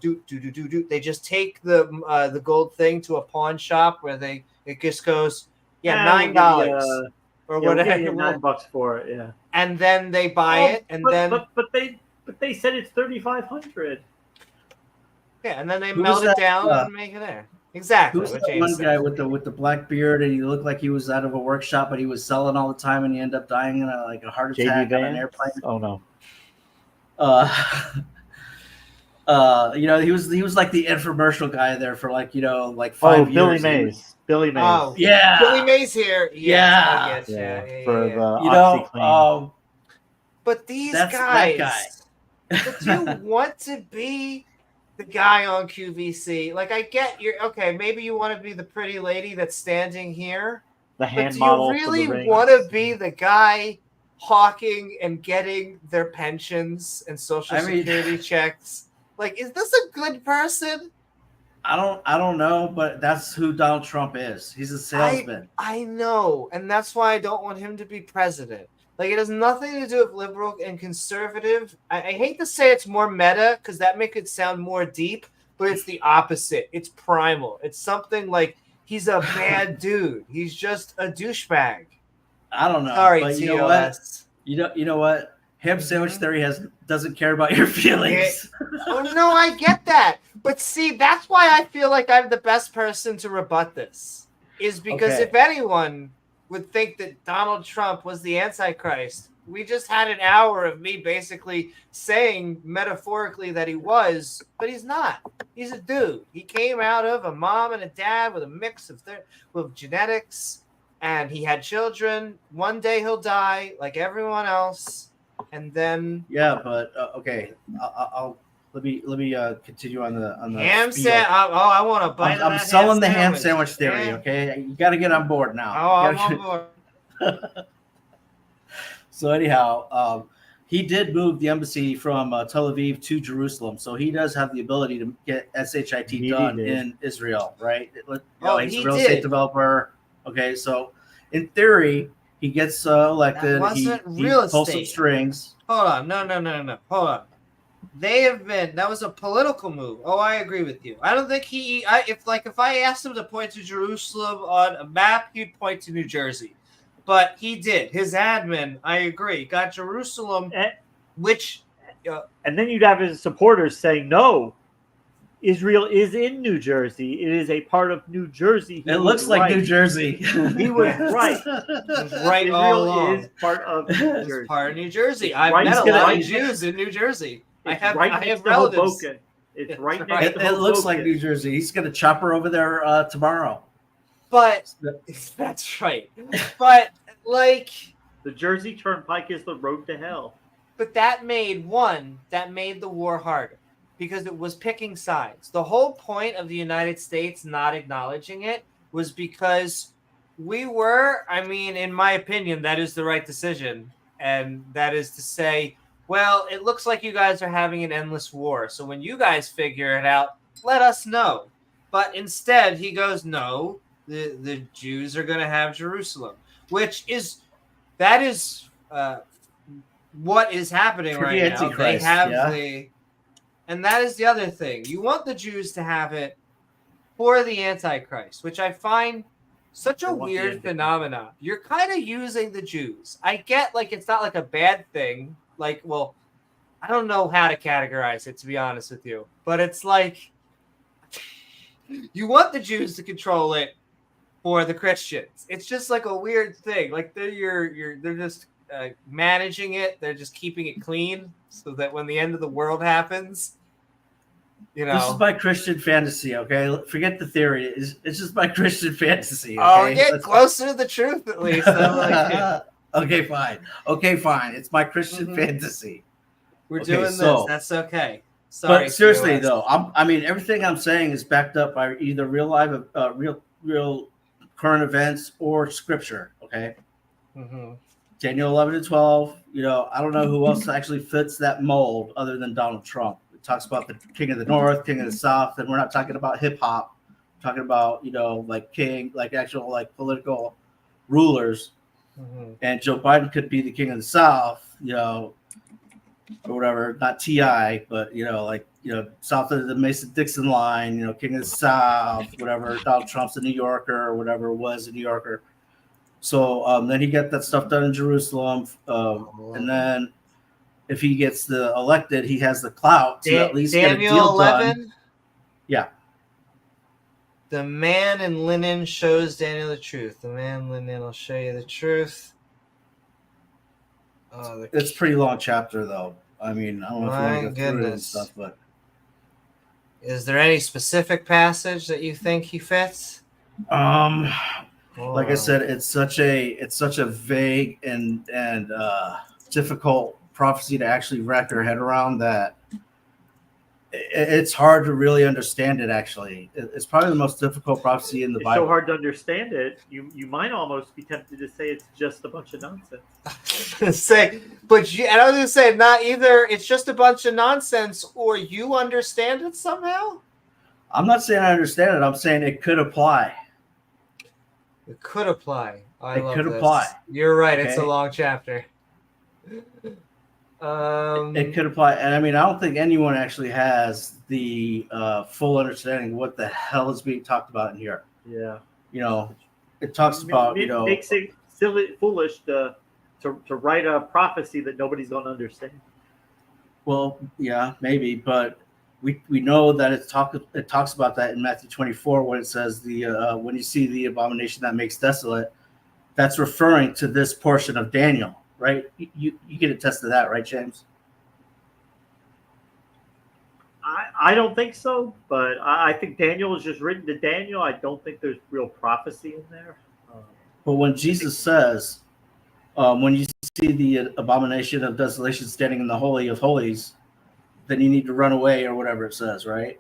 they just take the gold thing to a pawn shop where it just goes $9 or whatever, $9 for it, yeah. And then they buy it, and but they said it's $3,500. Yeah, and then they melt it down and make it there. Exactly. Who's that one guy with the black beard, and he looked like he was out of a workshop, but he was selling all the time, and he ended up dying in a heart attack on an airplane? Oh no. He was like the infomercial guy there for 5 years. Billy Mays. Billy Mays. Oh yeah. Billy Mays here. Yeah. For the OxyClean. But these guys. But do you want to be the guy on QVC? Like, I get maybe you want to be the pretty lady that's standing here. The hand model. Do you really want to be the guy hawking and getting their pensions and social security checks? Like, is this a good person? I don't know, but that's who Donald Trump is. He's a salesman. I know, and that's why I don't want him to be president. Like, it has nothing to do with liberal and conservative. I hate to say it's more meta because that makes it sound more deep, but it's the opposite. It's primal. It's something like he's a bad dude. He's just a douchebag. I don't know. Sorry, but TOS. you know what? You know what? Ham sandwich theory doesn't care about your feelings. Oh no, I get that. But see, that's why I feel like I'm the best person to rebut this. Is because if anyone would think that Donald Trump was the Antichrist, we just had an hour of me basically saying metaphorically that he was, but he's not. He's a dude. He came out of a mom and a dad with a mix of with genetics, and he had children. One day he'll die like everyone else. And then but okay, I'll let me continue on the ham sandwich. I want to bite. I'm selling the ham sandwich theory. Yeah. Okay, you got to get on board now. Oh, I'm on board. So anyhow, he did move the embassy from Tel Aviv to Jerusalem, so he does have the ability to get SHIT done in Israel, right? He's a real estate developer. Okay, so in theory, he gets elected. He pulls some strings. Hold on. No. Hold on. That was a political move. Oh, I agree with you. I don't think if I asked him to point to Jerusalem on a map, he'd point to New Jersey. But he did. His admin, I agree, got Jerusalem, and then you'd have his supporters saying, no, Israel is in New Jersey. It is a part of New Jersey. It looks like New Jersey. He was right. Right all Israel along. is part of New Jersey. It's part of New Jersey. I've met a lot of Jews in New Jersey. I have relatives. It's right next to It looks like New Jersey. He's going to chop her over there tomorrow. But that's right. But the Jersey Turnpike is the road to hell. But that made the war harder because it was picking sides. The whole point of the United States not acknowledging it was because we were, in my opinion, that is the right decision. And that is to say, well, it looks like you guys are having an endless war. So when you guys figure it out, let us know. But instead, he goes, no, the Jews are going to have Jerusalem, what is happening right now. They have and that is the other thing. You want the Jews to have it for the Antichrist, which I find such a weird phenomenon. You're kind of using the Jews. I get it's not like a bad thing. I don't know how to categorize it, to be honest with you. But it's like you want the Jews to control it for the Christians. It's just like a weird thing. They're just managing it. They're just keeping it clean so that when the end of the world happens, This is my Christian fantasy, okay? Forget the theory. It's just my Christian fantasy. Okay? Oh, get closer to the truth at least. Okay, fine. It's my Christian fantasy. We're doing this. That's okay. Sorry, but seriously, though, everything I'm saying is backed up by either real current events or scripture. Okay. Mm-hmm. Daniel 11-12. I don't know who else actually fits that mold other than Donald Trump. It talks about the king of the north, king of the south, and we're not talking about hip hop. We're talking about actual political rulers. Mm-hmm. And Joe Biden could be the king of the south. Or whatever, not TI, but south of the Mason-Dixon line, king of the South, whatever. Donald Trump's a New Yorker, or whatever was a New Yorker. So then he got that stuff done in Jerusalem, and then if he gets elected, he has the clout to at least get a deal 11? Done. Yeah. The man in linen shows Daniel the truth. The man in linen will show you the truth. It's a pretty long chapter, though. I don't know if you want to go through it and stuff, but is there any specific passage that you think he fits? Like I said, it's such a vague and difficult prophecy to actually wrap your head around that it's hard to really understand it. Actually, it's probably the most difficult prophecy in the Bible. It's so hard to understand it. You might almost be tempted to say it's just a bunch of nonsense. I was going to say not either. It's just a bunch of nonsense, or you understand it somehow. I'm not saying I understand it. I'm saying it could apply. It could apply. It could apply. You're right. Okay. It's a long chapter. It could apply, and I mean, I don't think anyone actually has the full understanding of what the hell is being talked about in here. Yeah. It talks about it makes it silly, foolish to write a prophecy that nobody's going to understand. Well, yeah, maybe, but we know that it talks about that in Matthew 24 when it says when you see the abomination that makes desolate, that's referring to this portion of Daniel, right? You can attest to that, right, James? I don't think so, but I think Daniel is just written to Daniel. I don't think there's real prophecy in there. But when Jesus says, when you see the abomination of desolation standing in the Holy of Holies, then you need to run away or whatever it says, right?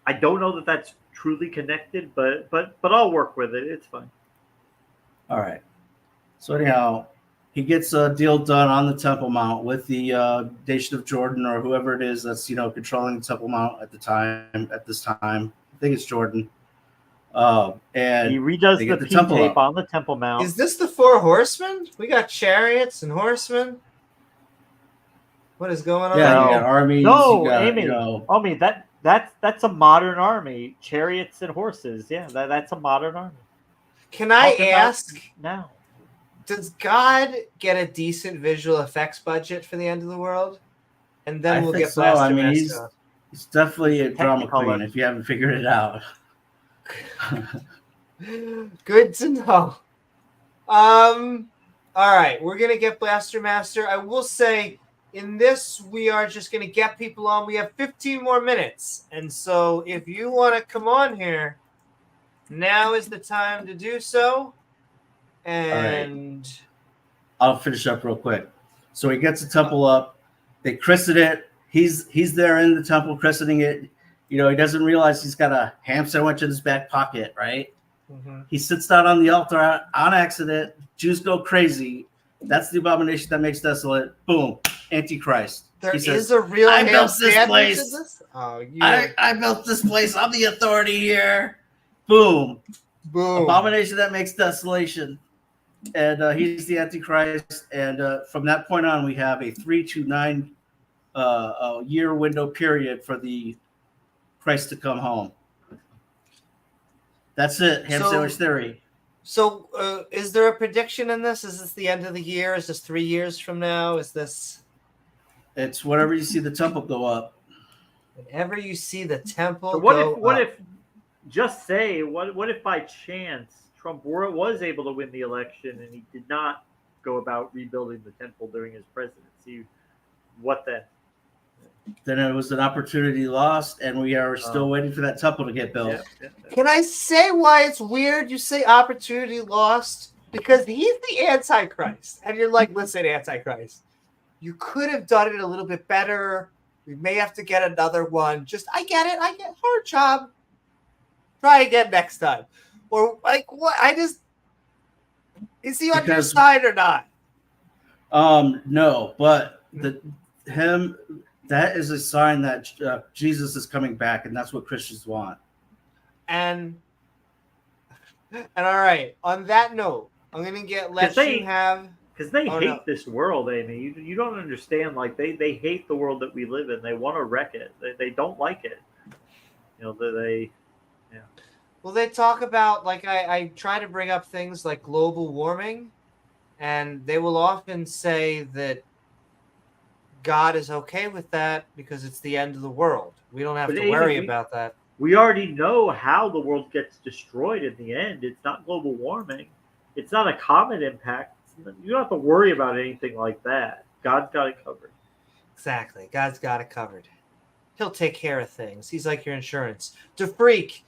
I don't know that that's truly connected, but I'll work with it. It's fine. All right. So anyhow, he gets a deal done on the Temple Mount with the nation of Jordan or whoever it is that's controlling the Temple Mount at this time. I think it's Jordan. And he redoes the temple tape up on the Temple Mount. Is this the 4 horsemen? We got chariots and horsemen. What is going on? Yeah, you got armies. No, you got, Amy. Amy, that's a modern army. Chariots and horses. Yeah, that's a modern army. Can I ask now? Does God get a decent visual effects budget for the end of the world? And then we'll get Blaster. I mean, he's definitely a drama queen if you haven't figured it out. Good to know. All right, we're gonna get Blaster Master. I will say, in this, we are just gonna get people on. We have 15 more minutes, and so if you want to come on here, now is the time to do so. And I'll finish up real quick. So he gets the temple up. They christen it. He's there in the temple christening it. He doesn't realize he's got a ham sandwich in his back pocket, right? Mm-hmm. He sits down on the altar on accident. Jews go crazy. That's the abomination that makes desolate. Boom. Antichrist. There is a real I built this place. This? Oh, I built this place. I'm the authority here. Boom. Boom. Abomination that makes desolation. And he's the Antichrist. And from that point on, we have a 3 to 9 year window period for the Christ to come home. That's it. Ham sandwich theory. So is there a prediction in this? Is this the end of the year? Is this 3 years from now? Is this? It's whenever you see the temple go up. Whenever you see the temple so what if just say what if by chance Trump was able to win the election and he did not go about rebuilding the temple during his presidency? What then? Then it was an opportunity lost, and we are still waiting for that temple to get built. Yeah. Can I say why it's weird you say opportunity lost? Because he's the Antichrist. And you're like, listen, Antichrist, you could have done it a little bit better. We may have to get another one. I get it. Hard job. Try again next time. Or like, what? Is he on your side or not? No, but that is a sign that Jesus is coming back, and that's what Christians want. And all right, on that note, I'm gonna because they hate this world, Amy. You don't understand. Like they hate the world that we live in. They want to wreck it. They don't like it. Well, they talk about, like, I try to bring up things like global warming, and they will often say that God is okay with that because it's the end of the world. We don't have to worry about that. We already know how the world gets destroyed in the end. It's not global warming. It's not a comet impact. You don't have to worry about anything like that. God's got it covered. Exactly. God's got it covered. He'll take care of things. He's like your insurance. DeFreak,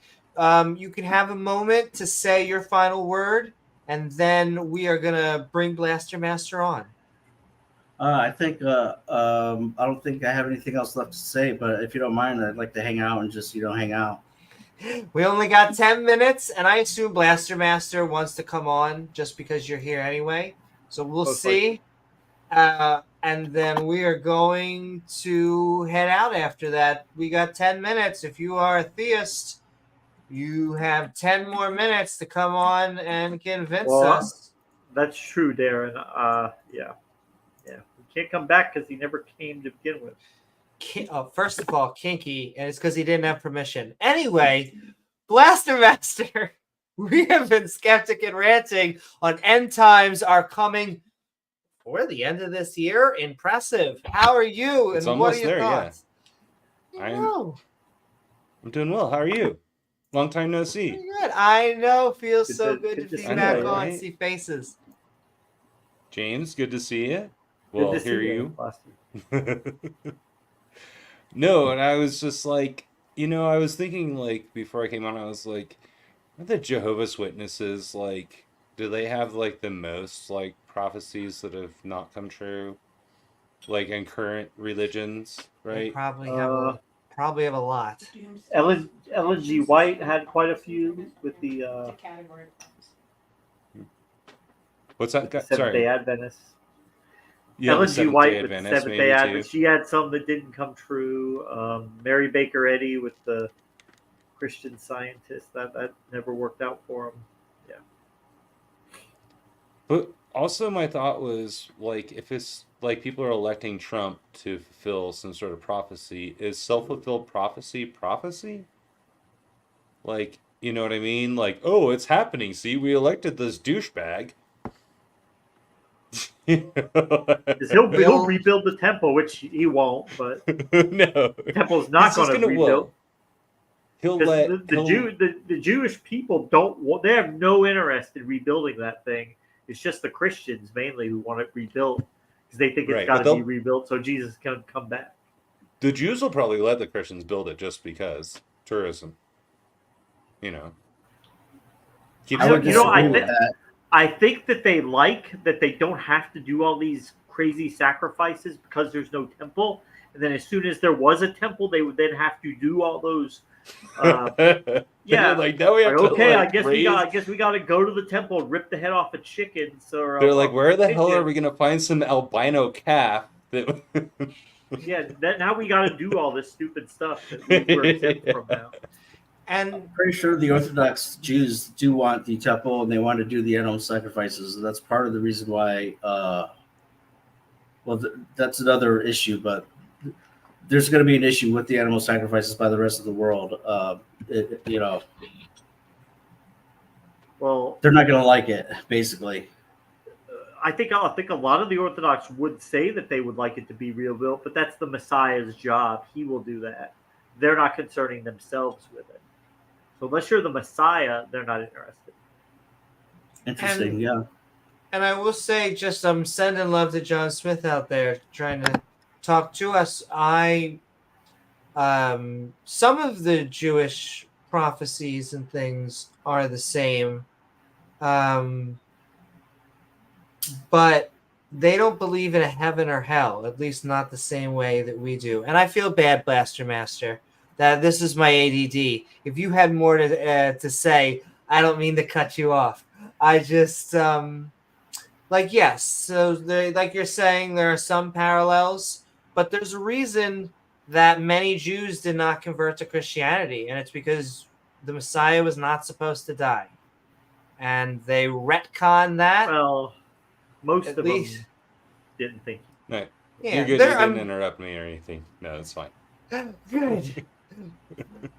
you can have a moment to say your final word, and then we are going to bring Blaster Master on. I think I don't think I have anything else left to say, but if you don't mind, I'd like to hang out and just hang out. We only got 10 minutes, and I assume Blaster Master wants to come on just because you're here anyway. So we'll see. And then we are going to head out after that. We got 10 minutes. If you are a theist, You have 10 more minutes to come on and convince Well, us. That's true, Darren. Yeah. He can't come back because he never came to begin with. First of all, kinky, and it's because he didn't have permission. Anyway, Blaster Master, we have been skeptic and ranting on end times are coming for the end of this year. Impressive. How are you? It's and what are almost your there, yeah. thoughts? I'm doing well. How are you? Long time no see. Pretty good. I know. Feels Good so to- good good to to be see back you, on, right? see faces. James, good to see you. Good Well, to see hear you. Buster. No, and I was just like, I was thinking like before I came on, I was like, are the Jehovah's Witnesses like, do they have like the most like prophecies that have not come true, like in current religions, They right? probably have a lot. Ellen G. White had quite a few with the What's that? Seventh-day Sorry. Adventists. Yeah, the Ellen G. Seventh-day White with the Adventists, Seventh-day maybe, too. Adventists. She had some that didn't come true. Mary Baker Eddy with the Christian Scientist. That never worked out for him. Yeah. But also my thought was like, if it's like people are electing Trump to fulfill some sort of prophecy, is self-fulfilled prophecy? Like, you know what I mean? Like, oh, it's happening. See, we elected this douchebag. Because he'll rebuild the temple, which he won't, but No. the temple's not He's just going to gonna rebuild. He'll Because let the Jewish people they have no interest in rebuilding that thing. It's just the Christians mainly who want it rebuilt because they think it's Right, got but to be rebuilt so Jesus can come back. the Jews will probably let the Christians build it just because tourism. Keeps I would them disagree warm. with that. I think that they like that they don't have to do all these crazy sacrifices because there's no temple. And then as soon as there was a temple, they would then have to do all those. Yeah, like now we have to. Okay, like, I guess we got to go to the temple and rip the head off a chicken. So They're like, where the hell are we gonna find some albino calf? That Yeah, now we got to do all this stupid stuff that we're exempt from now. And I'm pretty sure the Orthodox Jews do want the temple and they want to do the animal sacrifices. That's part of the reason why. That's another issue, but there's going to be an issue with the animal sacrifices by the rest of the world. Well, they're not going to like it, basically. I think a lot of the Orthodox would say that they would like it to be rebuilt, but that's the Messiah's job. He will do that. They're not concerning themselves with it. So unless you're the Messiah, they're not interested. Interesting, yeah. And I will say, just sending love to John Smith out there trying to talk to us. Some of the Jewish prophecies and things are the same, but they don't believe in a heaven or hell, at least not the same way that we do. And I feel bad, Blaster Master, that this is my ADD. If you had more to say, I don't mean to cut you off. I just yes. So like you're saying, there are some parallels, but there's a reason that many Jews did not convert to Christianity, and it's because the Messiah was not supposed to die, and they retcon that. Well, most At of least- them didn't think. Right. Yeah, You're good. You didn't interrupt me or anything. No, it's fine. Good.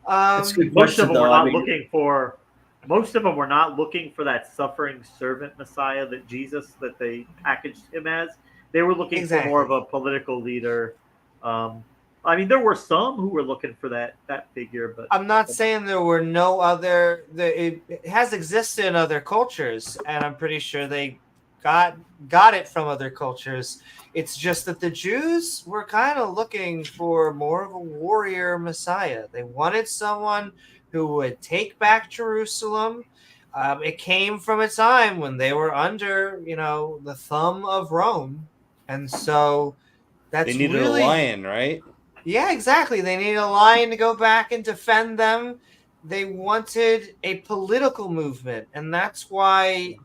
That's a good Most of question, them were though. I not mean, looking for. Most of them were not looking for that suffering servant Messiah that Jesus that they packaged him as. They were looking for more of a political leader. I mean, there were some who were looking for that figure, but I'm not saying there were no other. It has existed in other cultures, and I'm pretty sure they got it from other cultures. It's just that the Jews were kind of looking for more of a warrior Messiah. They wanted someone who would take back Jerusalem. It came from a time when they were under, the thumb of Rome, and so that's They needed really a lion, right? Yeah, exactly. They needed a lion to go back and defend them. They wanted a political movement, and that's why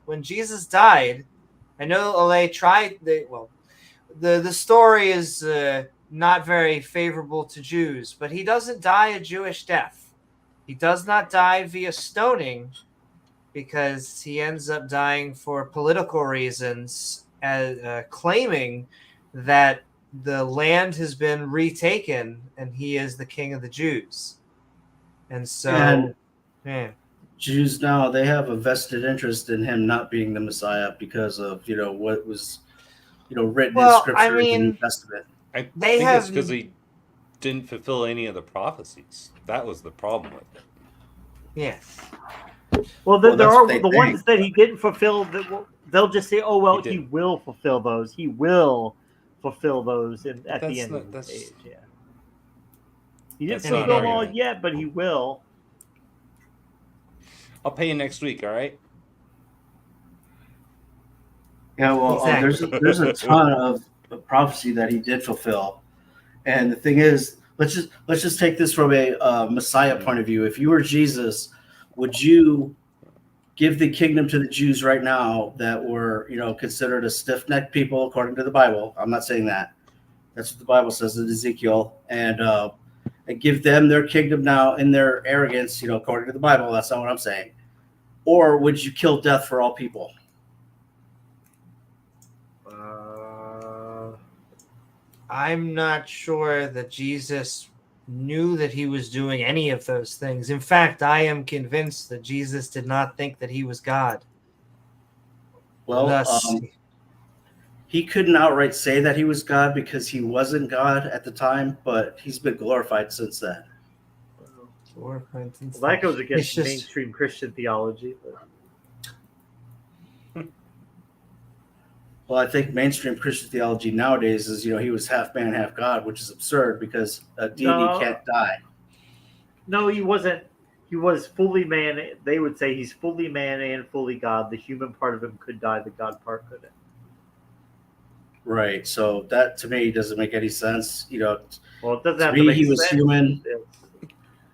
when Jesus died, I know they tried. The story is not very favorable to Jews, but he doesn't die a Jewish death. He does not die via stoning because he ends up dying for political reasons, claiming that the land has been retaken and he is the king of the Jews. And so, Jews now, they have a vested interest in him not being the Messiah because of, what was, written in Scripture in the New Testament. I think it's because he didn't fulfill any of the prophecies. That was the problem with it. Yes. Well, there are the ones that he didn't fulfill. They'll just say, "Oh well, he will fulfill those. He will fulfill those at the end of the age." Yeah. He didn't fulfill them all yet, but he will. I'll pay you next week. All right. Yeah, well, there's a ton of prophecy that he did fulfill, and the thing is, let's just take this from a Messiah point of view. If you were Jesus, would you give the kingdom to the Jews right now that were, considered a stiff-necked people according to the Bible? I'm not saying that. That's what the Bible says in Ezekiel, and give them their kingdom now in their arrogance, according to the Bible. That's not what I'm saying. Or would you kill death for all people? I'm not sure that Jesus knew that he was doing any of those things. In fact, I am convinced that Jesus did not think that he was God. Well, he couldn't outright say that he was God because he wasn't God at the time, but he's been glorified since then. Well, that goes against mainstream Christian theology. But... Well, I think mainstream Christian theology nowadays is, he was half man, half God, which is absurd because a deity can't die. No, he wasn't. He was fully man. They would say he's fully man and fully God. The human part of him could die. The God part couldn't. Right. So that, to me, doesn't make any sense. Well, it doesn't have to me, he was sense. Human.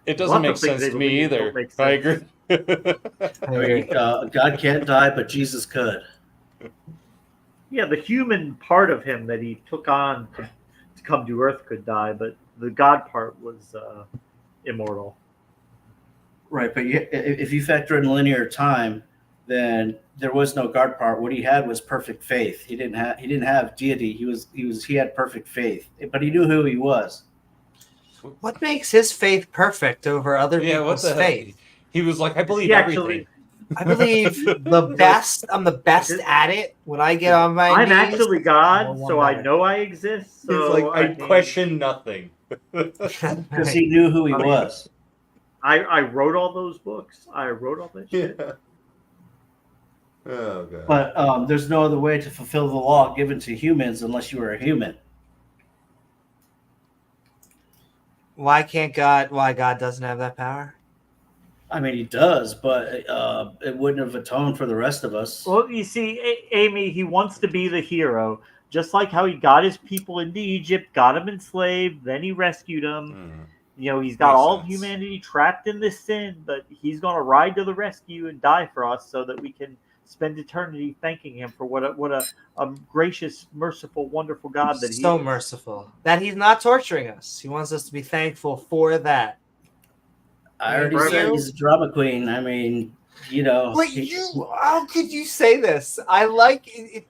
It doesn't make sense to me either. I agree. God can't die, but Jesus could. Yeah, the human part of him that he took on to come to Earth could die, but the God part was immortal. Right, but if you factor in linear time, then there was no God part. What he had was perfect faith. He didn't have deity. He had perfect faith, but he knew who he was. What makes his faith perfect over other people's faith? He was like, I believe everything. I believe the best. I'm the best at it when I get on my knees. I'm actually God, so I know I exist. So he's like, I question nothing. Because he knew who he was. I wrote all those books. I wrote all that shit. Yeah. Oh, God. But there's no other way to fulfill the law given to humans unless you are a human. Why God doesn't have that power? I mean, he does, but it wouldn't have atoned for the rest of us. Well, you see, Amy, he wants to be the hero, just like how he got his people into Egypt, got them enslaved, then he rescued them. He's got all of humanity trapped in this sin, but he's going to ride to the rescue and die for us so that we can spend eternity thanking him for what a gracious, merciful, wonderful God that he is. So merciful that he's not torturing us. He wants us to be thankful for that. I already said he's a drama queen. I mean, But how could you say this? I like it.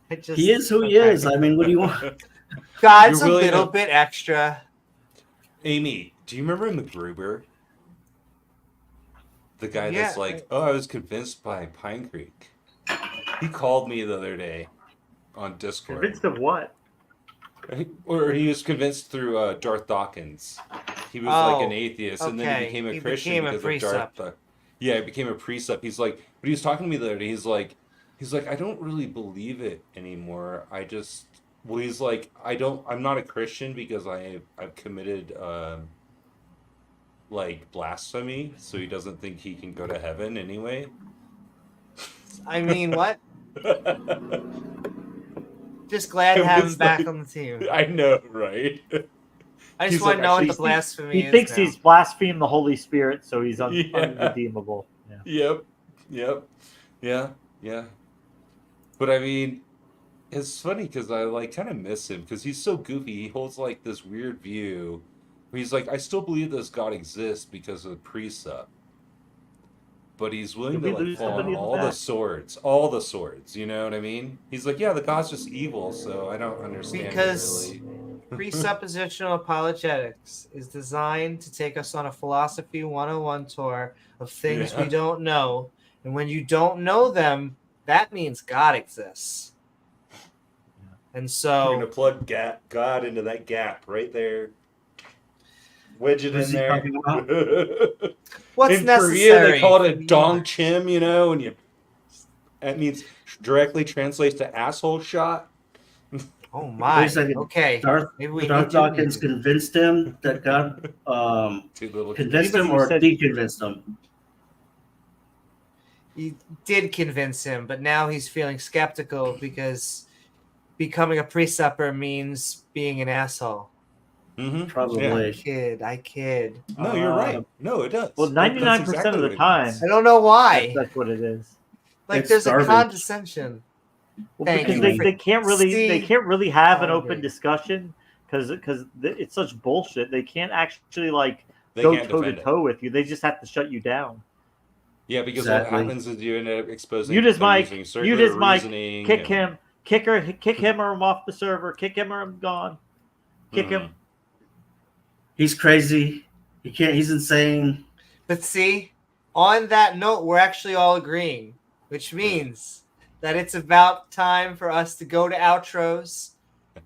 He is who he is. I mean, what do you want? God's a little bit extra. Amy, do you remember MacGruber? The guy that's like, I was convinced by Pine Creek. He called me the other day on Discord. Convinced of what? Or he was convinced through Darth Dawkins. He was like an atheist, and then he became a Christian because of Darth. He became a precept. He's like, but he was talking to me the other day. He's like, I don't really believe it anymore. He's like, I'm not a Christian because I've committed like blasphemy, so he doesn't think he can go to heaven anyway. I mean, what? Just glad to have him back on the team. I know, right? I just want to know what the blasphemy is. He thinks he's blasphemed the Holy Spirit, so he's unredeemable. Yeah. Yep. Yeah. But I mean, it's funny because I kind of miss him because he's so goofy. He holds like this weird view He's like, I still believe this God exists because of the precept, but he's willing Did to we like lose fall on somebody in the all the back? swords. You know what I mean? He's like, yeah, the God's just evil, so I don't understand Because it really. presuppositional apologetics is designed to take us on a philosophy 101 tour of things Yeah. we don't know. And when you don't know them, that means God exists. And We're so gonna plug God into that gap right there. Wedge it Who's in he there. talking about? what's In necessary? Korea, they call it a for the dong universe? chim, you know, and that means directly translates to asshole shot. Oh Wait my. a second. Okay. Darth, Maybe we Darth do need Dawkins to. convinced him that God Too little. convinced Even him you or said- deconvinced him. He did convince him, but now he's feeling skeptical because becoming a preceptor means being an asshole. Mm-hmm. Probably. I kid. No, you're right. No, it does. Well, That's 99% exactly of the what it time, means. I don't know why. that's what it is. Like It's there's garbage. a condescension. Well, Thank because you. they can't really have an I open agree. discussion because it's such bullshit. They can't actually like They go can't toe to defend it. toe with you. They just have to shut you down. Yeah, because Exactly. what happens is you end up exposing. You just they're Mike, using you circular just Mike, reasoning kick and- him, kick him or I'm off the server, kick him or I'm gone, kick him. He's crazy. He's insane. But see, on that note, we're actually all agreeing, which means that it's about time for us to go to outros.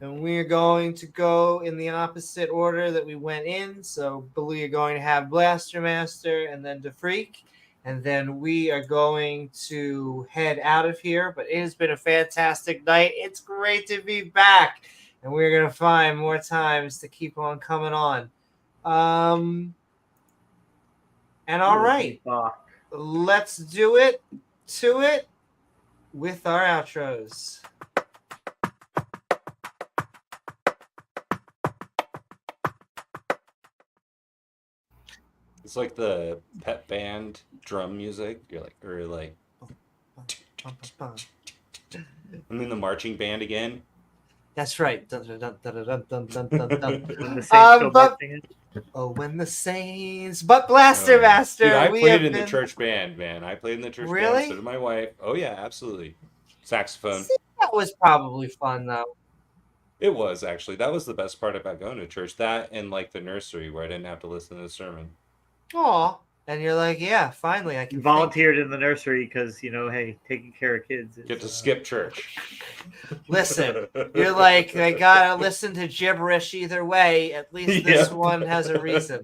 And we're going to go in the opposite order that we went in. So, you're going to have Blaster Master and then DeFreak. And then we are going to head out of here. But it has been a fantastic night. It's great to be back. And we're going to find more times to keep on coming on. And all right, let's do it to it with our outros. It's like the pep band drum music. You're like, and then the marching band again. That's right. Dun, dun, dun, dun, dun, dun, dun, dun, dun. When the Saints go but- marching in. Oh, when the Saints, but Blaster Master, Dude, I we played have in the been- church band, man. I played in the church Really? band. So did my wife. Oh yeah, absolutely. Saxophone. See, that was probably fun though. It was actually. That was the best part about going to church. That and like the nursery where I didn't have to listen to the sermon. Aw, and you're like, yeah, finally I can You volunteered in the nursery because hey, taking care of kids. Is, Get to skip church. Listen, you're like, I gotta listen to gibberish either way. At least this Yeah. one has a reason.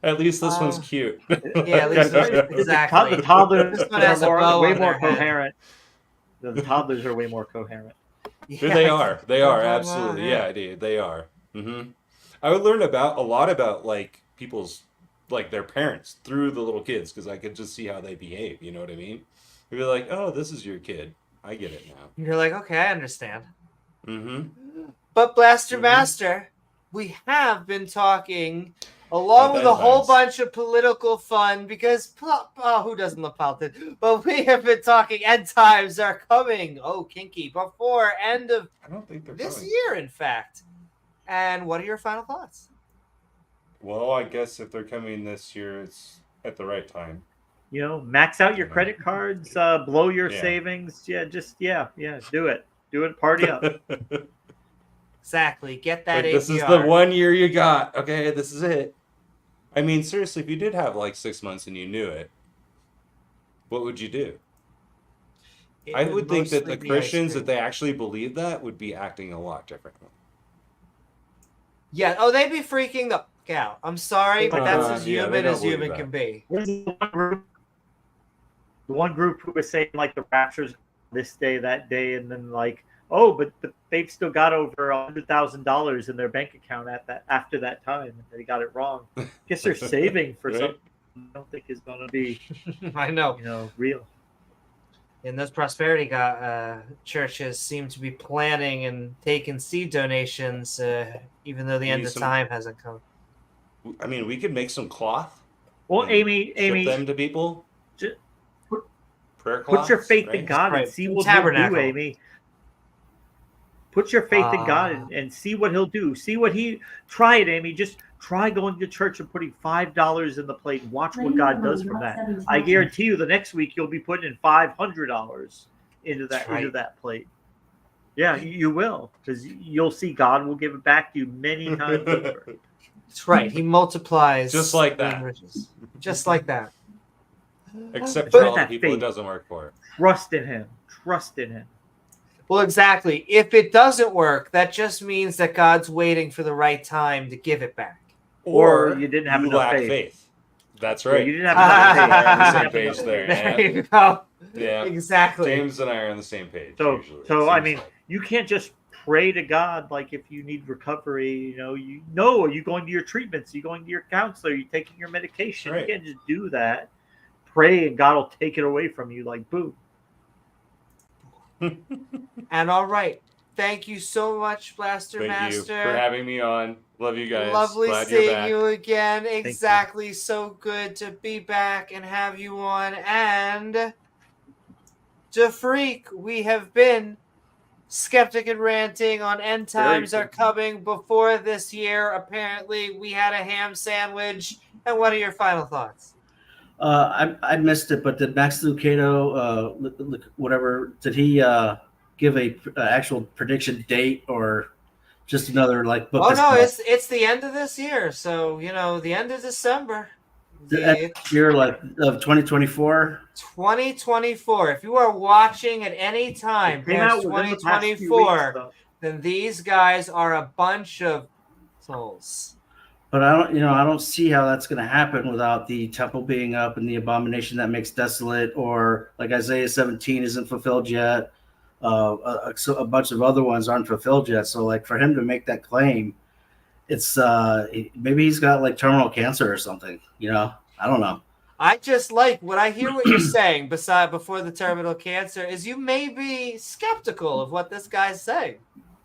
At least this one's cute. Yeah, at least exactly. The toddlers This one has a are bow way on more their head. coherent. The toddlers are way more coherent. Dude, they are. They are Wow, absolutely. yeah. Yeah, dude, they are. I would learn about a lot about like people's like their parents through the little kids because I could just see how they behave. You know what I mean? You'd be like, oh, this is your kid. I get it now. You're like, okay, I understand. Mm-hmm. But Blaster Master, we have been talking along with a whole bunch of political fun because who doesn't love politics? But we have been talking end times are coming. Oh, kinky before end of I don't think they're this coming. year, in fact. And what are your final thoughts? Well, I guess if they're coming this year, it's at the right time. Max out your credit cards, blow your Yeah. savings. Yeah, do it. Do it, party up. Exactly. Get that Like, APR. this is the 1 year you got. Okay, this is it. I mean, seriously, if you did have like 6 months and you knew it, what would you do? It I would think that mostly the be Christians, ice if they actually believed that, would be acting a lot differently. Yeah. Oh, they'd be freaking the fuck out. I'm sorry, but that's as yeah, they human don't as believe human that. can be. There's the one group who was saying like the rapture's this day, that day, and then like, oh, but they've still got over $100,000 in their bank account after that time. They got it wrong. Guess they're saving for Right. something I don't think is going to be I know. real. And those prosperity churches seem to be planning and taking seed donations, even though the You end need of some- time hasn't come. I mean, we could make some cloth. Well, and Amy, ship them to people. ju- Prayer put your cloths, faith right? in God Right. and see what he'll Tabernacle. do, Amy. Put your faith in God Ah. and see what he'll do. See what try it, Amy. Just Try going to church and putting $5 in the plate and watch what God does from that. I guarantee you the next week you'll be putting in $500 into that plate. Yeah, you will, because you'll see God will give it back to you many times over. That's right. He multiplies Just like that. riches. Just like that. Except But for all the that people it faith. doesn't work for. Trust in Him. Trust in Him. Well, exactly. If it doesn't work, that just means that God's waiting for the right time to give it back. Or you didn't have you enough lack faith. That's Yeah, right. you didn't have enough faith. James and I are on the You same didn't have page enough there. faith. There you go. Yeah. Exactly. James and I are on the same page. So, usually, I it mean, seems like. you can't just pray to God like if you need recovery. Are you going to your treatments? Are you going to your counselor? Are you taking your medication? Right. You can't just do that. Pray and God will take it away from you like boom. And all right. Thank you so much, Blaster Thank Master. you for having me on. Love you guys. Lovely Glad you're seeing back. you again. you. Exactly. So good to be back and have you on. And to freak, we have been Skeptic and Ranting on End Times Are Coming before this year. Apparently, we had a ham sandwich. And what are your final thoughts? I missed it, but did Max Lucado, whatever, did he give a actual prediction date or just another book? Oh no, it's the end of this year, so the end of December. The year of 2024. 2024. If you are watching at any time past 2024, then these guys are a bunch of souls. But I don't see how that's going to happen without the temple being up and the abomination that makes desolate, or like Isaiah 17 isn't fulfilled yet. So a bunch of other ones aren't fulfilled yet. So for him to make that claim, it's maybe he's got terminal cancer or something. I don't know. I just what I hear what you're saying. Before the terminal cancer is you may be skeptical of what this guy's saying.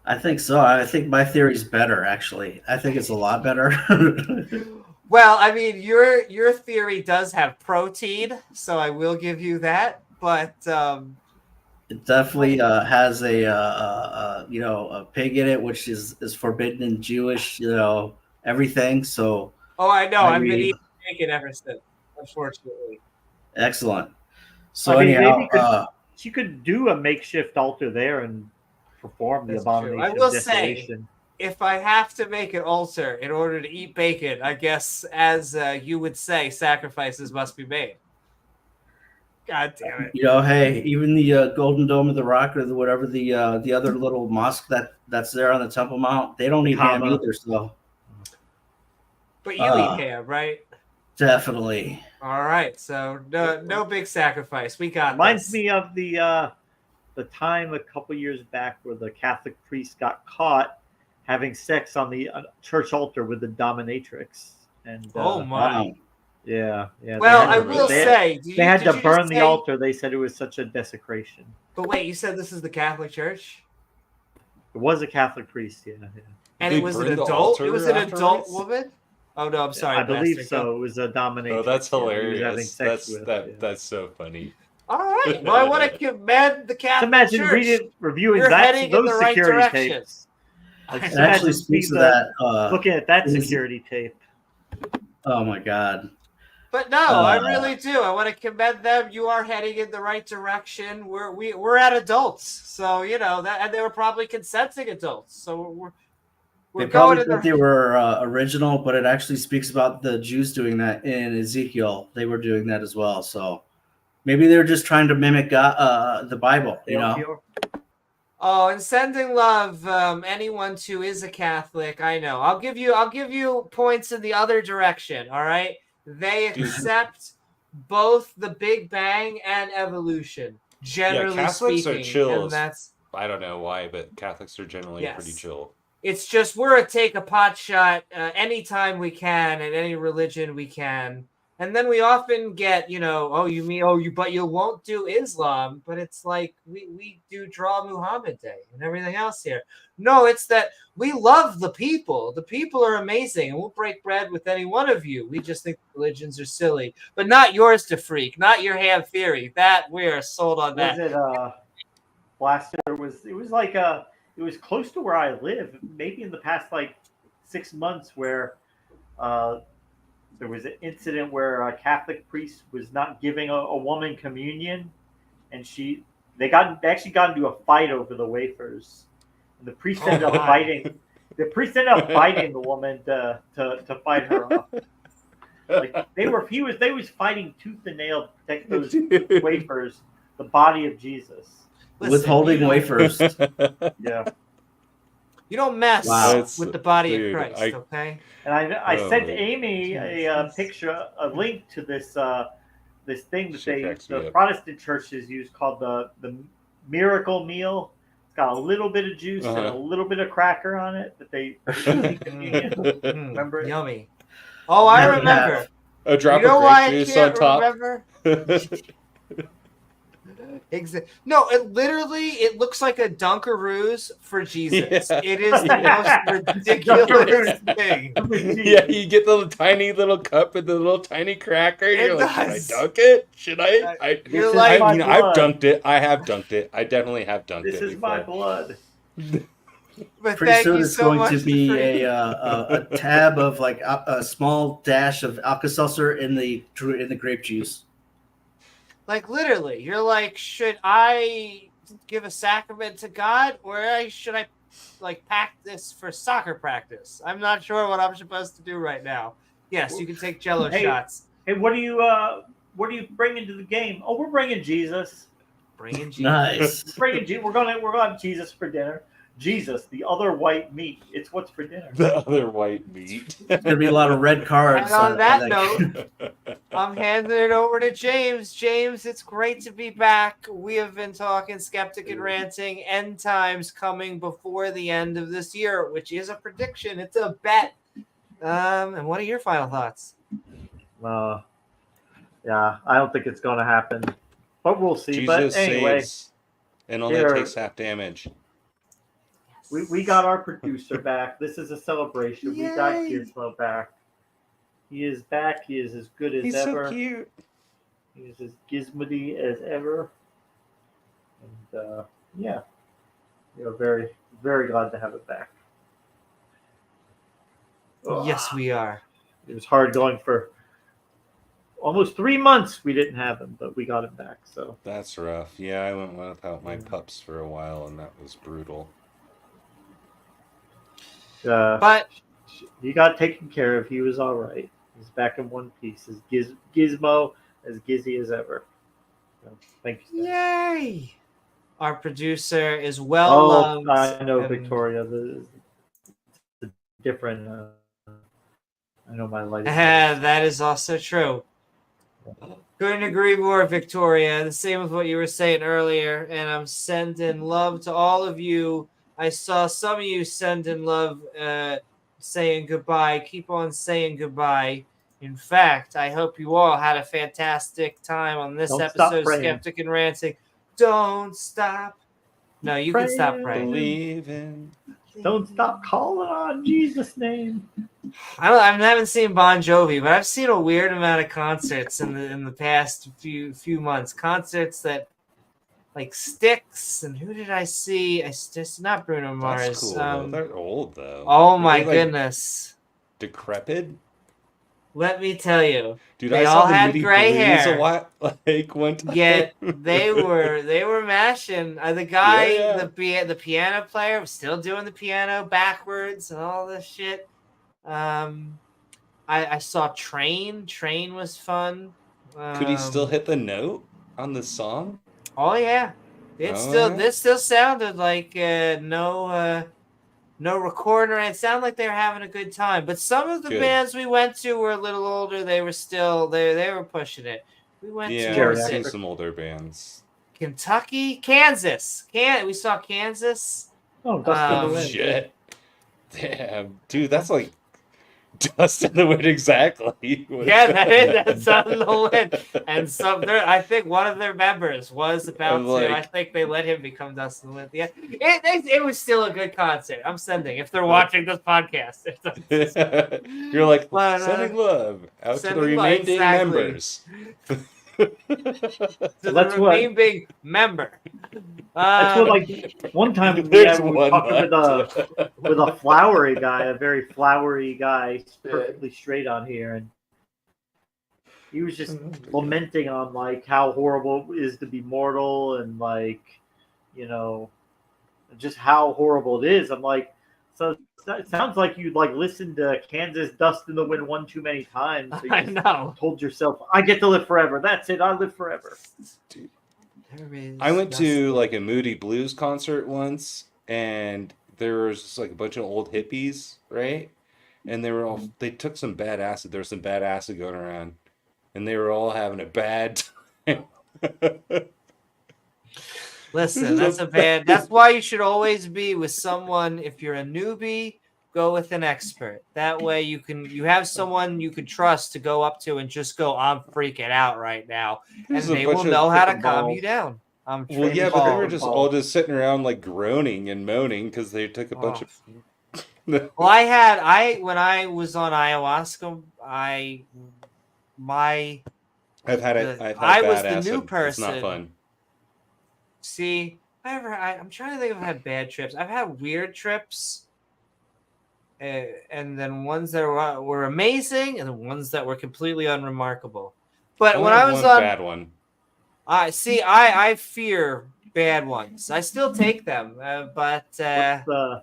I think so. I think my theory's better, actually. I think it's a lot better. Well, I mean, your theory does have protein, so I will give you that. But it definitely has a pig in it, which is forbidden in Jewish, everything. So. Oh, I know. I've been eating bacon ever since, unfortunately. Excellent. So maybe anyhow, you could do a makeshift altar there and perform the abomination. I will of desolation. say, if I have to make an altar in order to eat bacon, I guess, as you would say, sacrifices must be made. God damn it! Hey, even the Golden Dome of the Rock or whatever the other little mosque that's there on the Temple Mount, they don't eat ham either. So, but you eat ham, right? Definitely. All right, so no big sacrifice. We got. Reminds me of the time a couple years back where the Catholic priest got caught having sex on the church altar with the dominatrix. And oh my. Yeah. Well, I will say they had to burn the altar. They said it was such a desecration. But wait, you said this is the Catholic Church? It was a Catholic priest, yeah. And it was an adult. It was an adult woman. Oh no, I'm sorry. I believe so. It was a dominatrix. Oh, that's hilarious. Having sex That's so funny. All right. Well, I want to commend the Catholic imagine Church. reviewing You're heading in those the right security direction. tapes. It actually speaks of that. Looking at that security tape. Oh my God. But no, I really do. I want to commend them. You are heading in the right direction. We're at adults, so that, and they were probably consenting adults. So we're going to they were original, but it actually speaks about the Jews doing that in Ezekiel. They were doing that as well. So maybe they were just trying to mimic God, the Bible. Oh, and sending love, anyone who is a Catholic. I know. I'll give you points in the other direction. All right. They accept both the Big Bang and evolution. Generally Catholics speaking, are chill. and that's I don't know why, but Catholics are generally pretty chill. It's just we're a take a pot shot anytime we can at any religion we can, and then we often get but you won't do Islam, but it's like we do draw Muhammad Day and everything else here. No, it's that we love the people. The people are amazing, and we'll break bread with any one of you. We just think religions are silly, but not yours to freak, not your ham theory. That we are sold on that. Was it Blaster? It was close to where I live. Maybe in the past 6 months, where there was an incident where a Catholic priest was not giving a woman communion, and they actually got into a fight over the wafers. And the priest ended up fighting. The priest ended up fighting the woman to fight her off. Like they was fighting tooth and nail to protect those wafers, the body of Jesus. Withholding wafers. Yeah. You don't mess with the body of Christ, okay? And I sent Amy a picture, a link to this thing that the Protestant churches use called the miracle meal. It's got a little bit of juice and a little bit of cracker on it that they remember it? Yummy. Oh, I remember. A drop of grape juice on top. Remember? No, it looks like a Dunkaroos for Jesus. Yeah. It is the most ridiculous thing. Yeah, you get the tiny little cup with the little tiny cracker. And you're like, should I dunk it? Should I? I've dunked it. I have dunked it. I definitely have dunked it. This is my blood. But pretty soon it's going to be a tab of like a small dash of Alka-Seltzer in the grape juice. Like literally, you're like, should I give a sacrament to God, or should I like pack this for soccer practice? I'm not sure what I'm supposed to do right now. Yes, you can take Jello shots. Hey, what do you bring into the game? Oh, we're bringing Jesus. Bringing Jesus. Nice. We're gonna have Jesus for dinner. Jesus, the other white meat. It's what's for dinner. The other white meat. There's gonna be a lot of red cards. And on that note, I'm handing it over to James. James, it's great to be back. We have been talking Skeptic and Ranting, end times coming before the end of this year, which is a prediction. It's a bet. And what are your final thoughts? Yeah, I don't think it's going to happen, but we'll see. Jesus but anyway, saves and only takes half damage. We got our producer back. This is a celebration. Yay. We got Gizmo back. He is back. He is as good as ever. He's so cute. He is as gizmody as ever. And yeah, very, very glad to have it back. Yes, we are. It was hard going for almost 3 months. We didn't have him, but we got him back. So that's rough. Yeah, I went without my pups for a while, and that was brutal. But he got taken care of. He was all right. He's back in one piece. As Gizmo, as gizzy as ever. So, thank you. Stan. Yay! Our producer is well loved. I know, Victoria. The different. I know my light. That is also true. Couldn't agree more, Victoria. The same with what you were saying earlier. And I'm sending love to all of you. I saw some of you sending love, saying goodbye. Keep on saying goodbye. In fact, I hope you all had a fantastic time on this episode of Skeptic and Ranting. Don't stop. No, you can stop praying. Believing. Don't stop calling on Jesus' name. I haven't seen Bon Jovi, but I've seen a weird amount of concerts in the past few months. Concerts that like Styx, and who did I see? It's not Bruno Mars. That's cool. They're old though. Oh my goodness. Decrepit. Let me tell you, dude, they all had gray hair. A lot, like one time. Yet they were mashing. The guy, the piano player, was still doing the piano backwards and all this shit. I saw Train. Train was fun. Could he still hit the note on the song? Oh yeah, this still sounded like no recorder. It sounded like they were having a good time. But some of the bands we went to were a little older. They were still they were pushing it. We went to I've seen some older bands. Kentucky, Kansas. We saw Kansas. Oh, shit! Damn, dude, that's like Dust in the Wind, exactly. Yeah, that's Dust in the Wind. And I think one of their members was about to. I think they let him become Dust in the Wind. Yeah, it was still a good concert. I'm sending if they're watching this podcast. You're like sending love out to the remaining members. That's what- remain being member. That's what, like, one time we There's were one talking month. with a flowery guy, a very flowery guy, perfectly straight on here, and he was just lamenting on like how horrible it is to be mortal, and like, you know, just how horrible it is. I'm like, so it sounds like you like listened to Kansas Dust in the Wind one too many times. So you I just know. told yourself, I get to live forever. That's it. I live forever. Dude. There is I went to nothing. like a Moody Blues concert once, and there was just like a bunch of old hippies, right? And they took some bad acid. There was some bad acid going around, and they were all having a bad time. Listen, that's why you should always be with someone. If you're a newbie, go with an expert. That way you have someone you can trust to go up to and just go, I'm freaking out right now. There's And a they bunch will of know how to tripping calm balls. you down. I'm Well, yeah, tripping but they were balls. just all just sitting around like groaning and moaning because they took a bunch of. Well, when I was on ayahuasca, I was the new person. It's not fun. See, I'm trying to think if I've had bad trips. I've had weird trips, and then ones that were amazing, and the ones that were completely unremarkable. But when I was on bad one, I fear bad ones. I still take them, but What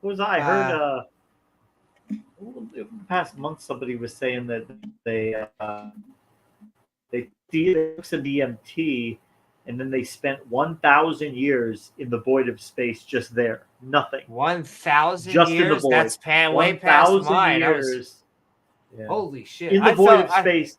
was I heard? In the past month, somebody was saying that they took some DMT, and then they spent 1,000 years in the void of space, just there, nothing. 1,000 Just in the years. void. That's way past 1,000 mine. years. Yeah. Holy shit! In the void of space,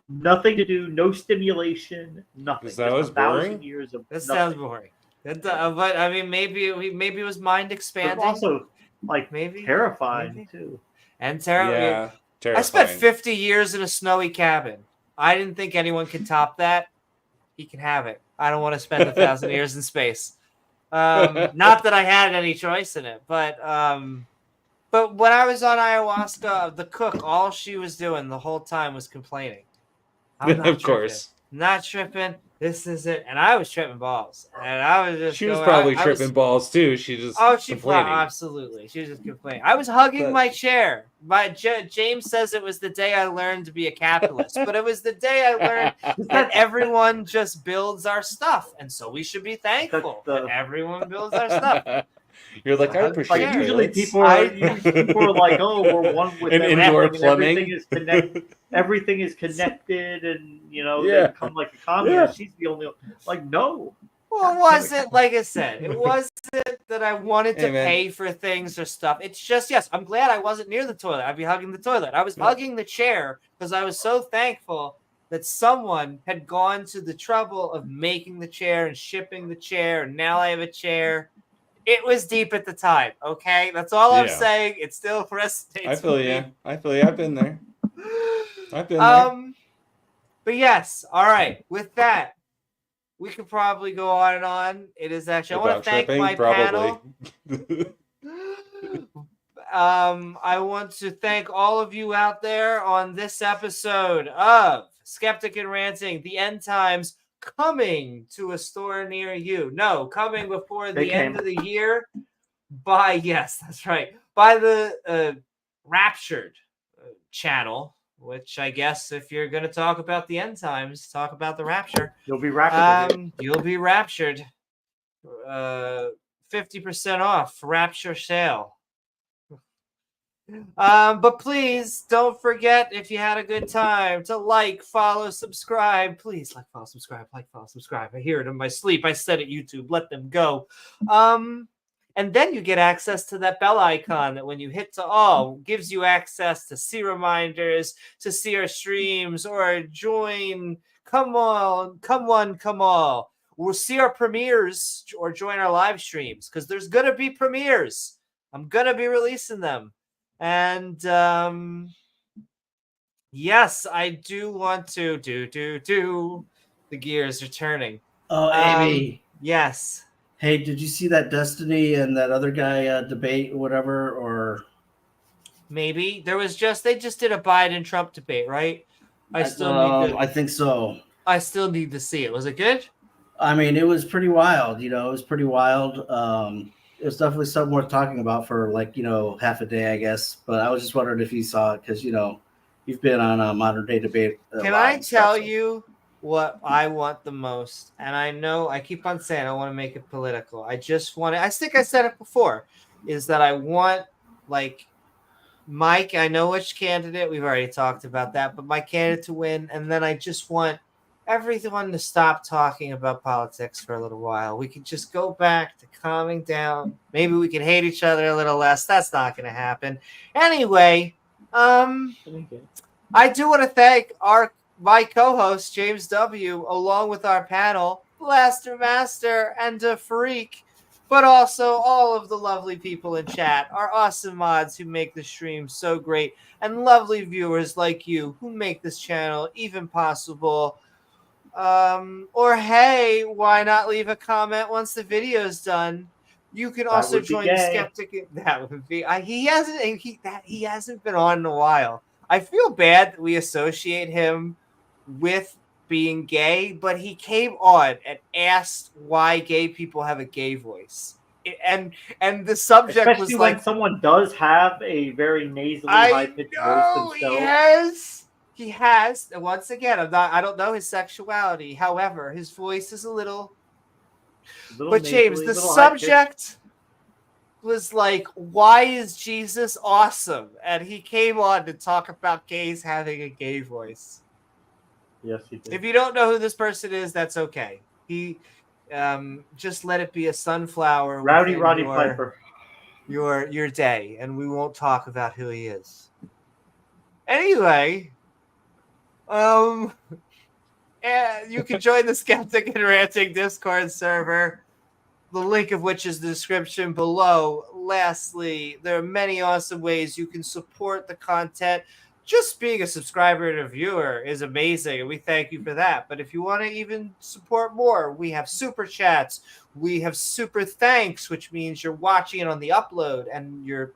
nothing to do, no stimulation, nothing. Is that Just was 1,000 boring? years of That nothing. sounds boring. But I mean, maybe it was mind But expanding. also, like, Maybe. terrifying too. And terrifying. Yeah, terrifying. I spent 50 years in a snowy cabin. I didn't think anyone could top that. He can have it. I don't want to spend 1,000 years in space. Not that I had any choice in it, but when I was on ayahuasca, the cook, all she was doing the whole time was complaining. I'm not Of tripping. course. Not tripping. This is it. And I was tripping balls. And I was just She was going, probably I tripping balls too. She just complaining. absolutely. She was just complaining. I was hugging But- my chair. James says it was the day I learned to be a capitalist, but it was the day I learned that everyone just builds our stuff, and so we should be thankful that everyone builds our stuff. You're like, I appreciate Like, usually toilets. people are like, oh, we're one with And everything, indoor and plumbing. everything is connected, and you know, Yeah. they become like a communist. She's the only like, no. Well, it wasn't, like I said, it wasn't that I wanted to Hey, man. pay for things or stuff. It's just, yes, I'm glad I wasn't near the toilet. I'd be hugging the toilet. I was hugging the chair because I was so thankful that someone had gone to the trouble of making the chair and shipping the chair, and now I have a chair. It was deep at the time, okay? That's all I'm Yeah. saying. It still resonates. I feel with you. me. I've been there. I've been there. But yes, all right. With that, we could probably go on and on. It is actually. I want About to thank tripping, my panel. I want to thank all of you out there on this episode of Skeptic and Ranting, the end times coming to a store near you. No, coming before the end of the year. Yes, that's right. By the Wraptured channel, which I guess if you're going to talk about the end times, talk about the rapture. You'll be raptured. You'll be raptured. 50% off Rapture sale. But please don't forget, if you had a good time, to like, follow, subscribe. Please like, follow, subscribe, like, follow, subscribe. I hear it in my sleep. I said it, YouTube. Let them go. And then you get access to that bell icon that when you hit to all, gives you access to see reminders, to see our streams, or join. Come all. We'll see our premieres or join our live streams, because there's going to be premieres. I'm going to be releasing them. And yes, I do want to do. The gears are turning. Oh, Amy. Yes. Hey, did you see that Destiny and that other guy debate or whatever? Or maybe they just did a Biden-Trump debate, right? I still need to. I think so. I still need to see it. Was it good? I mean, it was pretty wild. It was pretty wild. It was definitely something worth talking about for half a day, I guess. But I was just wondering if you saw it because you've been on a modern day debate. Can I tell you what I want the most? And I know I keep on saying I want to make it political. I just want to. I think I said it before. Is that I want Mike? I know which candidate. We've already talked about that, but my candidate to win, and then I just want everyone to stop talking about politics for a little while. We can just go back to calming down. Maybe we can hate each other a little less. That's not going to happen. Anyway, I do want to thank my co-host, James W., along with our panel, Blaster Master and a Freak, but also all of the lovely people in chat, our awesome mods who make the stream so great, and lovely viewers like you who make this channel even possible. Or hey, why not leave a comment once the video's done? You can also join the Skeptic. That would be. He hasn't been on in a while. I feel bad that we associate him with being gay, but he came on and asked why gay people have a gay voice, and the subject especially was when someone does have a very nasally, high-pitched voice themselves. He has. Once again, I don't know his sexuality. However, his voice is a little but James, the subject was like, why is Jesus awesome? And he came on to talk about gays having a gay voice. Yes, he did. If you don't know who this person is, that's okay. He just let it be a sunflower. Roddy Piper. Your day, and we won't talk about who he is. Anyway, and you can join the Skeptic and Ranting Discord server, the link of which is the description below. Lastly, there are many awesome ways you can support the content. Just being a subscriber and a viewer is amazing, and we thank you for that. But if you want to even support more, we have super chats. We have super thanks, which means you're watching it on the upload and you're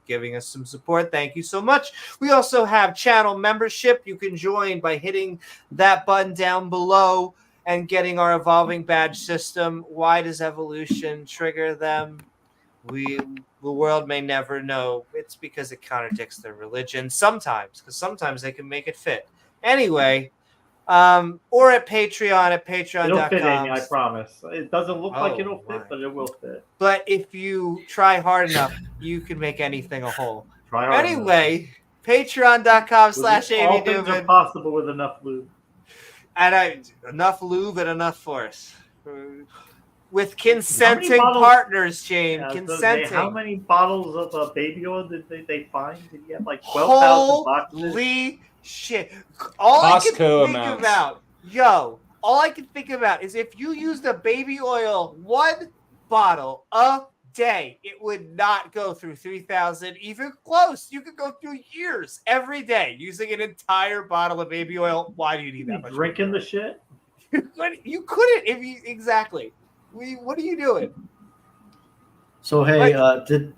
giving us some support. Thank you so much. We also have channel membership. You can join by hitting that button down below and getting our evolving badge system. Why does evolution trigger them? The world may never know. It's because it contradicts their religion sometimes, because sometimes they can make it fit. Anyway, or at Patreon, at patreon.com. It'll fit, Amy, I promise. It doesn't look like it'll fit, but it will fit. But if you try hard enough, you can make anything a whole. Try hard anyway, patreon.com/Amy Newman. All things are possible with enough lube. And enough lube and enough force. With consenting partners, Jane. Consenting. How many bottles of baby oil did they find? Did he have like 12,000 boxes? Holy shit. All I can think about is if you used a baby oil 1 bottle a day, it would not go through 3,000, even close. You could go through years every day using an entire bottle of baby oil. Why do you need that much? Drinking the shit? You couldn't if you exactly. What are you doing? So hey, did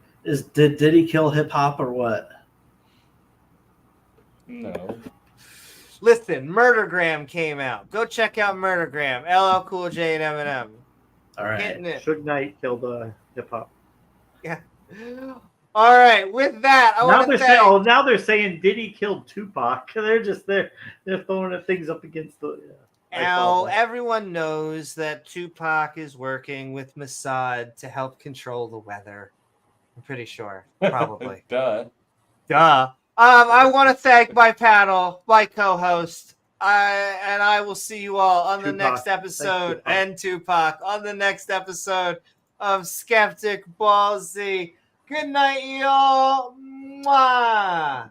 he kill hip hop or what? No. Listen, Murdergram came out. Go check out Murdergram. LL Cool J and Eminem. All right. Hitting it. Suge Knight killed hip hop. Yeah. All right. With that, now they're saying did he kill Tupac? They're throwing things up against the. Now, everyone knows that Tupac is working with Mossad to help control the weather. I'm pretty sure. Probably. Duh. I want to thank my panel, my co-host, and I will see you all on the next episode, and Tupac, on the next episode of Skeptic Ballsy. Good night, y'all. Mwah.